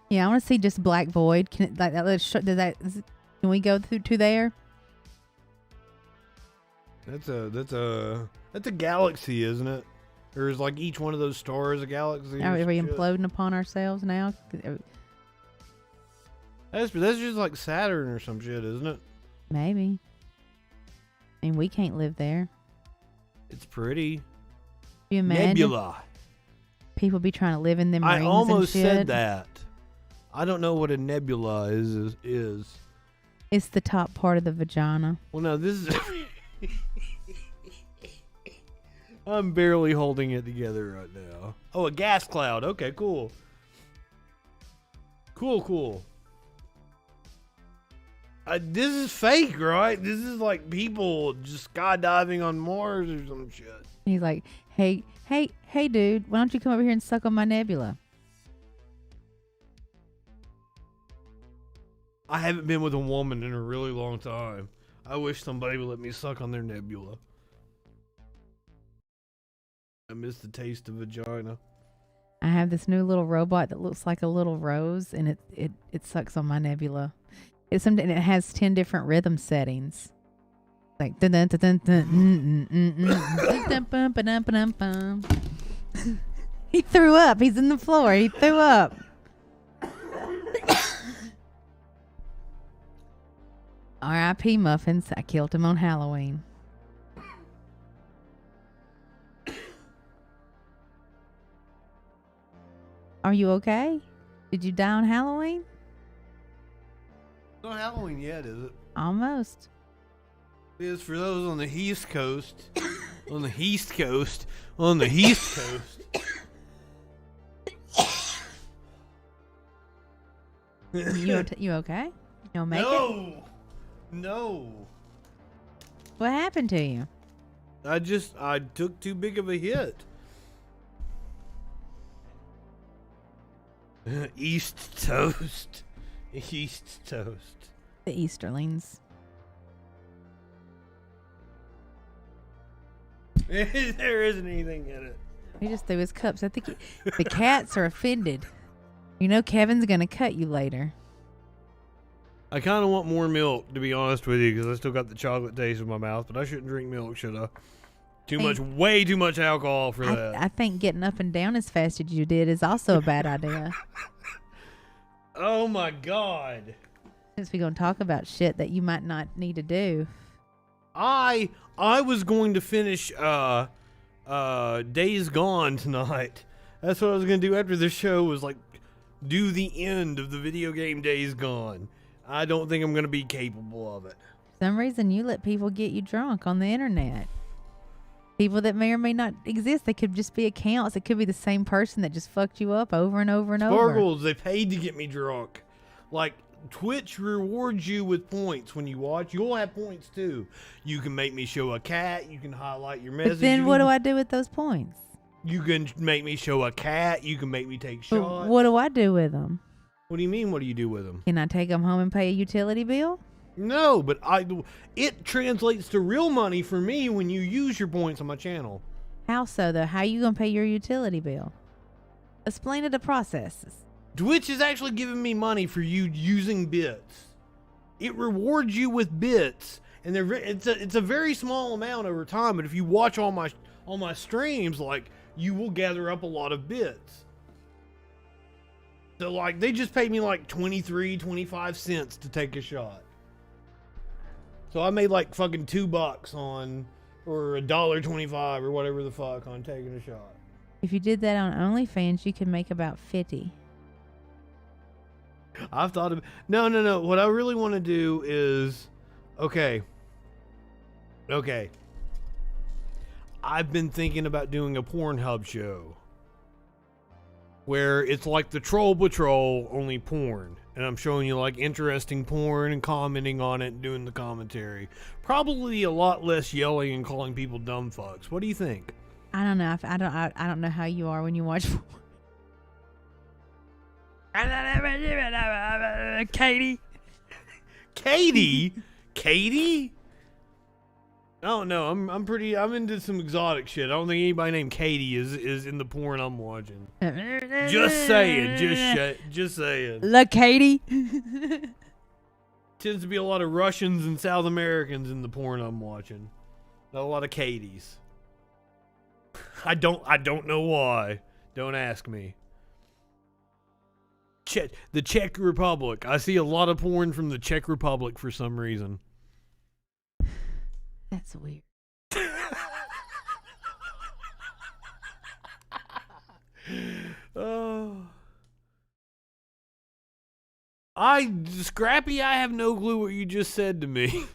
S3: Yeah, I want to see just black void. Can it, like that? Can we go through to there?
S2: That's a galaxy, isn't it? Or is like each one of those stars a galaxy?
S3: Are
S2: or
S3: we
S2: some shit?
S3: imploding upon ourselves now?
S2: That's just like Saturn or some shit, isn't it?
S3: Maybe. I mean, we can't live there.
S2: It's pretty.
S3: You imagine
S2: Nebula.
S3: people be trying to live in them
S2: I
S3: rings
S2: almost
S3: and shit?
S2: said that. I don't know what a nebula is.
S3: It's the top part of the vagina.
S2: Well, no, this is I'm barely holding it together right now. Oh, a gas cloud. Okay, cool. Cool. This is fake, right? This is like people just skydiving on Mars or some shit.
S3: He's like, hey, dude, why don't you come over here and suck on my nebula?
S2: I haven't been with a woman in a really long time. I wish somebody would let me suck on their nebula. I miss the taste of vagina.
S3: I have this new little robot that looks like a little rose, and it sucks on my nebula. It's something. It has 10 different rhythm settings. Like dun dun dun dun dun dun. He threw up. He's in the floor. He threw up. R.I.P. Muffins. I killed him on Halloween. Are you okay? Did you die on Halloween?
S2: It's not Halloween yet, is it?
S3: Almost.
S2: It is for those on the East Coast. On the East Coast. On the East Coast.
S3: You okay? You don't make it?
S2: No.
S3: What happened to you?
S2: I took too big of a hit. East Toast. East Toast.
S3: The Easterlings.
S2: There isn't anything in it.
S3: He just threw his cups. I think the cats are offended. You know Kevin's going to cut you later.
S2: I kind of want more milk, to be honest with you, because I still got the chocolate taste in my mouth, but I shouldn't drink milk, should I? Way too much alcohol for that.
S3: I think getting up and down as fast as you did is also a bad idea.
S2: Oh my God.
S3: Since we're going to talk about shit that you might not need to do.
S2: I was going to finish Days Gone tonight. That's what I was going to do after the show, was like do the end of the video game Days Gone. I don't think I'm going to be capable of it.
S3: For some reason you let people get you drunk on the internet. People that may or may not exist. They could just be accounts. It could be the same person that just fucked you up over and over and over.
S2: Sparkles, they paid to get me drunk. Like, Twitch rewards you with points when you watch. You'll have points too. You can make me show a cat. You can highlight your message.
S3: But then what do I do with those points?
S2: You can make me show a cat. You can make me take
S3: But
S2: shots.
S3: what do I do with them?
S2: What do you mean, what do you do with them?
S3: Can I take them home and pay a utility bill?
S2: No, but it translates to real money for me when you use your points on my channel.
S3: How so, though? How you going to pay your utility bill? Explain to the processes.
S2: Twitch is actually giving me money for you using bits. It rewards you with bits, and it's a very small amount over time. But if you watch all my streams, like, you will gather up a lot of bits. So like they just paid me like 25 cents to take a shot. So I made like fucking $2 on, or $1.25 or whatever the fuck on taking a shot.
S3: If you did that on OnlyFans, you could make about 50.
S2: I've thought of no. What I really want to do is, okay. I've been thinking about doing a Pornhub show where it's like the Troll Patrol, only porn. And I'm showing you like interesting porn and commenting on it and doing the commentary. Probably a lot less yelling and calling people dumb fucks. What do you think?
S3: I don't know. I don't know how you are when you watch porn.
S2: Katie? Katie? I don't know. I'm into some exotic shit. I don't think anybody named Katie is in the porn I'm watching. Just saying. Just saying.
S3: Look, Katie.
S2: Tends to be a lot of Russians and South Americans in the porn I'm watching. Not a lot of Katies. I don't know why. Don't ask me. The Czech Republic. I see a lot of porn from the Czech Republic for some reason.
S3: That's weird.
S2: Scrappy, I have no clue what you just said to me.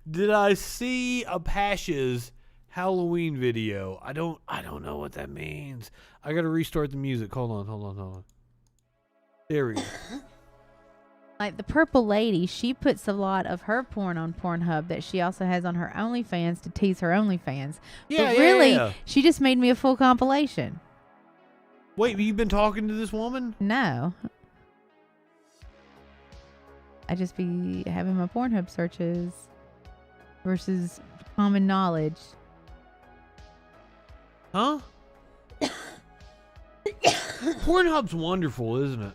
S2: Did I see Apache's Halloween video. I don't know what that means. I gotta restart the music. Hold on. There we go.
S3: Like the purple lady, she puts a lot of her porn on Pornhub that she also has on her OnlyFans to tease her OnlyFans.
S2: Yeah,
S3: but really,
S2: yeah.
S3: she just made me a full compilation.
S2: Wait, you've been talking to this woman?
S3: No. I just be having my Pornhub searches versus common knowledge.
S2: Huh? Pornhub's wonderful, isn't it?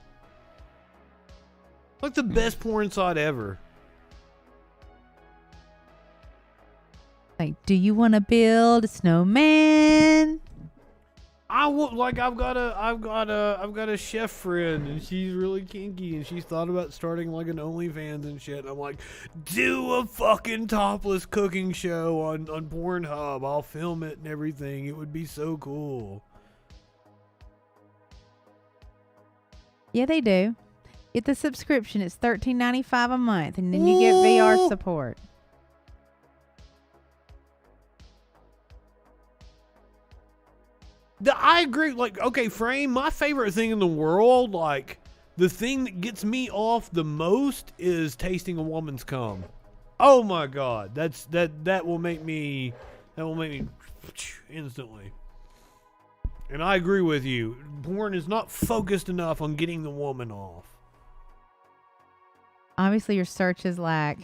S2: Like the best porn site ever.
S3: Like, do you want to build a snowman?
S2: I've got a chef friend, and she's really kinky, and she's thought about starting like an OnlyFans and shit. And I'm like, do a fucking topless cooking show on Pornhub. I'll film it and everything. It would be so cool.
S3: Yeah, they do. Get the subscription. It's $13.95 a month, and then you get VR support.
S2: I agree. Like, okay, Frame, my favorite thing in the world, like, the thing that gets me off the most is tasting a woman's cum. Oh my God. That will make me instantly. And I agree with you. Porn is not focused enough on getting the woman off.
S3: Obviously, your searches lack.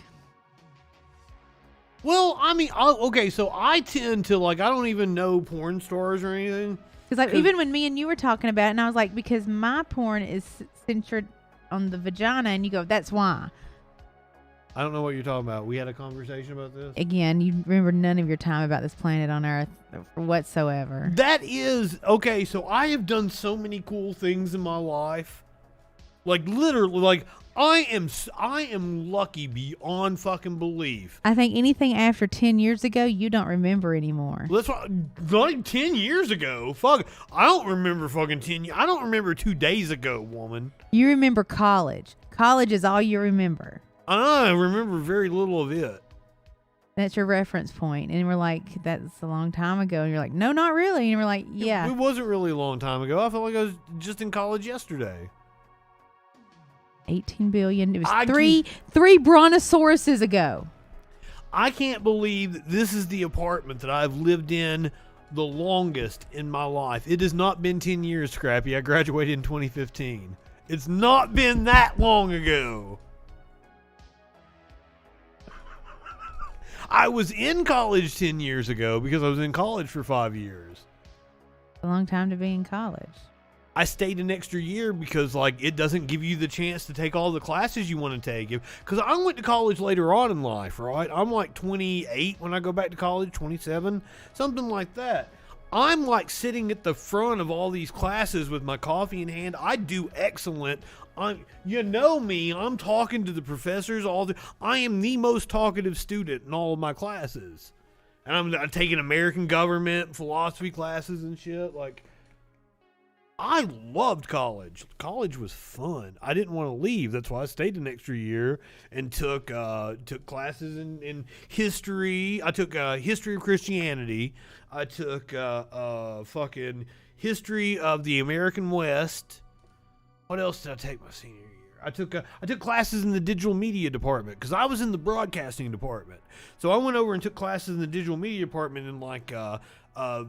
S2: Well, I mean, okay, so I tend to, like, I don't even know porn stars or anything.
S3: Because like, even when me and you were talking about it, and I was like, because my porn is centered on the vagina, and you go, that's why.
S2: I don't know what you're talking about. We had a conversation about this.
S3: Again, you remember none of your time about this planet on Earth whatsoever.
S2: That is, okay, so I have done so many cool things in my life. Like, literally, like, I am lucky beyond fucking belief.
S3: I think anything after 10 years ago, you don't remember anymore.
S2: That's why, like 10 years ago. Fuck, I don't remember fucking 10 years. I don't remember 2 days ago, woman.
S3: You remember college. College is all you remember.
S2: I remember very little of it.
S3: That's your reference point. And we're like, that's a long time ago. And you're like, no, not really. And we're like, yeah.
S2: It wasn't really a long time ago. I felt like I was just in college yesterday.
S3: 18 billion. It was three brontosauruses ago.
S2: I can't believe that this is the apartment that I've lived in the longest in my life. It has not been 10 years, Scrappy. I graduated in 2015. It's not been that long ago. I was in college 10 years ago because I was in college for 5 years.
S3: A long time to be in college.
S2: I stayed an extra year because, like, it doesn't give you the chance to take all the classes you want to take. Because I went to college later on in life, right? I'm like 28 when I go back to college, 27, something like that. I'm like sitting at the front of all these classes with my coffee in hand. I do excellent. You know me, I'm talking to the professors I am the most talkative student in all of my classes. And I'm taking American government, philosophy classes and shit. Like, I loved college. College was fun. I didn't want to leave. That's why I stayed an extra year and took classes in history. I took history of Christianity. I took fucking history of the American West. What else did I take my senior year? I took classes in the digital media department because I was in the broadcasting department. So I went over and took classes in the digital media department in like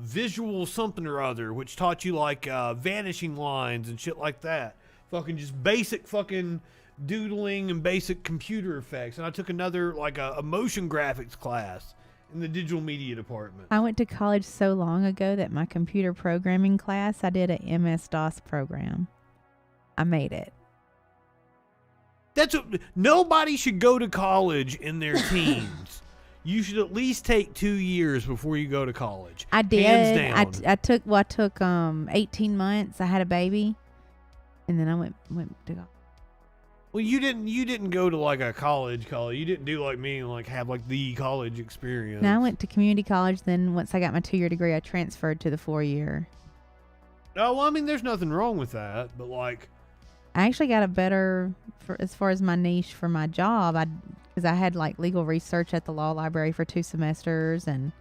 S2: visual something or other, which taught you like vanishing lines and shit like that. Fucking just basic fucking doodling and basic computer effects. And I took another like a motion graphics class in the digital media department.
S3: I went to college so long ago that my computer programming class, I did a MS-DOS program. I made it.
S2: Nobody should go to college in their teens. You should at least take 2 years before you go to college.
S3: I did.
S2: Hands down.
S3: I took 18 months. I had a baby, and then I went to go.
S2: Well, you didn't go to like a college. You didn't do like me and like have like the college experience.
S3: No, I went to community college. Then once I got my 2-year degree, I transferred to the 4-year.
S2: Oh, well, I mean, there's nothing wrong with that, but like,
S3: I actually got a better as far as my niche for my job. Because I had like legal research at the law library for 2 semesters, and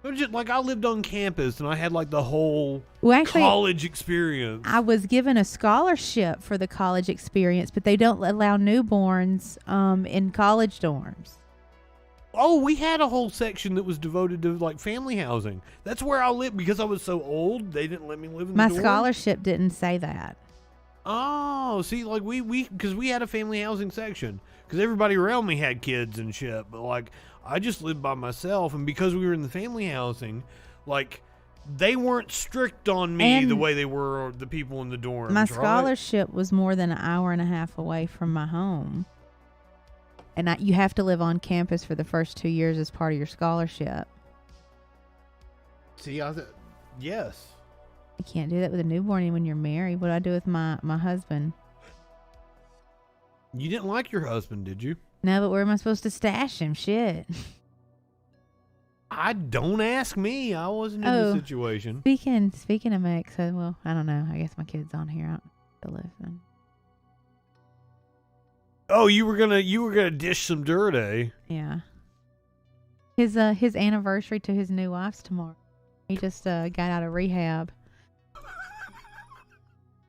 S2: It was just like I lived on campus and I had like the whole
S3: Well, actually,
S2: college experience.
S3: I was given a scholarship for the college experience, but they don't allow newborns in college dorms.
S2: Oh, we had a whole section that was devoted to like family housing. That's where I lived because I was so old. They didn't let me live in
S3: My
S2: the dorm.
S3: scholarship didn't say that.
S2: Oh, see, like because we had a family housing section because everybody around me had kids and shit. But like, I just lived by myself, and because we were in the family housing, like, they weren't strict on me
S3: And
S2: the way they were the people in the dorms.
S3: My
S2: right?
S3: scholarship was more than an hour and a half away from my home. And you have to live on campus for the first 2 years as part of your scholarship.
S2: See, yes.
S3: You can't do that with a newborn when you're married. What do I do with my husband?
S2: You didn't like your husband, did you?
S3: No, but where am I supposed to stash him? Shit.
S2: I don't ask me. I wasn't in the situation.
S3: Speaking of my ex, well, I don't know. I guess my kid's on here. I'm still listening.
S2: Oh, you were gonna dish some dirt, eh?
S3: Yeah. His anniversary to his new wife's tomorrow. He just got out of rehab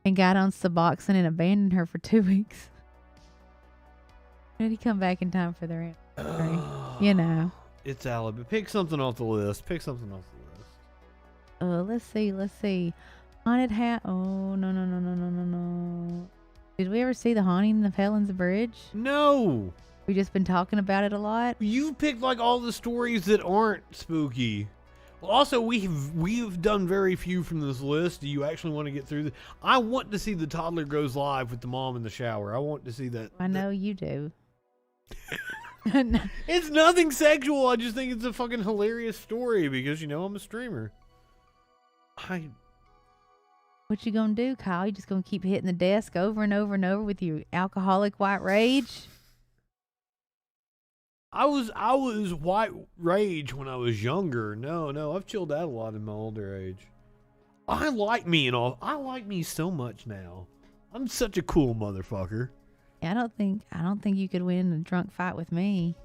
S3: and got on Suboxone and abandoned her for 2 weeks. Did he come back in time for their anniversary? You know.
S2: It's Alabama. Pick something off the list.
S3: Let's see. Haunted hat. Oh, no. Did we ever see The Haunting of Helen's Bridge?
S2: No.
S3: We've just been talking about it a lot.
S2: You picked like all the stories that aren't spooky. Well, also, we've done very few from this list. Do you actually want to get through I want to see the toddler goes live with the mom in the shower. I want to see that.
S3: I know you do.
S2: It's nothing sexual. I just think it's a fucking hilarious story because, I'm a streamer.
S3: What you gonna do, Kyle? You just gonna keep hitting the desk over and over and over with your alcoholic white rage?
S2: I was white rage when I was younger. No, I've chilled out a lot in my older age. I like me and all. I like me so much now. I'm such a cool motherfucker.
S3: I don't think you could win a drunk fight with me.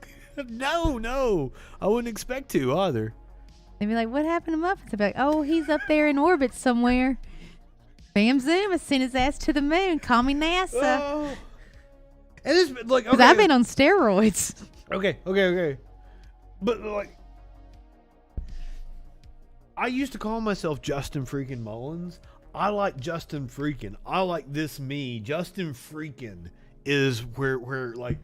S2: No, I wouldn't expect to either.
S3: They'd be like, "What happened to Muffins?" I'd be like, "Oh, he's up there in orbit somewhere." Bam zoom! I sent his ass to the moon. Call me NASA.
S2: And it's like,
S3: Because I've been on steroids.
S2: Okay. But like, I used to call myself JustinFREAKIN Mullins. I like JustinFREAKIN. I like this me. JustinFREAKIN is where like,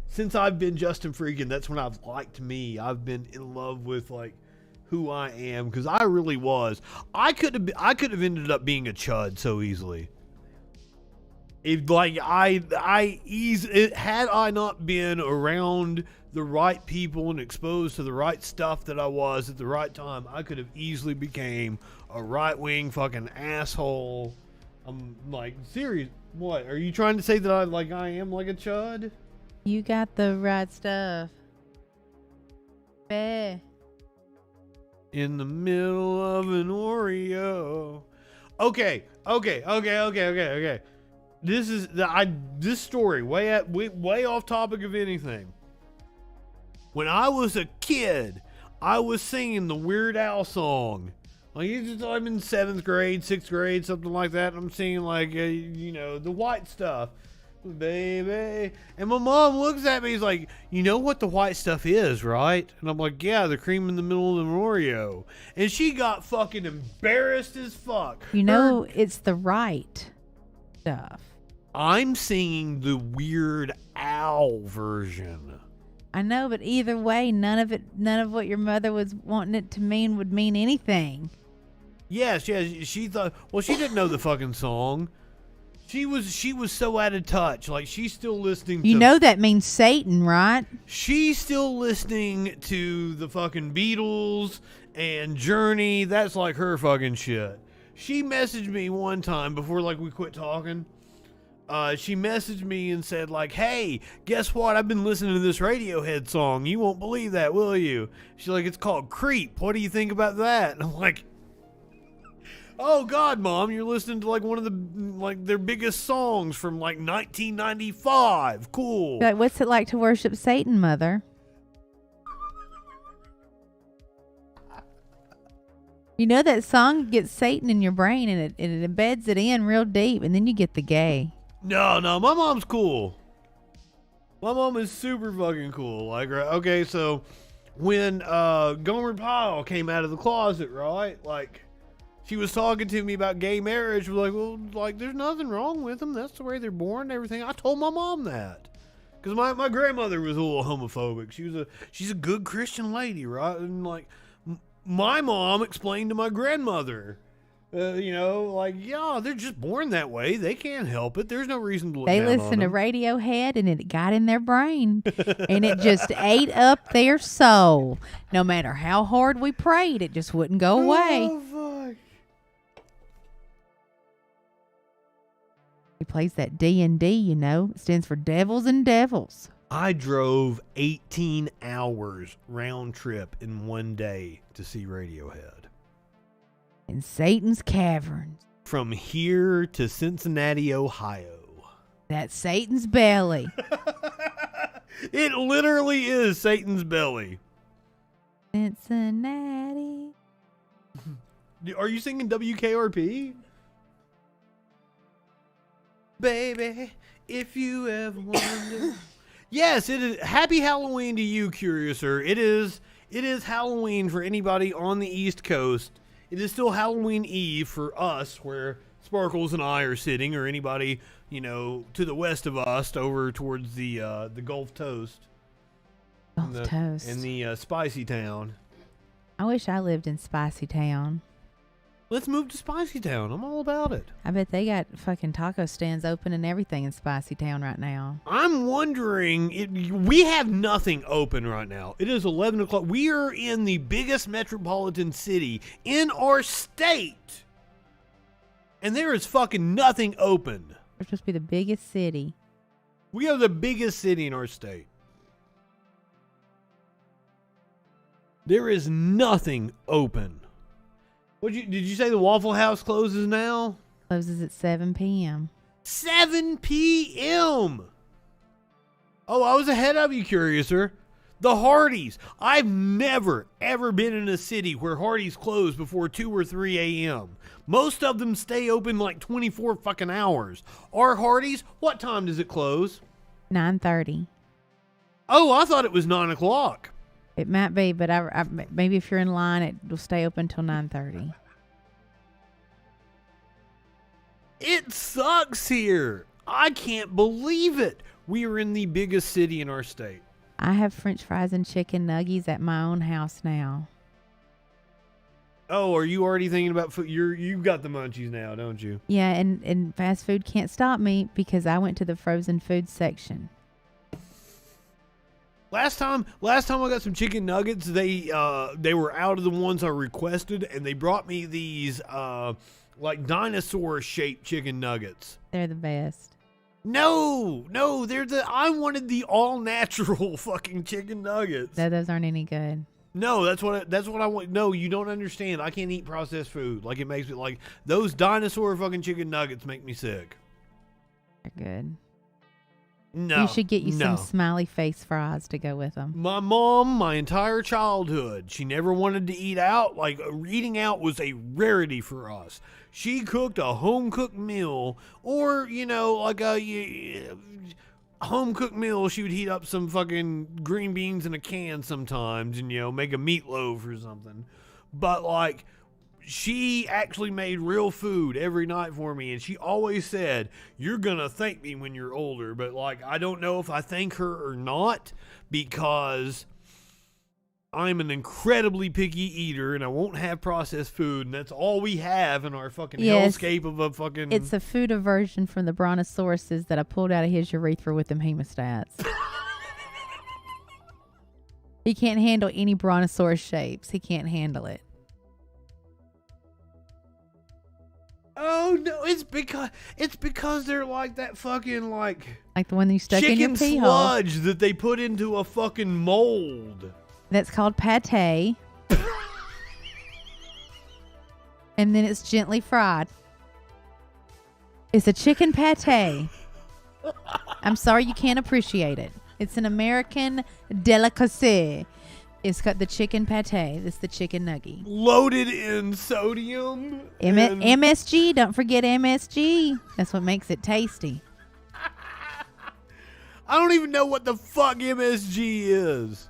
S2: since I've been JustinFREAKIN, that's when I've liked me. I've been in love with like who I am because I really was. I could have ended up being a chud so easily. If like had I not been around the right people and exposed to the right stuff that I was at the right time, I could have easily became a right-wing fucking asshole. I'm like, serious. What are you trying to say that I am like a chud?
S3: You got the right stuff. Bah.
S2: In the middle of an Oreo. Okay. This story way off topic of anything. When I was a kid, I was singing the Weird Al song. Like I'm in 7th grade, 6th grade, something like that. And I'm singing like the white stuff. Baby. And my mom looks at me, he's like, "You know what the white stuff is, right?" And I'm like, "Yeah, the cream in the middle of an Oreo." And she got fucking embarrassed as fuck.
S3: It's the right stuff.
S2: I'm singing the Weird Al version.
S3: I know, but either way, none of what your mother was wanting it to mean would mean anything.
S2: Yes, she thought, well, she didn't know the fucking song. She was so out of touch. Like, she's still listening to...
S3: that means Satan, right?
S2: She's still listening to the fucking Beatles and Journey. That's like her fucking shit. She messaged me one time before, like, we quit talking. She messaged me and said, like, "Hey, guess what? I've been listening to this Radiohead song. You won't believe that, will you?" She's like, "It's called Creep. What do you think about that?" And I'm like, "Oh God, Mom, you're listening to like one of their biggest songs from like 1995. Cool."
S3: Like, what's it like to worship Satan, Mother? You know that song gets Satan in your brain and it embeds it in real deep, and then you get the gay.
S2: No, my mom's cool. My mom is super fucking cool. Like, okay, so when Gomer Pyle came out of the closet, right? Like, she was talking to me about gay marriage. We're like, well, like, there's nothing wrong with them. That's the way they're born and everything. I told my mom that. Because my grandmother was a little homophobic. She's a good Christian lady, right? And, like, my mom explained to my grandmother, like, yeah, they're just born that way. They can't help it. There's no reason to look
S3: They
S2: down on
S3: listened to
S2: them.
S3: Radiohead and it got in their brain and it just ate up their soul. No matter how hard we prayed, it just wouldn't go away.
S2: Oh, fuck.
S3: He plays that D&D, It stands for Devils and Devils.
S2: I drove 18 hours round trip in one day to see Radiohead.
S3: In Satan's Caverns.
S2: From here to Cincinnati, Ohio.
S3: That's Satan's belly.
S2: It literally is Satan's belly.
S3: Cincinnati.
S2: Are you singing WKRP? Baby, if you ever wonder. Yes, it is. Happy Halloween to you, Curiouser. It is Halloween for anybody on the East Coast. It is still Halloween Eve for us, where Sparkles and I are sitting, or anybody, to the west of us, over towards the Gulf Toast.
S3: Gulf Toast.
S2: And the Spicy Town.
S3: I wish I lived in Spicy Town.
S2: Let's move to Spicy Town. I'm all about it.
S3: I bet they got fucking taco stands open and everything in Spicy Town right now.
S2: I'm wondering, we have nothing open right now. It is 11 o'clock. We are in the biggest metropolitan city in our state. And there is fucking nothing open.
S3: We're supposed to be the biggest city.
S2: We are the biggest city in our state. There is nothing open. Did you say the Waffle House closes now?
S3: Closes at 7 p.m.
S2: 7 p.m. Oh, I was ahead of you, Curiouser. The Hardee's. I've never, ever been in a city where Hardee's close before 2 or 3 a.m. Most of them stay open like 24 fucking hours. Our Hardee's, what time does it close?
S3: 9:30.
S2: Oh, I thought it was 9 o'clock.
S3: It might be, but I maybe if you're in line, it will stay open till 9:30.
S2: It sucks here. I can't believe it. We are in the biggest city in our state.
S3: I have French fries and chicken nuggets at my own house now.
S2: Oh, are you already thinking about food? You've got the munchies now, don't you?
S3: Yeah, and fast food can't stop me because I went to the frozen food section.
S2: Last time I got some chicken nuggets, they were out of the ones I requested, and they brought me these like dinosaur shaped chicken nuggets.
S3: They're the best.
S2: No, I wanted the all natural fucking chicken nuggets.
S3: No, those aren't any good.
S2: No, that's what I want. No, you don't understand. I can't eat processed food. Like, it makes me, like, those dinosaur fucking chicken nuggets make me sick.
S3: They're good.
S2: No.
S3: You should get you some smiley face fries to go with them.
S2: My mom, my entire childhood, she never wanted to eat out. Like, eating out was a rarity for us. She cooked a home-cooked meal, or, like a home-cooked meal. She would heat up some fucking green beans in a can sometimes and, make a meatloaf or something. But, like, she actually made real food every night for me, and she always said, "You're gonna thank me when you're older." But, like, I don't know if I thank her or not, because I'm an incredibly picky eater, and I won't have processed food, and that's all we have in our fucking hellscape of a fucking...
S3: It's a food aversion from the brontosauruses that I pulled out of his urethra with them hemostats. He can't handle any brontosaurus shapes. He can't handle it.
S2: Oh no! It's because they're like that fucking like
S3: the one that you stuck in your
S2: chicken
S3: pee hole.
S2: sludge that they put into a fucking mold.
S3: That's called pate. And then it's gently fried. It's a chicken pate. I'm sorry you can't appreciate it. It's an American delicacy. It's got the chicken pate. It's the chicken nugget.
S2: loaded in sodium. and-
S3: MSG. Don't forget MSG. That's what makes it tasty.
S2: I don't even know what the fuck MSG is.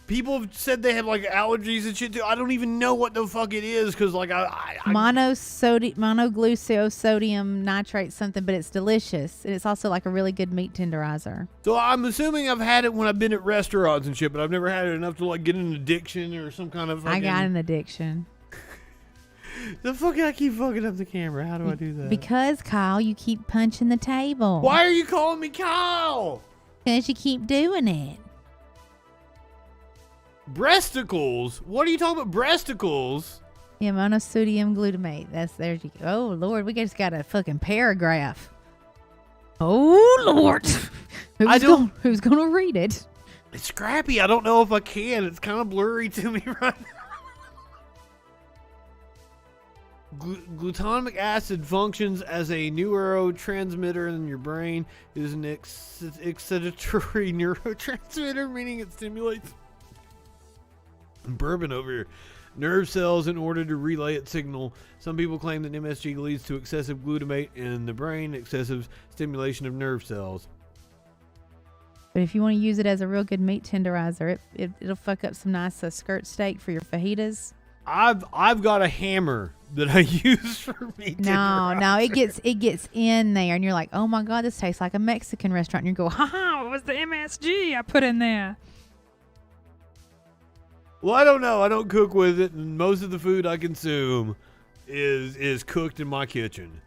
S2: People have said they have like allergies and shit too. I don't even know what the fuck it is because like
S3: Monoglycosodium nitrate something, but it's delicious. And it's also like a really good meat tenderizer.
S2: So I'm assuming I've had it when I've been at restaurants and shit, but I've never had it enough to like get an addiction or some kind of fucking...
S3: I got an addiction.
S2: The fuck I keep fucking up the camera. How do I do that?
S3: Because, Kyle, you keep punching the table.
S2: Why are you calling me Kyle?
S3: Because you keep doing it.
S2: Breasticles? What are you talking about? Breasticles?
S3: Yeah, monosodium glutamate. There you go. Oh, Lord, we just got a fucking paragraph. Oh, Lord. Who's gonna read it?
S2: It's scrappy. I don't know if I can. It's kind of blurry to me right now. Glutamic acid functions as a neurotransmitter in your brain. It is an excitatory neurotransmitter, meaning it stimulates bourbon over your nerve cells in order to relay its signal. Some people claim that MSG leads to excessive glutamate in the brain, excessive stimulation of nerve cells.
S3: But if you want to use it as a real good meat tenderizer, it'll fuck up some nice skirt steak for your fajitas.
S2: I've got a hammer that I use for meat tenderizer.
S3: No, it gets in there, and you're like, oh my God, this tastes like a Mexican restaurant. And you go, ha, what was the MSG I put in there?
S2: Well, I don't know. I don't cook with it, and most of the food I consume is cooked in my kitchen.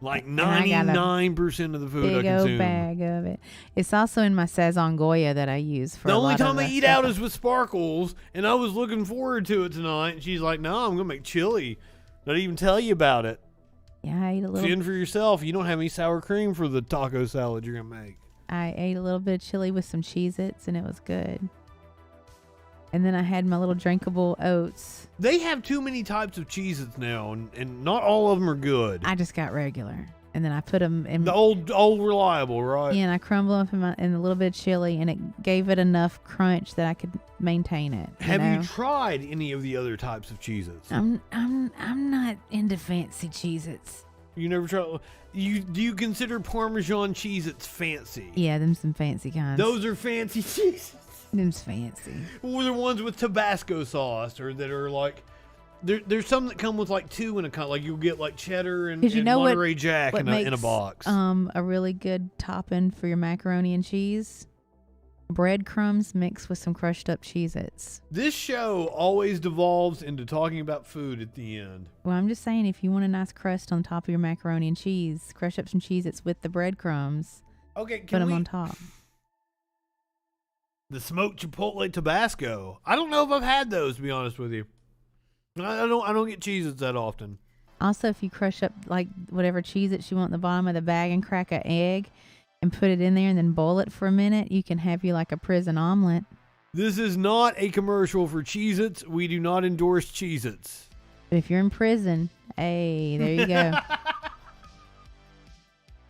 S2: Like 99% of the food I consume.
S3: Big old bag of it. It's also in my Saison Goya that I use for
S2: the
S3: a
S2: only
S3: lot
S2: time
S3: of
S2: I eat out is with Sparkles, and I was looking forward to it tonight. And she's like, "No, I'm gonna make chili. Not even tell you about it.
S3: Yeah, I ate a little.
S2: Fend for yourself. You don't have any sour cream for the taco salad you're gonna make."
S3: I ate a little bit of chili with some Cheez-Its, and it was good. And then I had my little drinkable oats.
S2: They have too many types of Cheez-Its now, and not all of them are good.
S3: I just got regular. And then I put them in
S2: the old reliable, right?
S3: Yeah, and I crumbled them in a little bit of chili, and it gave it enough crunch that I could maintain it.
S2: Have you tried any of the other types of Cheez-Its?
S3: I'm not into fancy Cheez-Its.
S2: You never tried? Do you consider Parmesan Cheez-Its fancy?
S3: Yeah, them some fancy kinds.
S2: Those are fancy Cheez-Its.
S3: Them's fancy.
S2: Or the ones with Tabasco sauce, or that are like, there's some that come with like two in a kind. Like you'll get like cheddar and Monterey Jack in a box.
S3: A really good topping for your macaroni and cheese. Breadcrumbs mixed with some crushed up Cheez-Its.
S2: This show always devolves into talking about food at the end.
S3: Well, I'm just saying, if you want a nice crust on top of your macaroni and cheese, crush up some Cheez-Its with the breadcrumbs.
S2: Okay,
S3: put them on top.
S2: The smoked chipotle Tabasco. I don't know if I've had those, to be honest with you. I don't get Cheez-Its that often.
S3: Also, if you crush up like whatever Cheez-Its you want in the bottom of the bag and crack an egg and put it in there and then boil it for a minute, you can have you like a prison omelet.
S2: This is not a commercial for Cheez-Its. We do not endorse Cheez-Its.
S3: But if you're in prison, hey, there you go.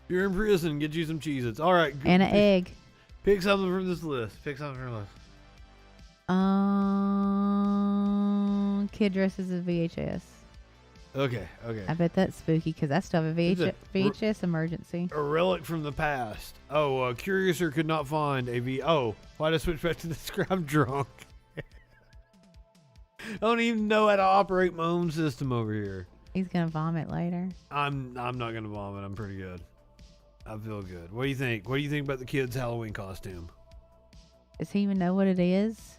S2: If you're in prison, get you some Cheez-Its. All right.
S3: And an egg.
S2: Pick something from this list.
S3: Kid dresses as VHS.
S2: Okay.
S3: I bet that's spooky because I still have a VHS emergency.
S2: A relic from the past. Oh, Curiouser could not find a Oh, why'd I switch back to this? I'm drunk. I don't even know how to operate my own system over here.
S3: He's gonna vomit later.
S2: I'm not gonna vomit. I'm pretty good. I feel good. What do you think? What do you think about the kid's Halloween costume?
S3: Does he even know what it is?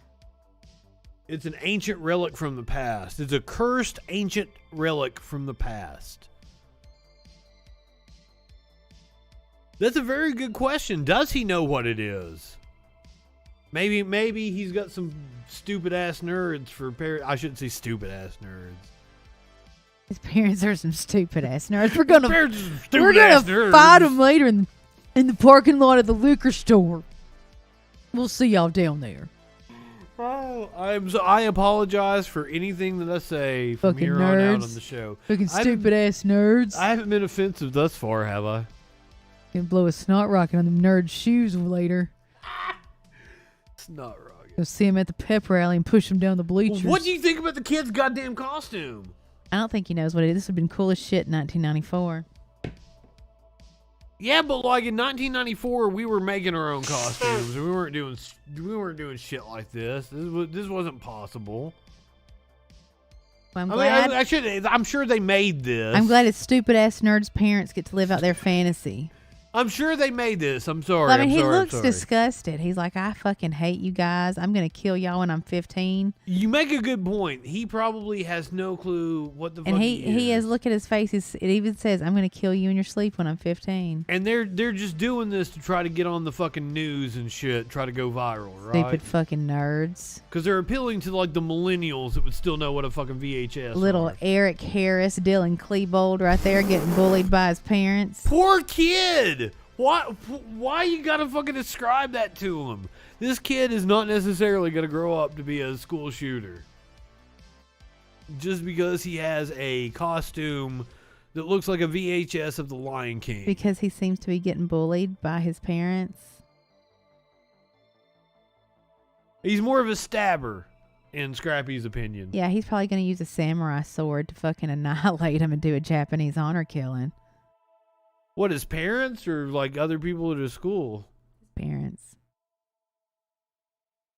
S2: It's an ancient relic from the past. It's a cursed ancient relic from the past. That's a very good question. Does he know what it is? Maybe he's got some stupid ass nerds for I shouldn't say stupid ass nerds.
S3: His parents are some stupid ass nerds. We're gonna
S2: nerds.
S3: fight them later in the parking lot of the liquor store. We'll see y'all down there.
S2: Oh, I apologize for anything that I say from
S3: fucking
S2: here
S3: nerds.
S2: on out on the show.
S3: Fucking stupid ass nerds.
S2: I haven't been offensive thus far, have I?
S3: Gonna blow a snot rocket on them nerd shoes later.
S2: Snot rocket.
S3: Go see him at the pep rally and push him down the bleachers.
S2: What do you think about the kid's goddamn costume?
S3: I don't think he knows what it is. This would have been cool as shit in 1994.
S2: Yeah, but like in 1994, we were making our own costumes, and we weren't doing shit like this. This wasn't possible.
S3: Well,
S2: I'm sure they made this.
S3: I'm glad his stupid ass nerds' parents get to live out their fantasy.
S2: I'm sure they made this. I'm sorry.
S3: Well, I mean,
S2: I'm
S3: he
S2: sorry,
S3: looks disgusted. He's like, I fucking hate you guys. I'm going to kill y'all when I'm 15.
S2: You make a good point. He probably has no clue what the fuck
S3: he is. Look at his face. It even says, I'm going to kill you in your sleep when I'm 15.
S2: And they're just doing this to try to get on the fucking news and shit, try to go viral, right?
S3: Stupid fucking nerds.
S2: Because they're appealing to like the millennials that would still know what a fucking VHS
S3: Little
S2: are.
S3: Eric Harris, Dylan Klebold right there getting bullied by his parents.
S2: Poor kid! Why you gotta fucking describe that to him? This kid is not necessarily gonna grow up to be a school shooter. Just because he has a costume that looks like a VHS of The Lion King.
S3: Because he seems to be getting bullied by his parents.
S2: He's more of a stabber, in Scrappy's opinion.
S3: Yeah, he's probably going to use a samurai sword to fucking annihilate him and do a Japanese honor killing.
S2: What, his parents or like other people at his school?
S3: His parents.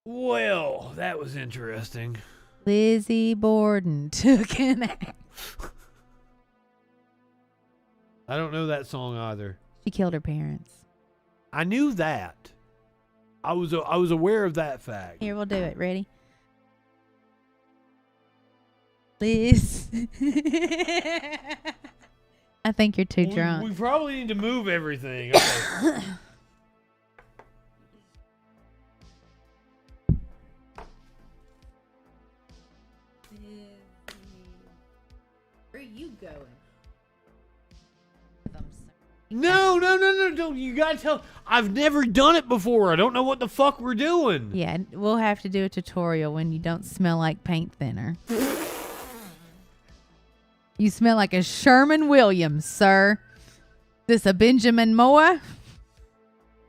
S2: Well, that was interesting.
S3: Lizzie Borden took an axe.
S2: I don't know that song either.
S3: She killed her parents.
S2: I knew that. I was aware of that fact.
S3: Here, we'll do it. Ready? Liz. I think you're too drunk.
S2: We probably need to move everything. Okay.
S3: Where are you going?
S2: No, don't. You gotta tell. I've never done it before. I don't know what the fuck we're doing.
S3: Yeah, we'll have to do a tutorial when you don't smell like paint thinner. You smell like a Sherman Williams, sir. This a Benjamin Moore?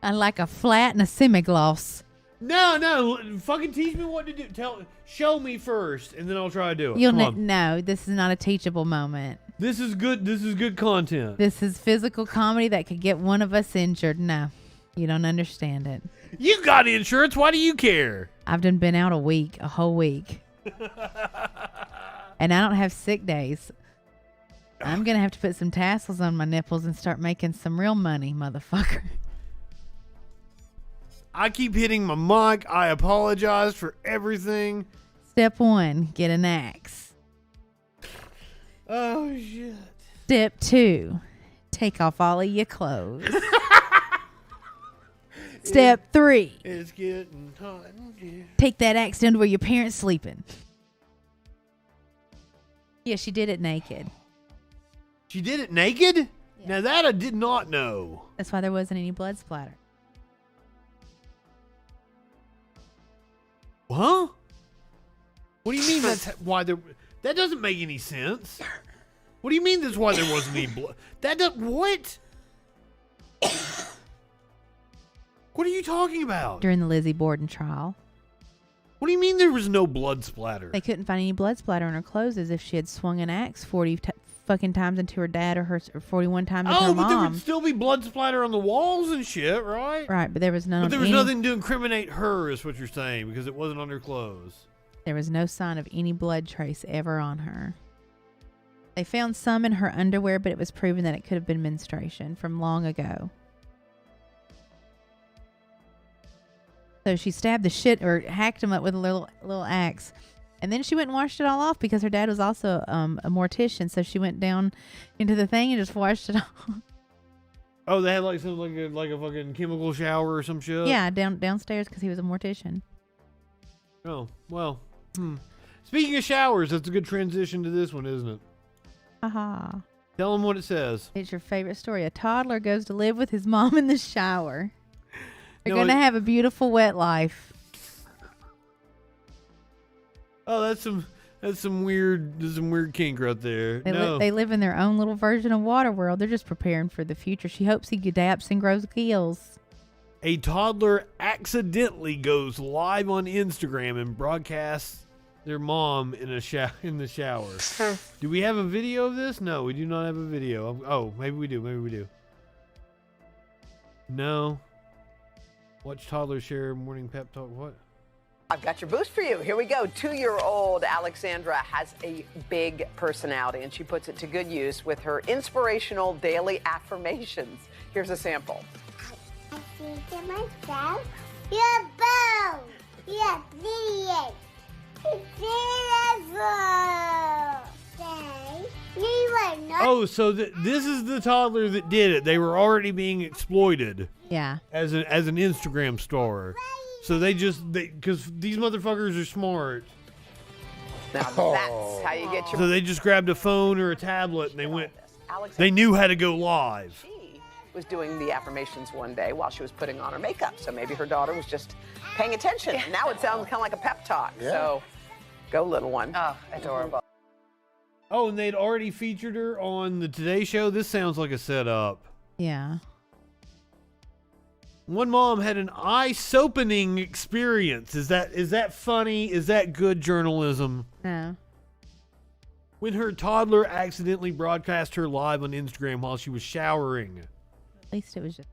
S3: I like a flat and a semi-gloss.
S2: No. Fucking teach me what to do. Show me first, and then I'll try to do it.
S3: No, this is not a teachable moment.
S2: This is good. This is good content.
S3: This is physical comedy that could get one of us injured. No, you don't understand it.
S2: You got insurance. Why do you care?
S3: I've been out a whole week. And I don't have sick days. I'm going to have to put some tassels on my nipples and start making some real money, motherfucker.
S2: I keep hitting my mic. I apologize for everything.
S3: Step 1, get an axe.
S2: Oh, shit.
S3: Step 2, take off all of your clothes. Step 3,
S2: It's getting hot in here.
S3: take that axe down to where your parents sleeping. Yeah, she did it naked.
S2: She did it naked?
S3: Yeah.
S2: Now that I did not know.
S3: That's why there wasn't any blood splatter.
S2: Huh? What do you mean that's why there... That doesn't make any sense. What do you mean that's why there wasn't any blood? That does... What? What are you talking about?
S3: During the Lizzie Borden trial,
S2: What do you mean there was no blood splatter?
S3: they couldn't find any blood splatter on her clothes as if she had swung an axe 40 fucking times into her dad or 41 times into her
S2: Oh, but there
S3: mom.
S2: would still be blood splatter on the walls and shit, right?
S3: Right, but there was none.
S2: But there
S3: of
S2: was
S3: any,
S2: nothing to incriminate her, is what you're saying, because it wasn't on her clothes.
S3: There was no sign of any blood trace ever on her. They found some in her underwear, but it was proven that it could have been menstruation from long ago. So she stabbed the shit or hacked him up with a little axe. And then she went and washed it all off because her dad was also a mortician. So she went down into the thing and just washed it off.
S2: Oh, they had like some like a fucking chemical shower or some shit?
S3: Yeah, downstairs because he was a mortician.
S2: Oh, well. Speaking of showers, that's a good transition to this one, isn't it?
S3: Haha.
S2: Tell them what it says.
S3: It's your favorite story. A toddler goes to live with his mom in the shower. They're
S2: No,
S3: going to have a beautiful wet life.
S2: Oh, That's some weird kink right there.
S3: They live in their own little version of Waterworld. They're just preparing for the future. She hopes he adapts and grows gills.
S2: A toddler accidentally goes live on Instagram and broadcasts their mom in the shower. Do we have a video of this? No, we do not have a video. Oh, maybe we do. No. Watch toddler share morning pep talk. What?
S5: I've got your boost for you. Here we go. 2-year-old Alexandra has a big personality, and she puts it to good use with her inspirational daily affirmations. Here's a sample.
S6: I think to myself, you're bold. You're brilliant. It's beautiful. You are not.
S2: Oh, so this is the toddler that did it. They were already being exploited.
S3: Yeah.
S2: As an Instagram star. So because these motherfuckers are smart.
S5: Now that's how you get your.
S2: So they just grabbed a phone or a tablet and they went. They knew how to go live.
S5: She was doing the affirmations one day while she was putting on her makeup. So maybe her daughter was just paying attention. And now it sounds kind of like a pep talk. Yeah. So go, little one.
S7: Oh, adorable.
S2: Oh, and they'd already featured her on the Today Show. This sounds like a setup.
S3: Yeah.
S2: One mom had an eye-soapening experience. Is that funny? Is that good journalism?
S3: No.
S2: When her toddler accidentally broadcast her live on Instagram while she was showering.
S3: At least it was just.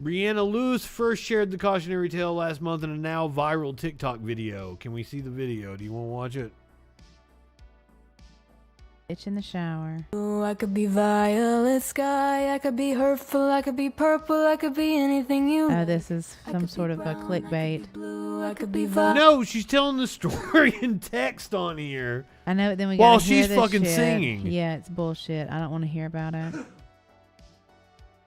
S2: Brianna Lewis first shared the cautionary tale last month in a now viral TikTok video. Can we see the video? Do you want to watch it?
S3: Bitch in the shower.
S8: Ooh, I could be violet sky, I could be hurtful, I could be purple, I could be anything you.
S3: Oh, this is some sort of a clickbait.
S8: Blue, I could be
S2: No, she's telling the story in text on here.
S3: I know, then we
S2: while
S3: gotta hear
S2: she's
S3: this
S2: fucking
S3: shit.
S2: singing.
S3: Yeah, it's bullshit. I don't want to hear about it.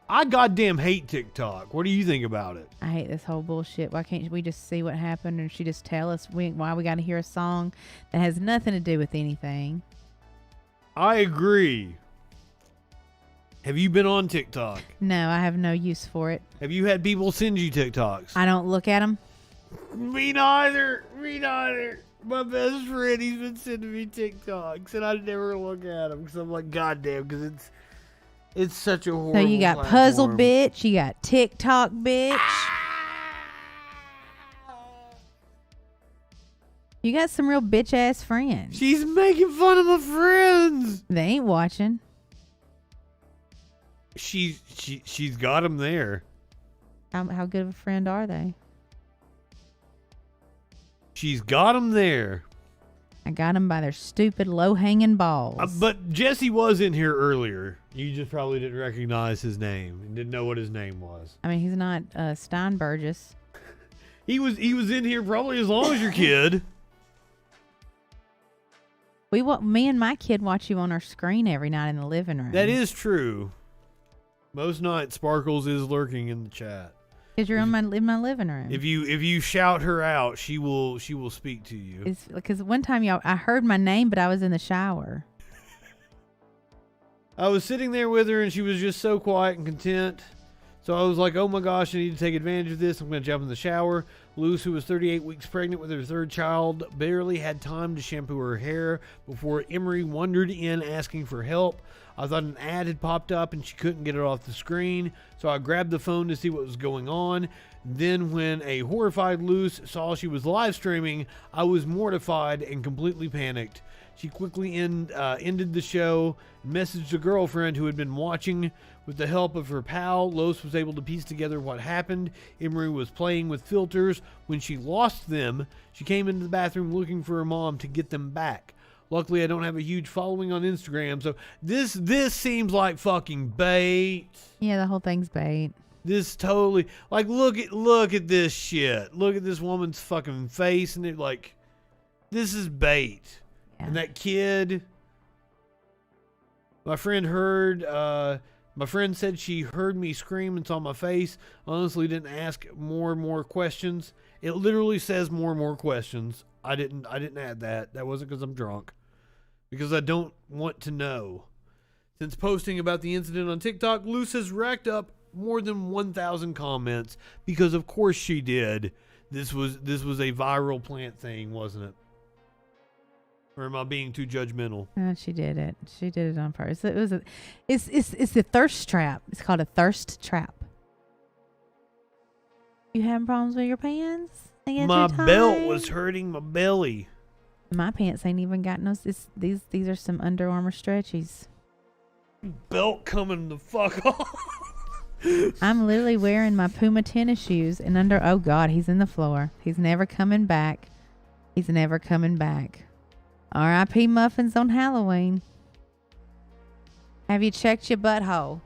S2: I goddamn hate TikTok. What do you think about it?
S3: I hate this whole bullshit. Why can't we just see what happened and she just tell us why we got to hear a song that has nothing to do with anything?
S2: I agree. Have you been on TikTok?
S3: No, I have no use for it.
S2: Have you had people send you TikToks?
S3: I don't look at them.
S2: Me neither. My best friend, he's been sending me TikToks, and I never look at them because I'm like, goddamn, because it's such a horrible
S3: So you got
S2: platform.
S3: Puzzle Bitch, you got TikTok Bitch. You got some real bitch ass friends.
S2: She's making fun of my friends.
S3: They ain't watching.
S2: She's got them there.
S3: How good of a friend are they?
S2: She's got them there.
S3: I got them by their stupid low hanging balls.
S2: But Jesse was in here earlier. You just probably didn't recognize his name and didn't know what his name was.
S3: I mean, he's not Steinburgess.
S2: He was in here probably as long as your kid.
S3: Me and my kid watch you on our screen every night in the living room.
S2: That is true. Most nights, Sparkles is lurking in the chat.
S3: Because you're in my living room.
S2: If you shout her out, she will speak to you.
S3: It's because one time I heard my name, but I was in the shower.
S2: I was sitting there with her, and she was just so quiet and content. So I was like, oh my gosh, I need to take advantage of this. I'm going to jump in the shower. Luce, who was 38 weeks pregnant with her third child, barely had time to shampoo her hair before Emery wandered in asking for help. I thought an ad had popped up and she couldn't get it off the screen, so I grabbed the phone to see what was going on. Then when a horrified Luce saw she was live streaming, I was mortified and completely panicked. She quickly ended the show, messaged a girlfriend who had been watching. With the help of her pal, Los was able to piece together what happened. Emery was playing with filters. When she lost them, she came into the bathroom looking for her mom to get them back. Luckily, I don't have a huge following on Instagram, so this seems like fucking bait.
S3: Yeah, the whole thing's bait.
S2: This totally, like, look at this shit. Look at this woman's fucking face, and it like, this is bait. Yeah. And that kid, my friend said she heard me scream and saw my face. Honestly, didn't ask more and more questions. It literally says more and more questions. I didn't add that. That wasn't because I'm drunk. Because I don't want to know. Since posting about the incident on TikTok, Luce has racked up more than 1,000 comments. Because of course she did. This was a viral plant thing, wasn't it? Or am I being too judgmental?
S3: No, she did it. She did it on purpose. It's the thirst trap. It's called a thirst trap. You having problems with your pants? They get
S2: My
S3: too tight?
S2: belt was hurting my belly.
S3: My pants ain't even got no. These are some Under Armour stretchies.
S2: Belt coming the fuck off.
S3: I'm literally wearing my Puma tennis shoes and under. Oh God, he's in the floor. He's never coming back. He's never coming back. R.I.P. muffins on Halloween. Have you checked your butthole?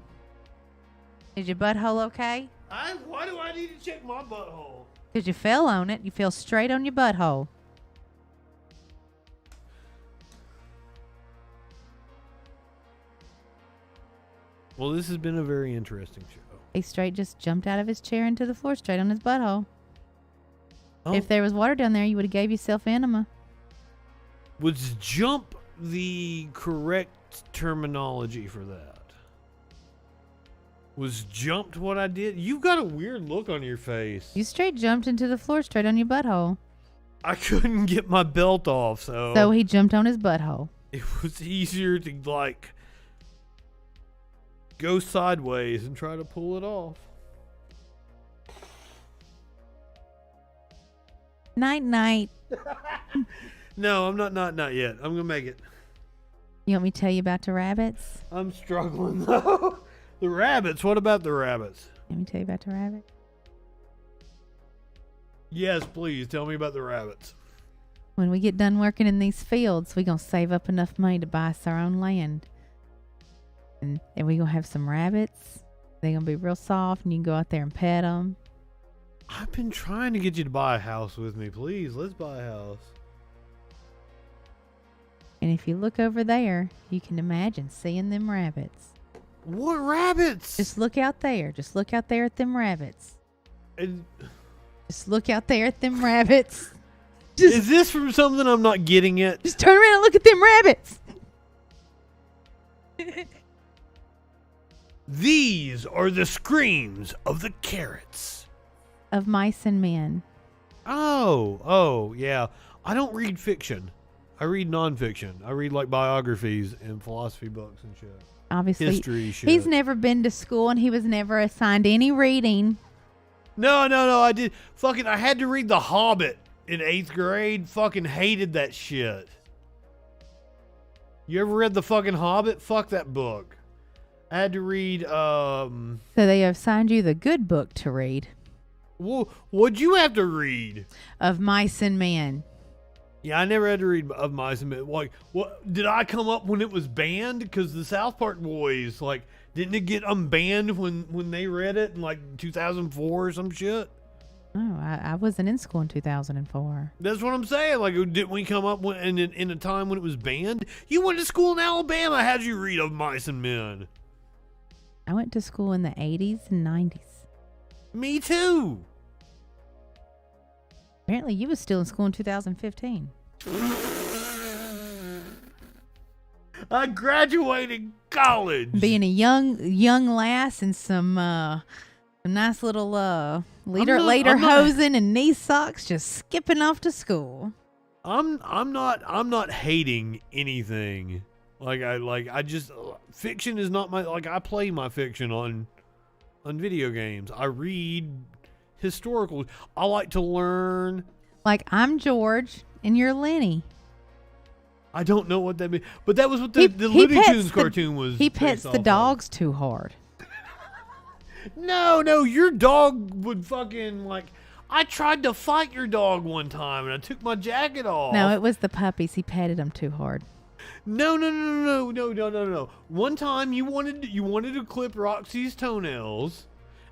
S3: Is your butthole okay?
S2: Why do I need to check my butthole?
S3: Because you fell on it. You fell straight on your butthole.
S2: Well, this has been a very interesting show.
S3: He straight just jumped out of his chair into the floor, straight on his butthole.
S2: Oh.
S3: If there was water down there, you would have gave yourself enema.
S2: Was jump the correct terminology for that? Was jumped what I did? You've got a weird look on your face.
S3: You straight jumped into the floor, straight on your butthole.
S2: I couldn't get my belt off,
S3: So he jumped on his butthole.
S2: it was easier to like go sideways and try to pull it off.
S3: Night, night.
S2: No, I'm not yet. I'm gonna make it.
S3: You want me to tell you about the rabbits?
S2: I'm struggling though. The rabbits. What about the rabbits?
S3: Let me tell you about the rabbit.
S2: Yes, please tell me about the rabbits.
S3: When we get done working in these fields, we're going to save up enough money to buy us our own land. And we're going to have some rabbits. They're going to be real soft, and you can go out there and pet them.
S2: I've been trying to get you to buy a house with me. Please, let's buy a house.
S3: And if you look over there, you can imagine seeing them rabbits.
S2: What rabbits?
S3: Just look out there. Just look out there at them rabbits.
S2: And
S3: Just look out there at them rabbits.
S2: is this from something I'm not getting at?
S3: Just turn around and look at them rabbits.
S2: These are the screams of the carrots.
S3: Of mice and men.
S2: Oh, yeah. I don't read fiction. I read nonfiction. I read like biographies and philosophy books and shit.
S3: Obviously,
S2: History shit.
S3: he's never been to school and he was never assigned any reading.
S2: No, I did. I had to read The Hobbit in 8th grade. Fucking hated that shit. You ever read The fucking Hobbit? Fuck that book. I had to read,
S3: So they assigned you the good book to read.
S2: What'd you have to read?
S3: Of Mice and Men.
S2: Yeah, I never had to read Of Mice and Men. Like, what did I come up when it was banned? Because the South Park boys, like, didn't it get unbanned when they read it in like 2004 or some shit?
S3: Oh, I wasn't in school in 2004.
S2: That's what I'm saying. Like, didn't we come up in a time when it was banned? You went to school in Alabama. How'd you read Of Mice and Men?
S3: I went to school in the 80s and 90s.
S2: Me too.
S3: Apparently you was still in school in 2015.
S2: I graduated college.
S3: Being a young lass in some nice little lederhosen and knee socks, just skipping off to school.
S2: I'm not hating anything. I just fiction is not my I play my fiction on video games. I read historical. I like to learn.
S3: Like, I'm George and you're Lenny.
S2: I don't know what that means, but that was what the Looney Tunes cartoon was.
S3: He pets the dogs too hard.
S2: No, your dog would fucking I tried to fight your dog one time and I took my jacket off.
S3: No, it was the puppies. He petted them too hard.
S2: No. One time you wanted to clip Roxy's toenails,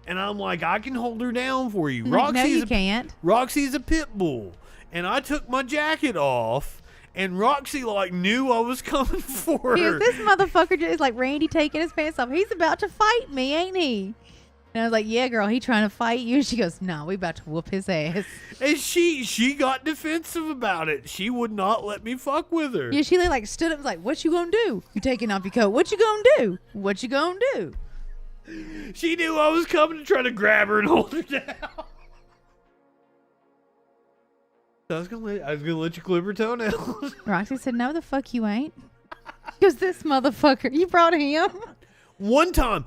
S2: and I'm like, I can hold her down for you.
S3: No, you can't.
S2: Roxy's a pit bull, and I took my jacket off, and Roxy knew I was coming for her.
S3: Dude, this motherfucker is like Randy taking his pants off. He's about to fight me, ain't he? And I was like, yeah, girl, he trying to fight you. She goes, no, we about to whoop his ass.
S2: And she got defensive about it. She would not let me fuck with her.
S3: Yeah, she stood up and was like, what you gonna do? You taking off your coat. What you gonna do? What you gonna do?
S2: She knew I was coming to try to grab her and hold her down. I was gonna let you clip her toenails.
S1: Roxy said, "No, the fuck you ain't." Because this motherfucker, you brought him.
S2: One time,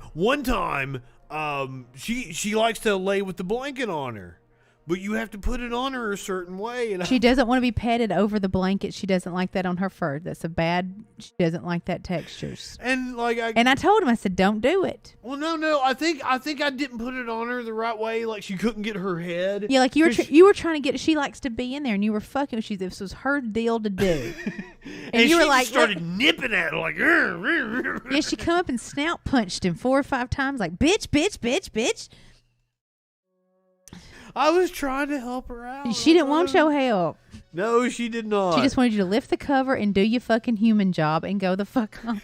S2: she likes to lay with the blanket on her, but you have to put it on her a certain way. And
S1: She doesn't want to be petted over the blanket. She doesn't like that on her fur. That's a bad. She doesn't like that textures.
S2: and like
S1: And I told him, I said, "Don't do it."
S2: well, no, I think I didn't put it on her the right way. Like she couldn't get her head.
S1: Yeah, like you were
S2: 'Cause
S1: you were trying to get. She likes to be in there, and you were fucking. This was her deal to do.
S2: and
S1: you were
S2: she
S1: like,
S2: started nipping at her like.
S1: Yeah, she come up and snout punched him 4 or 5 times, like bitch, bitch, bitch, bitch.
S2: I was trying to help her out.
S1: She didn't want your help.
S2: No, she did not.
S1: She just wanted you to lift the cover and do your fucking human job and go the fuck on.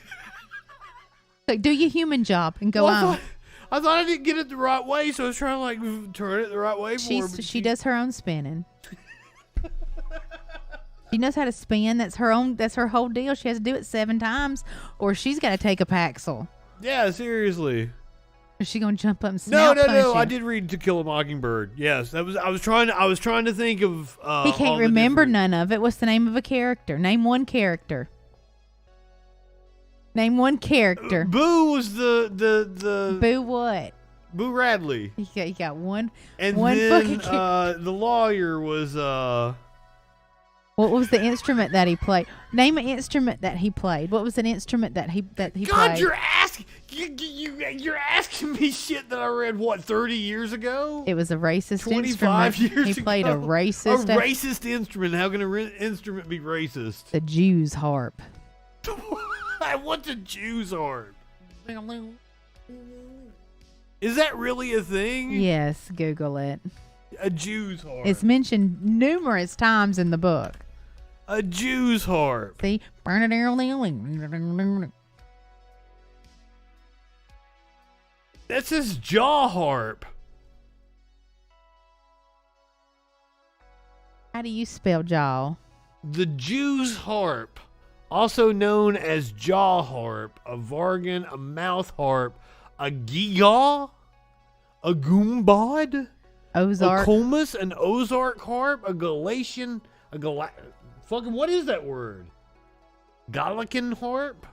S1: Like, do your human job and go on.
S2: I thought I didn't get it the right way, so I was trying to like turn it the right way for her.
S1: She does her own spinning. She knows how to spin. That's her own. That's her whole deal. She has to do it 7 times, or she's got to take a Paxil.
S2: Yeah, seriously.
S1: Is she gonna jump up and snout punch
S2: No.
S1: you?
S2: I did read To Kill a Mockingbird. Yes, that was. I was trying to think of.
S1: He
S2: all
S1: can't
S2: the
S1: remember
S2: different-
S1: none of it. What's the name of a character? Name one character. Name one character.
S2: Boo was the
S1: Boo what?
S2: Boo Radley,
S1: You got one.
S2: and
S1: One
S2: then
S1: fucking
S2: the lawyer was
S1: What was the instrument that he played? Name an instrument that he played. What was an instrument that he
S2: God,
S1: played?
S2: you're asking me shit that I read 30 years ago.
S1: It was a racist
S2: 25
S1: instrument.
S2: years
S1: He played a
S2: ago.
S1: racist.
S2: A racist instrument. How can an instrument be racist?
S1: The Jews harp.
S2: What's a Jew's harp? Is that really a thing?
S1: Yes, Google it.
S2: A Jew's harp.
S1: It's mentioned numerous times in the book.
S2: A Jew's harp.
S1: See?
S2: That's his jaw harp.
S1: How do you spell jaw?
S2: The Jew's harp, also known as jaw harp, a vargan, a mouth harp, a gigaw, a goombad,
S1: Ozark.
S2: a comus, an Ozark harp, a Galatian, fucking what is that word? Galician harp?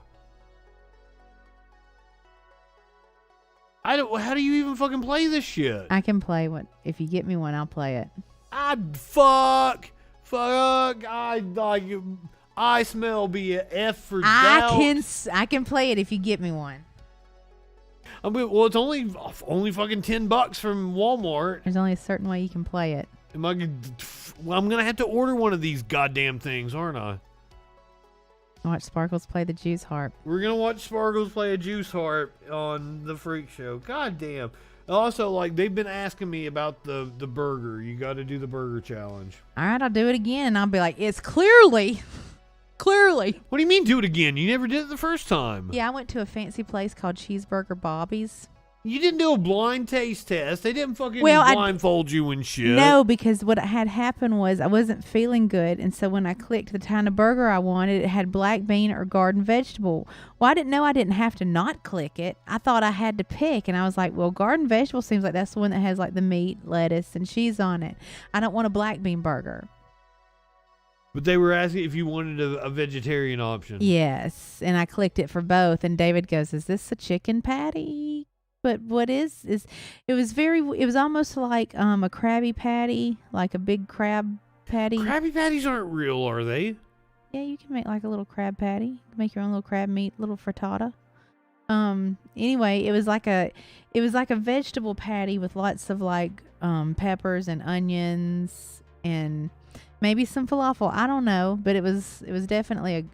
S2: How do you even fucking play this shit?
S1: I can play one. If you get me one, I'll play it.
S2: Fuck, I smell be a F for doubt.
S1: I can play it if you get me one.
S2: I mean, well, it's only fucking $10 from Walmart.
S1: There's only a certain way you can play it.
S2: Well, I'm gonna have to order one of these goddamn things, aren't I?
S1: Watch Sparkles play the Jews harp.
S2: We're gonna watch Sparkles play a juice harp on the Freak Show. God damn. Also, like, they've been asking me about the burger. You got to do the burger challenge.
S1: All right, I'll do it again. And I'll be like, it's clearly.
S2: What do you mean do it again? You never did it the first time.
S1: Yeah, I went to a fancy place called Cheeseburger Bobby's.
S2: You didn't do a blind taste test. They didn't fucking
S1: Well,
S2: blindfold you and shit.
S1: No, because what had happened was I wasn't feeling good. And so when I clicked the kind of burger I wanted, it had black bean or garden vegetable. Well, I didn't know I didn't have to not click it. I thought I had to pick. And I was like, well, garden vegetable seems like that's the one that has like the meat, lettuce, and cheese on it. I don't want a black bean burger.
S2: But they were asking if you wanted a vegetarian option.
S1: Yes. And I clicked it for both. And David goes, is this a chicken patty? But what it was almost like a Krabby Patty, like a big crab patty.
S2: Krabby Patties aren't real, are they?
S1: Yeah, you can make like a little crab patty. You can make your own little crab meat, little frittata. Anyway, it was like a vegetable patty with lots of like peppers and onions and maybe some falafel. I don't know, but it was definitely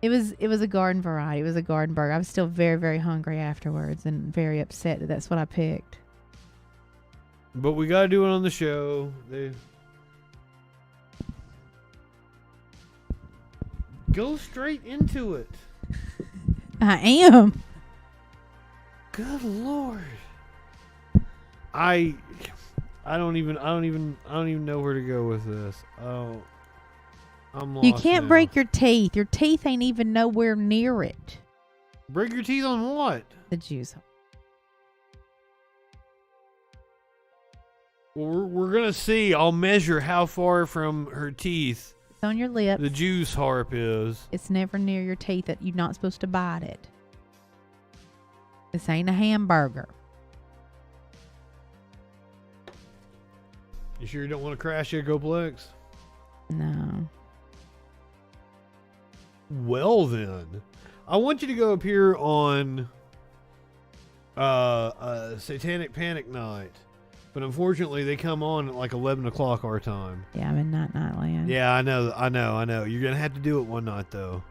S1: It was a garden variety. It was a garden burger. I was still very, very hungry afterwards and very upset that that's what I picked.
S2: But we got to do it on the show. Go straight into it.
S1: I am.
S2: Good Lord. I don't even know where to go with this. Oh. I'm lost
S1: You can't
S2: now.
S1: break your teeth. Your teeth ain't even nowhere near it.
S2: Break your teeth on what?
S1: The juice.
S2: Well, we're gonna see. I'll measure how far from her teeth
S3: It's on your lips.
S2: the juice harp is.
S3: It's never near your teeth. That you're not supposed to bite it. This ain't a hamburger.
S2: You sure you don't want to crash Echoplex?
S3: No.
S2: Well then, I want you to go up here on Satanic Panic Night, but unfortunately they come on at like 11 o'clock our time.
S3: Yeah, I'm in Night Land.
S2: Yeah, I know. You're gonna have to do it one night though.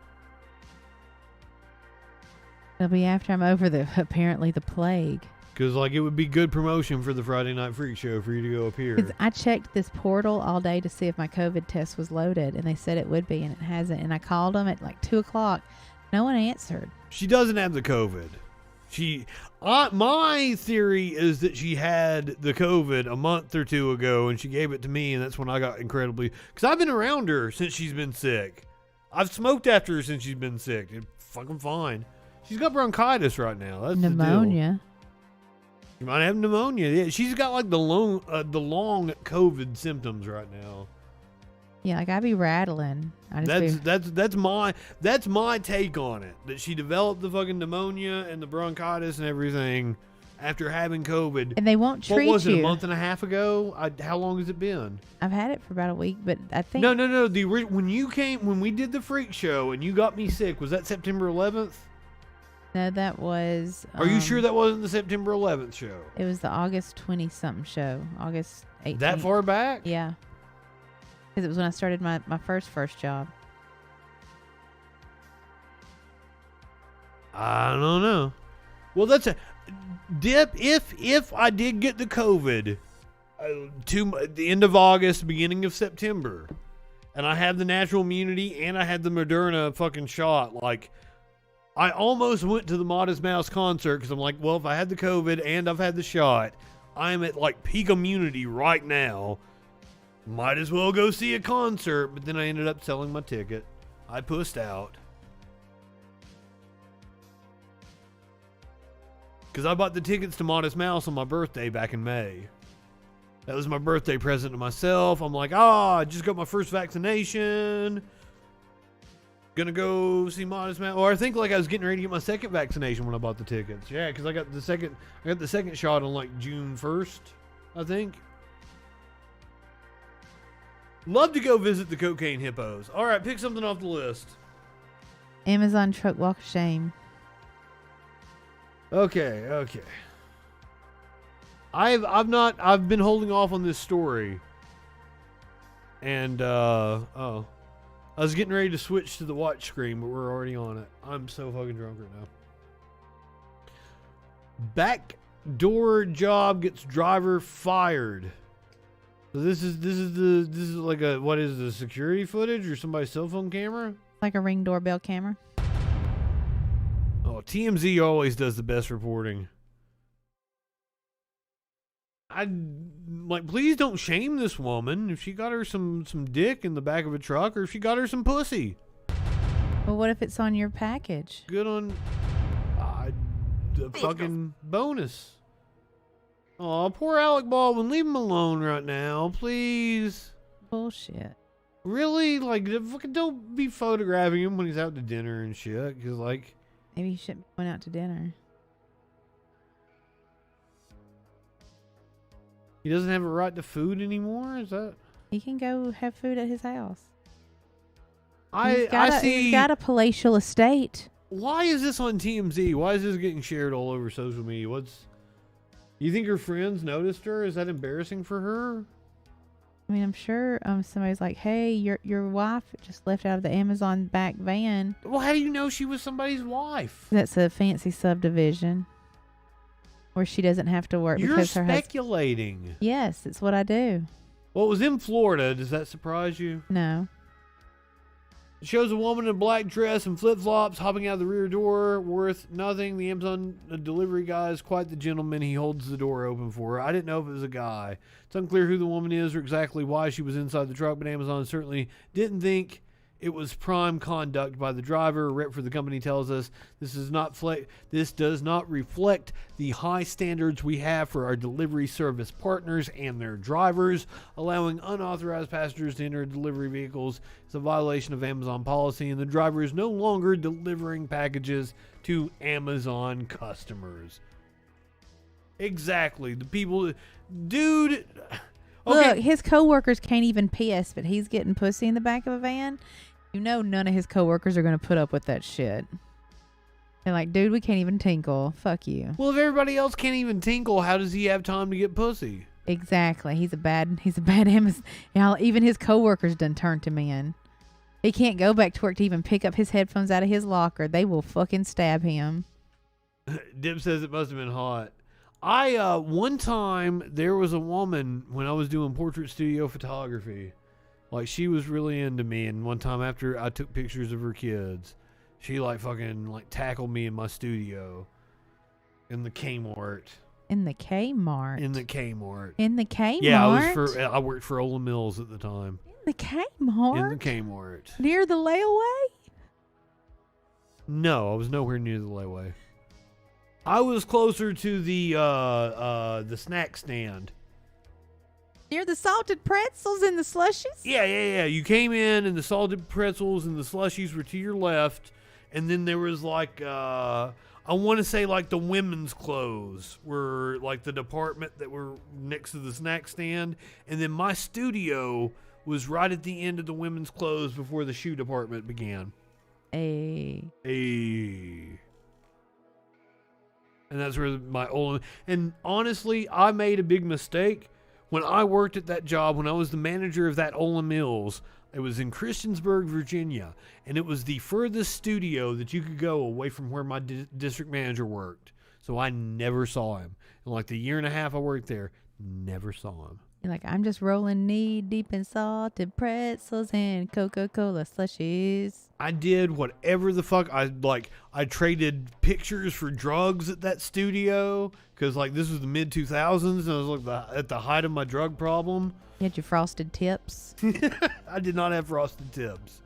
S3: It'll be after I'm over apparently the plague.
S2: Because like it would be good promotion for the Friday Night Freak Show for you to go up here.
S3: 'Cause I checked this portal all day to see if my COVID test was loaded, and they said it would be, and it hasn't. And I called them at like 2 o'clock. No one answered.
S2: She doesn't have the COVID. My theory is that she had the COVID a month or two ago, and she gave it to me, and that's when I got incredibly. Because I've been around her since she's been sick. I've smoked after her since she's been sick. It's fucking fine. She's got bronchitis right now. That's
S3: Pneumonia.
S2: The deal. She might have pneumonia. Yeah, she's got like the long COVID symptoms right now.
S3: Yeah, like I be rattling.
S2: That's my take on it. That she developed the fucking pneumonia and the bronchitis and everything after having COVID.
S3: And they won't treat you.
S2: What was it, a month and a half ago? How long has it been?
S3: I've had it for about a week, but I think
S2: No. When we did the freak show and you got me sick, was that September 11th?
S3: no, that was.
S2: Are you sure that wasn't the September 11th show?
S3: It was the August 20-something show, August 18th.
S2: That far back?
S3: Yeah, because it was when I started my first job.
S2: I don't know. Well, that's a dip. If I did get the COVID to the end of August, beginning of September, and I had the natural immunity and I had the Moderna fucking shot, like I almost went to the Modest Mouse concert because I'm like, well, if I had the COVID and I've had the shot, I'm at like peak immunity right now. Might as well go see a concert, but then I ended up selling my ticket. I pussed out. Because I bought the tickets to Modest Mouse on my birthday back in May. That was my birthday present to myself. I'm like, I just got my first vaccination. Gonna go see Modest Mouse. Or I think like I was getting ready to get my second vaccination when I bought the tickets. Yeah, because I got the second shot on like June 1st, I think. Love to go visit the cocaine hippos. All right, pick something off the list.
S3: Amazon truck walk of shame.
S2: Okay. I've been holding off on this story. And I was getting ready to switch to the watch screen, but we're already on it. I'm so fucking drunk right now. Backdoor job gets driver fired. So this is like a, what is the security footage or somebody's cell phone camera?
S3: Like a Ring doorbell camera.
S2: Oh, TMZ always does the best reporting. Please don't shame this woman if she got her some dick in the back of a truck or if she got her some pussy.
S3: Well, what if it's on your package?
S2: Good on the fucking bonus. Oh, poor Alec Baldwin. Leave him alone right now, please.
S3: Bullshit.
S2: Really? Like, fucking don't be photographing him when he's out to dinner and shit. Because, like,
S3: Maybe you shouldn't be going out to dinner.
S2: he doesn't have a right to food anymore? Is that?
S3: He can go have food at his house.
S2: I see.
S3: He's got a palatial estate.
S2: Why is this on TMZ? Why is this getting shared all over social media? You think her friends noticed her? Is that embarrassing for her?
S3: I mean, I'm sure somebody's like, hey, your wife just left out of the Amazon back van.
S2: Well, how do you know she was somebody's wife?
S3: That's a fancy subdivision where she doesn't have to work.
S2: You're
S3: because her
S2: speculating.
S3: Yes, it's what I do.
S2: Well, it was in Florida. Does that surprise you?
S3: No.
S2: It shows a woman in a black dress and flip-flops hopping out of the rear door. Worth nothing. The Amazon delivery guy is quite the gentleman. He holds the door open for her. I didn't know if it was a guy. It's unclear who the woman is or exactly why she was inside the truck, but Amazon certainly didn't think it was prime conduct by the driver. A rep for the company tells us this does not reflect the high standards we have for our delivery service partners and their drivers. Allowing unauthorized passengers to enter delivery vehicles is a violation of Amazon policy, and the driver is no longer delivering packages to Amazon customers. Exactly. The people, dude. Okay.
S3: Look, his coworkers can't even piss, but he's getting pussy in the back of a van. You know, none of his coworkers are going to put up with that shit. They're like, dude, we can't even tinkle. Fuck you.
S2: Well, if everybody else can't even tinkle, how does he have time to get pussy?
S3: Exactly. He's a bad Amazon. Even his coworkers done turned him in. He can't go back to work to even pick up his headphones out of his locker. They will fucking stab him.
S2: Dib says it must have been hot. One time there was a woman when I was doing portrait studio photography. Like, she was really into me, and one time after I took pictures of her kids, she fucking tackled me in my studio in the Kmart.
S3: In the Kmart?
S2: In the Kmart.
S3: In the Kmart?
S2: Yeah, I worked for Ola Mills at the time.
S3: In the Kmart?
S2: In the Kmart.
S3: Near the layaway?
S2: No, I was nowhere near the layaway. I was closer to the snack stand.
S3: Near the salted pretzels and the slushies?
S2: Yeah. You came in and the salted pretzels and the slushies were to your left. And then there was I want to say the women's clothes were the department that were next to the snack stand. And then my studio was right at the end of the women's clothes before the shoe department began.
S3: Hey.
S2: And that's where and honestly, I made a big mistake. When I worked at that job, when I was the manager of that Ola Mills, it was in Christiansburg, Virginia, and it was the furthest studio that you could go away from where my district manager worked. So I never saw him. In the year and a half I worked there, never saw him.
S3: You're like, I'm just rolling knee deep in salted pretzels and Coca-Cola slushies.
S2: I did whatever the fuck. I traded pictures for drugs at that studio because this was the mid 2000s and I was at the height of my drug problem.
S3: You had your frosted tips.
S2: I did not have frosted tips.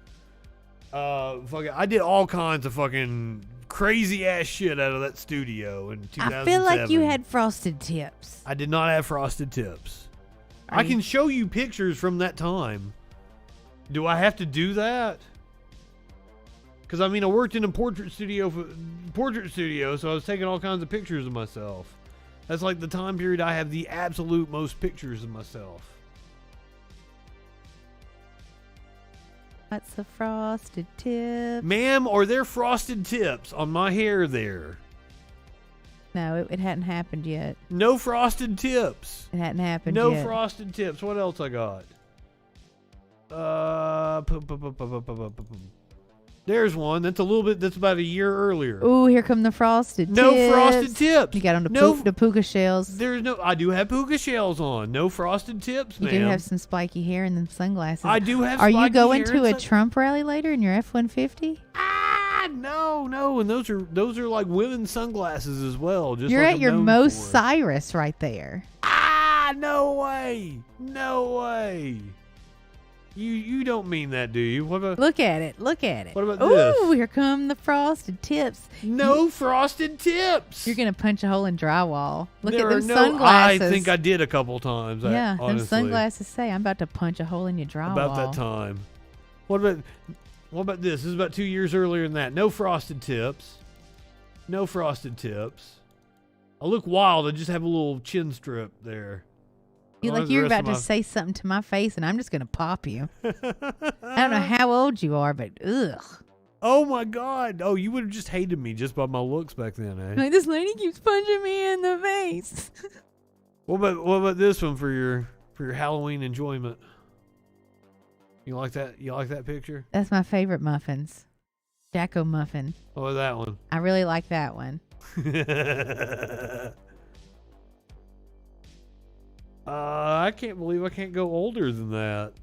S2: I did all kinds of fucking crazy ass shit out of that studio in 2007.
S3: I feel like you had frosted tips.
S2: I did not have frosted tips. I can show you pictures from that time. Do I have to do that? Because I worked in a portrait studio, so I was taking all kinds of pictures of myself. That's the time period I have the absolute most pictures of myself.
S3: What's a frosted tip?
S2: Ma'am, are there frosted tips on my hair there?
S3: No, it hadn't happened yet.
S2: No frosted tips.
S3: It hadn't happened yet.
S2: No frosted tips. What else I got? There's one. That's about a year earlier.
S3: Ooh, here come the frosted tips.
S2: No frosted tips.
S3: You got on the puka shells.
S2: I do have puka shells on. No frosted tips,
S3: ma'am. You do have some spiky hair and then sunglasses.
S2: I do have
S3: spiky hair. Are you going
S2: to
S3: a Trump rally later in your F-150?
S2: No, and those are women's sunglasses as well.
S3: You're at your most Cyrus right there.
S2: No way. You don't mean that, do you? What about?
S3: Look at it. What about
S2: this?
S3: Ooh, here come the frosted tips.
S2: No frosted tips.
S3: You're gonna punch a hole in drywall. Look at those
S2: sunglasses. I think I did a couple times.
S3: Yeah,
S2: honestly.
S3: those sunglasses say I'm about to punch a hole in your drywall.
S2: About that time. What about this? This is about 2 years earlier than that. No frosted tips. I look wild. I just have a little chin strip there.
S3: You're about to say something to my face, and I'm just gonna pop you. I don't know how old you are, but ugh.
S2: Oh my God! Oh, you would have just hated me just by my looks back then, eh?
S3: Like, this lady keeps punching me in the face.
S2: What about this one for your Halloween enjoyment? You like that? You like that picture?
S3: That's my favorite muffins. Jacko muffin.
S2: What was that one?
S3: I really like that one.
S2: I can't believe I can't go older than that.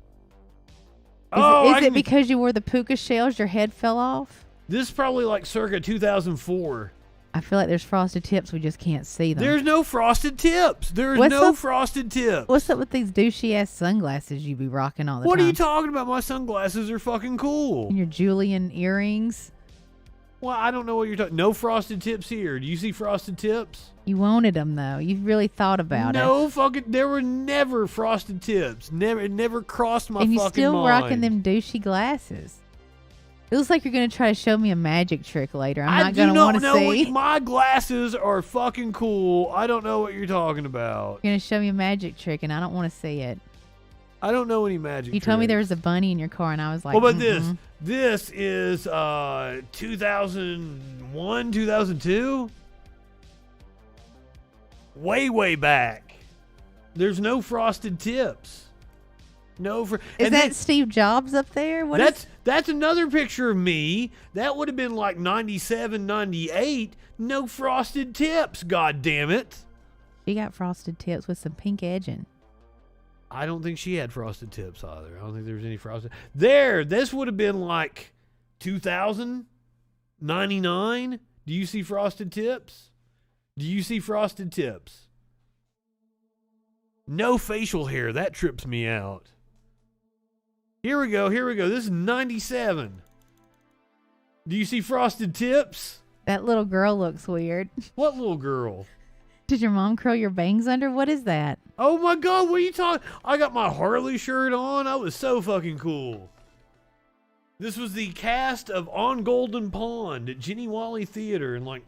S3: Is it because you wore the puka shells, your head fell off?
S2: This is probably circa 2004.
S1: I feel like there's frosted tips. We just can't see them.
S2: There's no frosted tips. There's
S1: What's
S2: no
S1: up-
S2: frosted tips.
S1: What's up with these douchey ass sunglasses you be rocking all the
S2: What
S1: time?
S2: are you talking about? My sunglasses are fucking cool.
S1: And your Julian earrings.
S2: Well, I don't know what you're talking. No frosted tips here. Do you see frosted tips?
S1: You wanted them though. You really thought about it.
S2: No fucking. There were never frosted tips. Never. It never crossed my
S1: And you
S2: fucking
S1: still
S2: mind.
S1: rocking them douchey glasses. It looks like you're gonna try to show me a magic trick later. I'm
S2: I
S1: not
S2: do
S1: gonna
S2: not
S1: want to
S2: know.
S1: see.
S2: My glasses are fucking cool. I don't know what you're talking about.
S1: You're gonna show me a magic trick, and I don't want to see it.
S2: I don't know any magic.
S1: You told me there
S2: tricks.
S1: was a bunny in your car, and I was like,
S2: What about
S1: mm-mm.
S2: this? This is 2001, 2002. Way back. There's no frosted tips. No
S1: Is
S2: and
S1: that Steve Jobs up there? What is
S2: that's another picture of me. That would have been like 97, 98. No frosted tips, god damn it.
S1: She got frosted tips with some pink edging.
S2: I don't think she had frosted tips either. I don't think there was any frosted. There, this would have been like 2000, 99. Do you see frosted tips? Do you see frosted tips? No facial hair. That trips me out. Here we go. This is 97. Do you see frosted tips?
S1: That little girl looks weird.
S2: What little girl?
S1: Did your mom curl your bangs under? What is that?
S2: Oh my God, what are you talking? I got my Harley shirt on. I was so fucking cool. This was the cast of On Golden Pond at Jenny Wally Theater in like,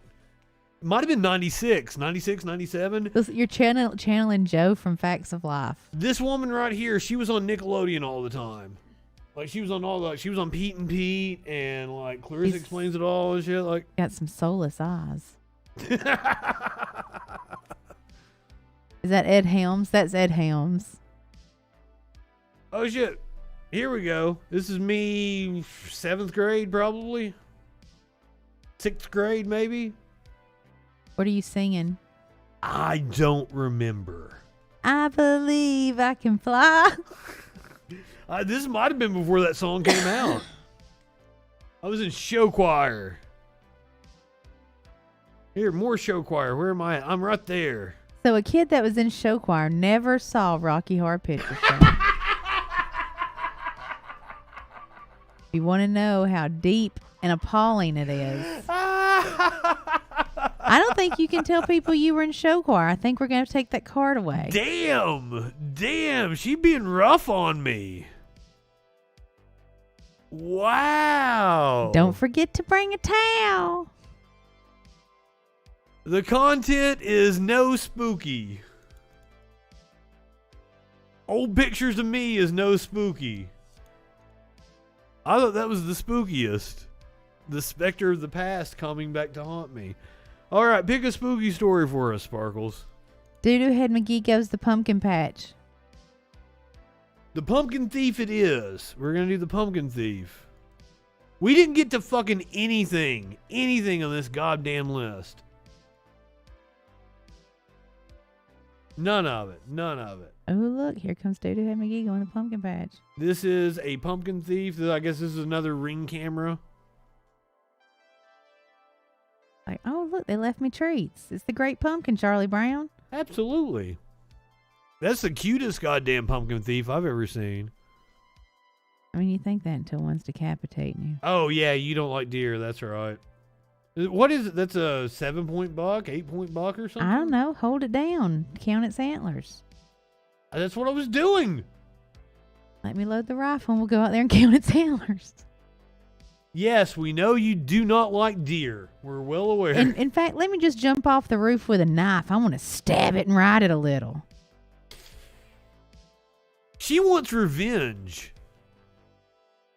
S2: it might have been 96, 97.
S1: You're channeling Joe from Facts of Life.
S2: This woman right here, she was on Nickelodeon all the time. Like she was on she was on Pete and Pete and like Clarissa Explains It All and shit. Like
S1: got some soulless eyes. Is that Ed Helms? That's Ed Helms.
S2: Oh shit. Here we go. This is me 7th grade probably. 6th grade maybe.
S1: What are you singing?
S2: I don't remember.
S1: I believe I can fly.
S2: This might have been before that song came out. I was in show choir. Here, more show choir. Where am I at? I'm right there.
S1: So a kid that was in show choir never saw Rocky Horror Picture Show. You want to know how deep and appalling it is. I don't think you can tell people you were in show choir. I think we're going to take that card away.
S2: Damn, she being rough on me. Wow.
S1: Don't forget to bring a towel.
S2: The content is no spooky. Old pictures of me is no spooky. I thought that was the spookiest. The specter of the past coming back to haunt me. All right, pick a spooky story for us, Sparkles.
S1: Doo-Doo Head McGee goes the pumpkin patch.
S2: The pumpkin thief it is. We're going to do the pumpkin thief. We didn't get to fucking anything on this goddamn list. None of it.
S1: Oh, look, here comes Doo-Doo Head McGee going the pumpkin patch.
S2: This is a pumpkin thief. I guess this is another Ring camera.
S1: Like, oh, look, they left me treats. It's the Great Pumpkin, Charlie Brown.
S2: Absolutely. That's the cutest goddamn pumpkin thief I've ever seen.
S1: I mean, you think that until one's decapitating you.
S2: Oh, yeah, you don't like deer. That's right. What is it? That's a 7-point buck, 8-point buck or something?
S1: I don't know. Hold it down. Count its antlers.
S2: That's what I was doing.
S1: Let me load the rifle and we'll go out there and count its antlers.
S2: Yes, we know you do not like deer. We're well aware.
S1: In fact, let me just jump off the roof with a knife. I want to stab it and ride it a little.
S2: She wants revenge.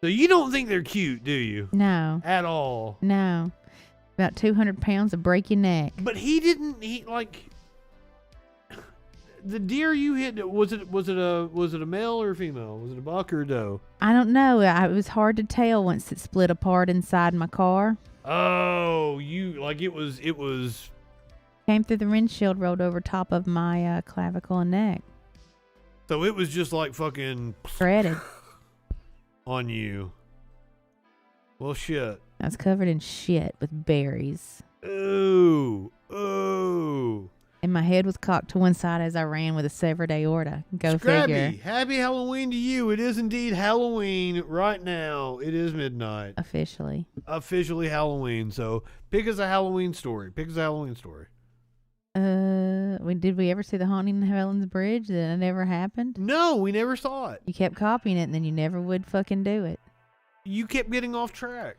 S2: So you don't think they're cute, do you?
S1: No.
S2: At all.
S1: No. About 200 pounds of break your neck.
S2: But he like the deer you hit. Was it a male or a female? Was it a buck or a doe?
S1: I don't know. It was hard to tell once it split apart inside my car.
S2: Oh, it was.
S1: Came through the windshield, rolled over top of my clavicle and neck.
S2: So it was just like fucking
S1: Shredded.
S2: on you. Well, shit.
S1: I was covered in shit with berries.
S2: Ooh. Ooh.
S3: And my head was cocked to one side as I ran with a severed aorta. Go
S2: Scrappy,
S3: figure.
S2: happy Halloween to you. It is indeed Halloween right now. It is midnight.
S3: Officially.
S2: Officially Halloween. So pick us a Halloween story.
S3: Did we ever see the haunting of Helen's Bridge? That never happened?
S2: No, we never saw it.
S3: You kept copying it and then you never would fucking do it.
S2: You kept getting off track.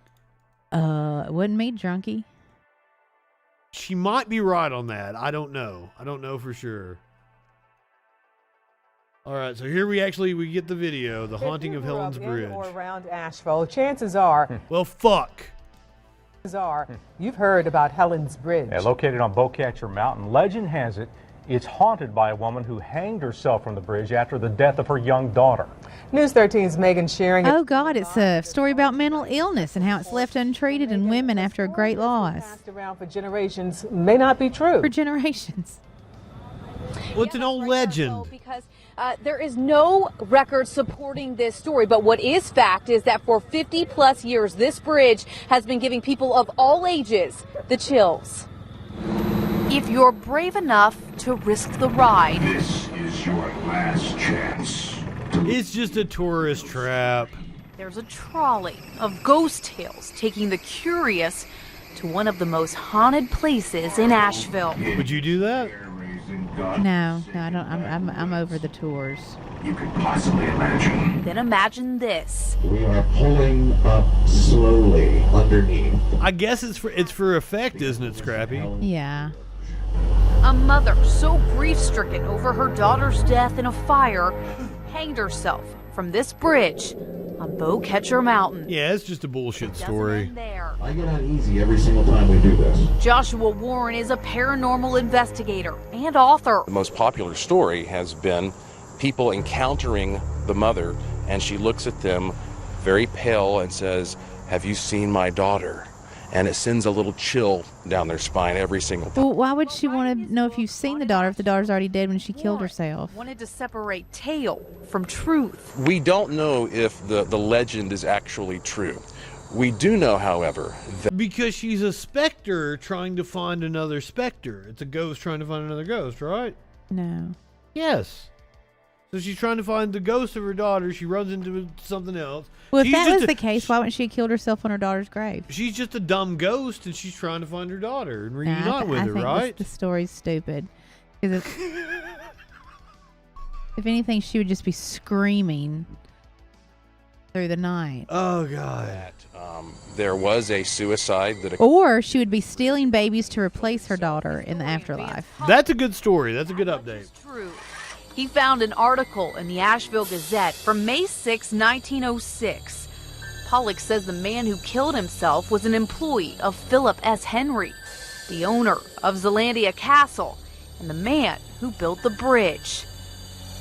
S3: It wasn't me, drunkie.
S2: She might be right on that. I don't know. I don't know for sure. All right, so here we get the video, the haunting of Helen's Bridge.
S7: Or around Asheville, chances are,
S2: Well, fuck.
S7: you've heard about Helen's Bridge.
S9: Yeah, located on Bowcatcher Mountain, legend has it it's haunted by a woman who hanged herself from the bridge after the death of her young daughter.
S7: News 13's Megan sharing.
S3: Oh, God, it's a story about mental illness and how it's left untreated in women after a great loss.
S7: Passed around for generations may not be true.
S3: For generations.
S2: Well, it's an old legend.
S10: Because there is no record supporting this story, but what is fact is that for 50 plus years, this bridge has been giving people of all ages the chills. If you're brave enough to risk the ride,
S11: this is your last chance.
S2: It's just a tourist trap.
S10: There's a trolley of ghost tales taking the curious to one of the most haunted places in Asheville.
S2: Would you do that?
S3: No, I don't. I'm over the tours.
S11: You could possibly imagine.
S10: Then imagine this.
S11: We are pulling up slowly underneath.
S2: I guess it's for effect, isn't it, Scrappy?
S3: Yeah.
S10: A mother so grief-stricken over her daughter's death in a fire hanged herself from this bridge on Bowcatcher Mountain.
S2: Yeah, it's just a bullshit story.
S11: I get uneasy every single time we do this.
S10: Joshua Warren is a paranormal investigator and author.
S12: The most popular story has been people encountering the mother, and she looks at them very pale and says, "Have you seen my daughter?" And it sends a little chill down their spine every single time.
S3: Well, why would she want to know if you've seen the daughter if the daughter's already dead when she killed herself?
S10: Wanted to separate tale from truth.
S12: We don't know if the legend is actually true. We do know, however, that
S2: because she's a specter trying to find another specter. It's a ghost trying to find another ghost, right?
S3: No.
S2: Yes. So she's trying to find the ghost of her daughter. She runs into something else.
S3: Well, if
S2: She's
S3: that
S2: just
S3: was the case, why wouldn't she have killed herself on her daughter's grave?
S2: She's just a dumb ghost, and she's trying to find her daughter and
S3: Nah,
S2: reunite with
S3: I
S2: her,
S3: think
S2: right?
S3: The story's stupid. 'Cause if anything, she would just be screaming through the night.
S2: Oh, God.
S12: there was a suicide that
S3: Or she would be stealing babies to replace her daughter in the afterlife.
S2: That's a good story. That's a good update.
S10: True. He found an article in the Asheville Gazette from May 6, 1906. Pollock says the man who killed himself was an employee of Philip S. Henry, the owner of Zelandia Castle, and the man who built the bridge.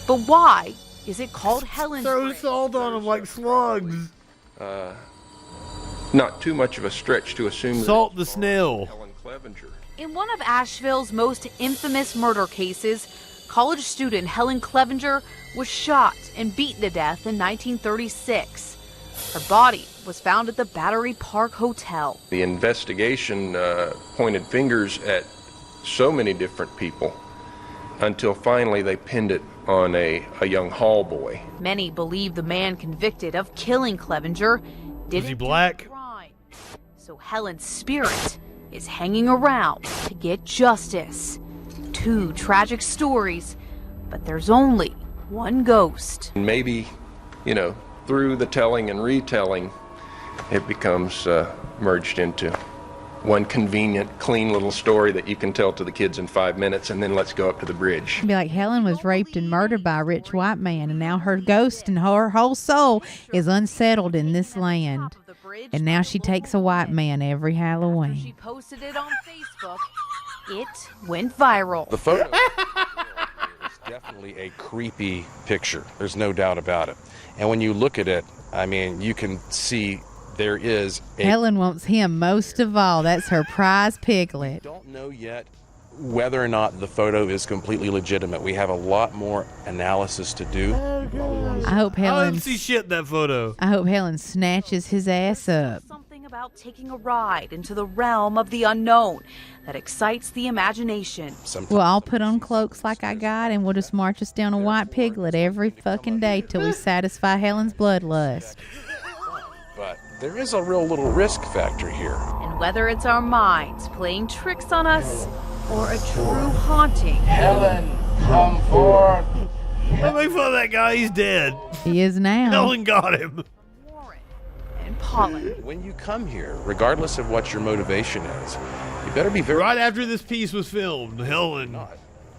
S10: But why is it called Helen's
S2: Throw
S10: Bridge?
S2: salt on them like slugs.
S13: Not too much of a stretch to assume
S2: Salt the snail.
S13: Helen Clevenger.
S10: In one of Asheville's most infamous murder cases, college student Helen Clevenger was shot and beaten to death in 1936. Her body was found at the Battery Park Hotel.
S13: The investigation pointed fingers at so many different people until finally they pinned it on a young hall boy.
S10: Many believe the man convicted of killing Clevenger didn't
S2: Was he black?
S10: do the crime. So Helen's spirit is hanging around to get justice. Two tragic stories, but there's only one ghost.
S13: And maybe, through the telling and retelling, it becomes merged into one convenient, clean little story that you can tell to the kids in 5 minutes, and then let's go up to the bridge.
S3: It'd be like Helen was raped and murdered by a rich white man, and now her ghost and her whole soul is unsettled in this land. And now she takes a white man every
S10: She
S3: Halloween.
S10: posted it on Facebook. It went viral.
S12: the photo is definitely a creepy picture. There's no doubt about it. And when you look at it, I mean, you can see there is a...
S3: Helen wants him most of all. That's her prize piglet.
S12: don't know yet whether or not the photo is completely legitimate. We have a lot more analysis to do.
S3: I hope
S2: I
S3: Helen.
S2: didn't see shit in that photo.
S3: I hope Helen snatches his ass up.
S10: about taking a ride into the realm of the unknown that excites the imagination.
S3: We'll all put on cloaks like I got, and we'll just march us down a white piglet every fucking day till we satisfy Helen's bloodlust.
S12: But there is a real little risk factor here.
S10: And whether it's our minds playing tricks on us or a true haunting.
S14: Helen, come forth.
S2: Don't make fun of that guy. He's dead.
S3: He is now.
S2: Helen got him.
S10: And pollen.
S12: When you come here, regardless of what your motivation is, you better be very...
S2: Right after this piece was filmed, Helen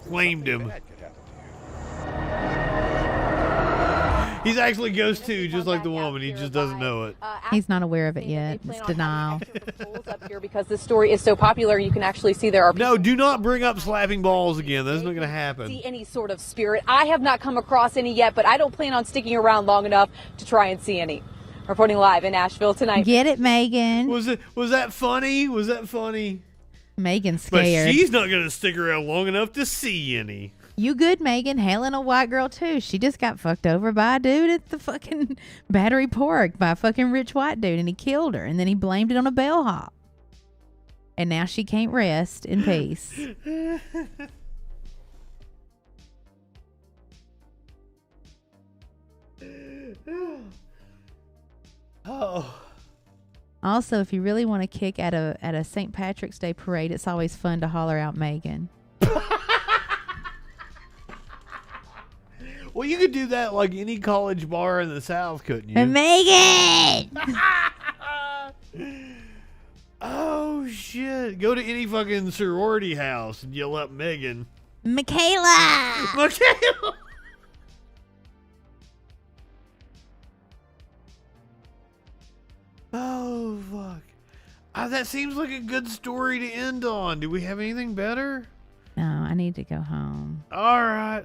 S2: claimed him. He's actually Ghost 2, just like the woman. He just doesn't know it.
S3: He's not aware of it yet. It's denial.
S15: Up here because this story is so popular, you can actually see there are
S2: No, do not bring up slapping balls again. That's not going to happen.
S15: see any sort of spirit. I have not come across any yet, but I don't plan on sticking around long enough to try and see any. Reporting live in Asheville tonight.
S3: Get it, Megan.
S2: Was that funny? Was that funny?
S3: Megan's scared.
S2: But she's not going to stick around long enough to see any.
S3: You good, Megan? Helen, a white girl too. She just got fucked over by a dude at the fucking Battery Park, by a fucking rich white dude, and he killed her, and then he blamed it on a bellhop. And now she can't rest in peace.
S2: Oh.
S3: Also, if you really want to kick at a St. Patrick's Day parade, it's always fun to holler out Megan.
S2: Well, you could do that like any college bar in the South, couldn't you?
S3: Megan!
S2: Oh, shit. Go to any fucking sorority house and yell up Megan.
S3: Michaela!
S2: Michaela! Oh, fuck. That seems like a good story to end on. Do we have anything better?
S3: No, I need to go home.
S2: All right.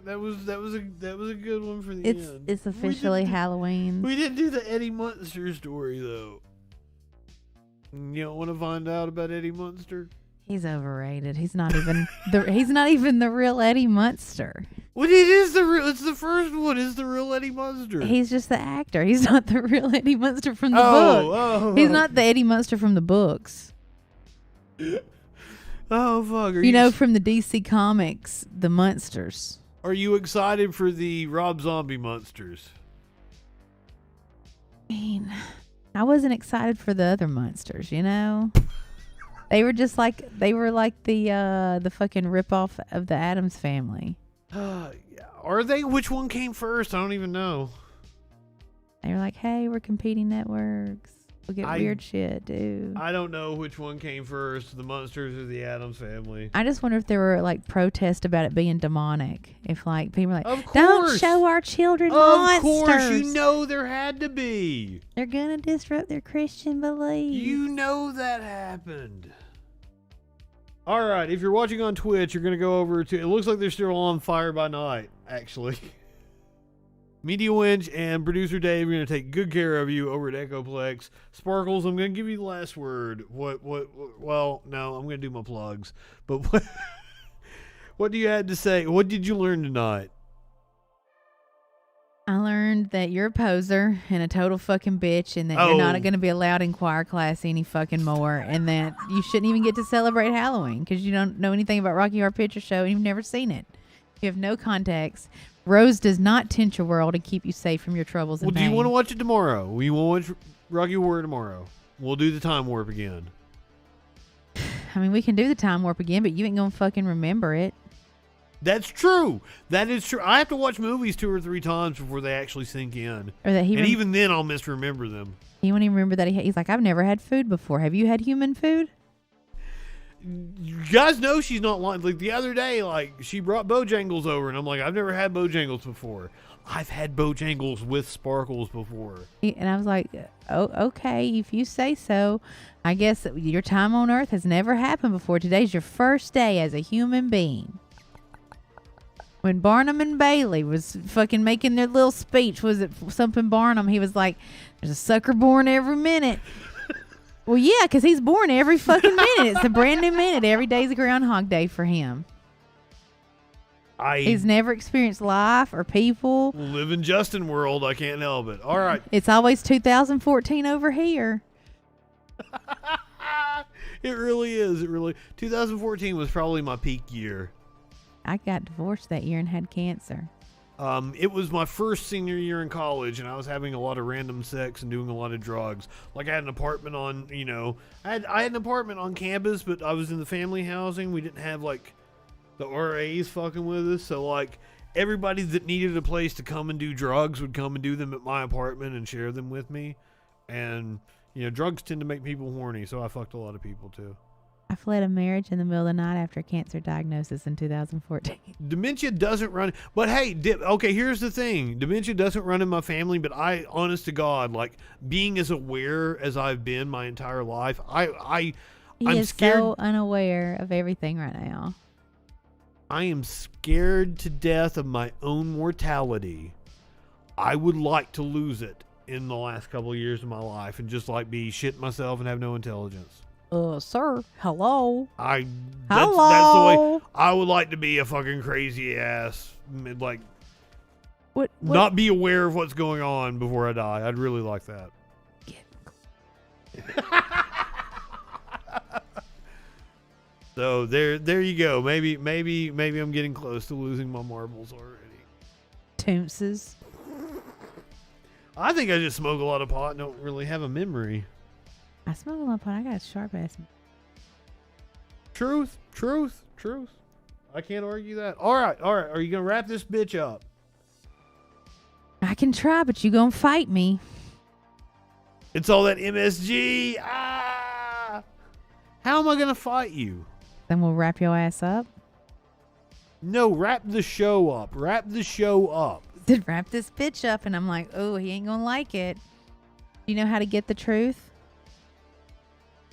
S2: That was a good one for the end.
S3: It's officially Halloween.
S2: We didn't do the Eddie Munster story though. You don't want to find out about Eddie Munster?
S3: He's overrated. He's not even the real Eddie Munster.
S2: Well, it's the first one. It's the real Eddie Munster.
S3: He's just the actor. He's not the real Eddie Munster from the book. He's not the Eddie Munster from the books.
S2: Oh, fuck.
S3: You know, from the DC Comics, the Munsters.
S2: Are you excited for the Rob Zombie Munsters?
S3: I mean, I wasn't excited for the other Munsters, you know? They were like the fucking ripoff of the Addams Family.
S2: Are they? Which one came first? I don't even know.
S3: They were like, hey, we're competing networks. We'll get weird shit, dude.
S2: I don't know which one came first, the Munsters or the Addams Family.
S3: I just wonder if there were like protests about it being demonic. If like people were like,
S2: of course.
S3: Don't show our children monsters.
S2: Of course, you know there had to be.
S3: They're gonna disrupt their Christian beliefs.
S2: You know that happened. All right, if you're watching on Twitch, you're gonna go over to. It looks like they're still on Fire by Night, actually. Media Winch and producer Dave are going to take good care of you over at Echoplex. Sparkles, I'm going to give you the last word. Well, no, I'm going to do my plugs. But what do you have to say? What did you learn tonight?
S3: I learned that you're a poser and a total fucking bitch, and that you're not going to be allowed in choir class any fucking more, and that you shouldn't even get to celebrate Halloween because you don't know anything about Rocky Horror Picture Show and you've never seen it. You have no context. Rose does not tint your world and keep you safe from your troubles and pain.
S2: Do you want to watch it tomorrow? We want to watch Rocky Horror tomorrow. We'll do the time warp again.
S3: I mean, we can do the time warp again, but you ain't going to fucking remember it.
S2: That's true. That is true. I have to watch movies 2 or 3 times before they actually sink in.
S3: And
S2: even then, I'll misremember them.
S3: He won't even remember that he's like, I've never had food before. Have you had human food?
S2: You guys know she's not lying. Like the other day, like she brought Bojangles over, and I'm like, I've never had Bojangles before. I've had Bojangles with Sparkles before.
S3: And I was like, oh, okay, if you say so. I guess your time on Earth has never happened before. Today's your first day as a human being. When Barnum and Bailey was fucking making their little speech, was it something Barnum? He was like, there's a sucker born every minute. Well, yeah, because he's born every fucking minute. It's a brand new minute. Every day's a Groundhog Day for him. He's never experienced life or people.
S2: Live in Justin world. I can't help it. All right.
S3: It's always 2014 over here.
S2: It really is. 2014 was probably my peak year.
S3: I got divorced that year and had cancer.
S2: It was my first senior year in college, and I was having a lot of random sex and doing a lot of drugs. Like, I had an apartment on, I had an apartment on campus, but I was in the family housing. We didn't have, like, the RAs fucking with us. So, like, everybody that needed a place to come and do drugs would come and do them at my apartment and share them with me. And, drugs tend to make people horny, so I fucked a lot of people, too.
S3: I fled a marriage in the middle of the night after a cancer diagnosis in 2014.
S2: Dementia doesn't run, but hey, okay, here's the thing. Dementia doesn't run in my family, but I, honest to God, like, being as aware as I've been my entire life, I'm scared.
S3: So unaware of everything right now.
S2: I am scared to death of my own mortality. I would like to lose it in the last couple of years of my life and just, like, be shit myself and have no intelligence.
S3: Sir, hello.
S2: That's the way I would like to be, a fucking crazy ass, like,
S3: what?
S2: Not be aware of what's going on before I die. I'd really like that. So there you go. Maybe I'm getting close to losing my marbles already.
S3: Toonses.
S2: I think I just smoke a lot of pot and don't really have a memory.
S3: I smoke a lot of pot. I got a sharp ass.
S2: Truth. I can't argue that. All right. Are you gonna wrap this bitch up?
S3: I can try, but you gonna fight me.
S2: It's all that MSG. How am I gonna fight you?
S3: Then we'll wrap your ass up.
S2: No, wrap the show up.
S3: Did wrap this bitch up, and I'm like, oh, he ain't gonna like it. You know how to get the truth?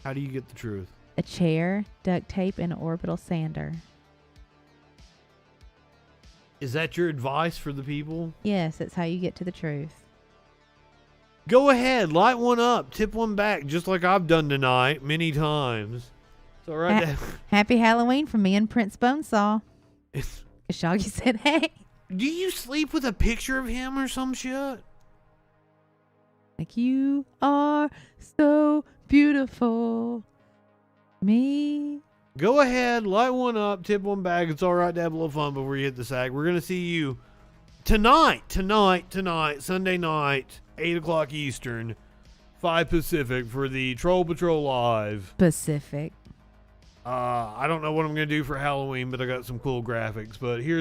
S2: How do you get the truth?
S3: A chair, duct tape, and an orbital sander.
S2: Is that your advice for the people?
S3: Yes, that's how you get to the truth.
S2: Go ahead, light one up, tip one back, just like I've done tonight many times. It's all right.
S3: Happy Halloween from me and Prince Bonesaw. Khashoggi said, hey.
S2: Do you sleep with a picture of him or some shit?
S3: Like, you are so beautiful. Me.
S2: Go ahead, light one up, tip one back. It's all right to have a little fun before you hit the sack. We're going to see you tonight, Sunday night, 8 o'clock Eastern, 5 Pacific for the Troll Patrol Live.
S3: Pacific.
S2: I don't know what I'm going to do for Halloween, but I got some cool graphics. But here's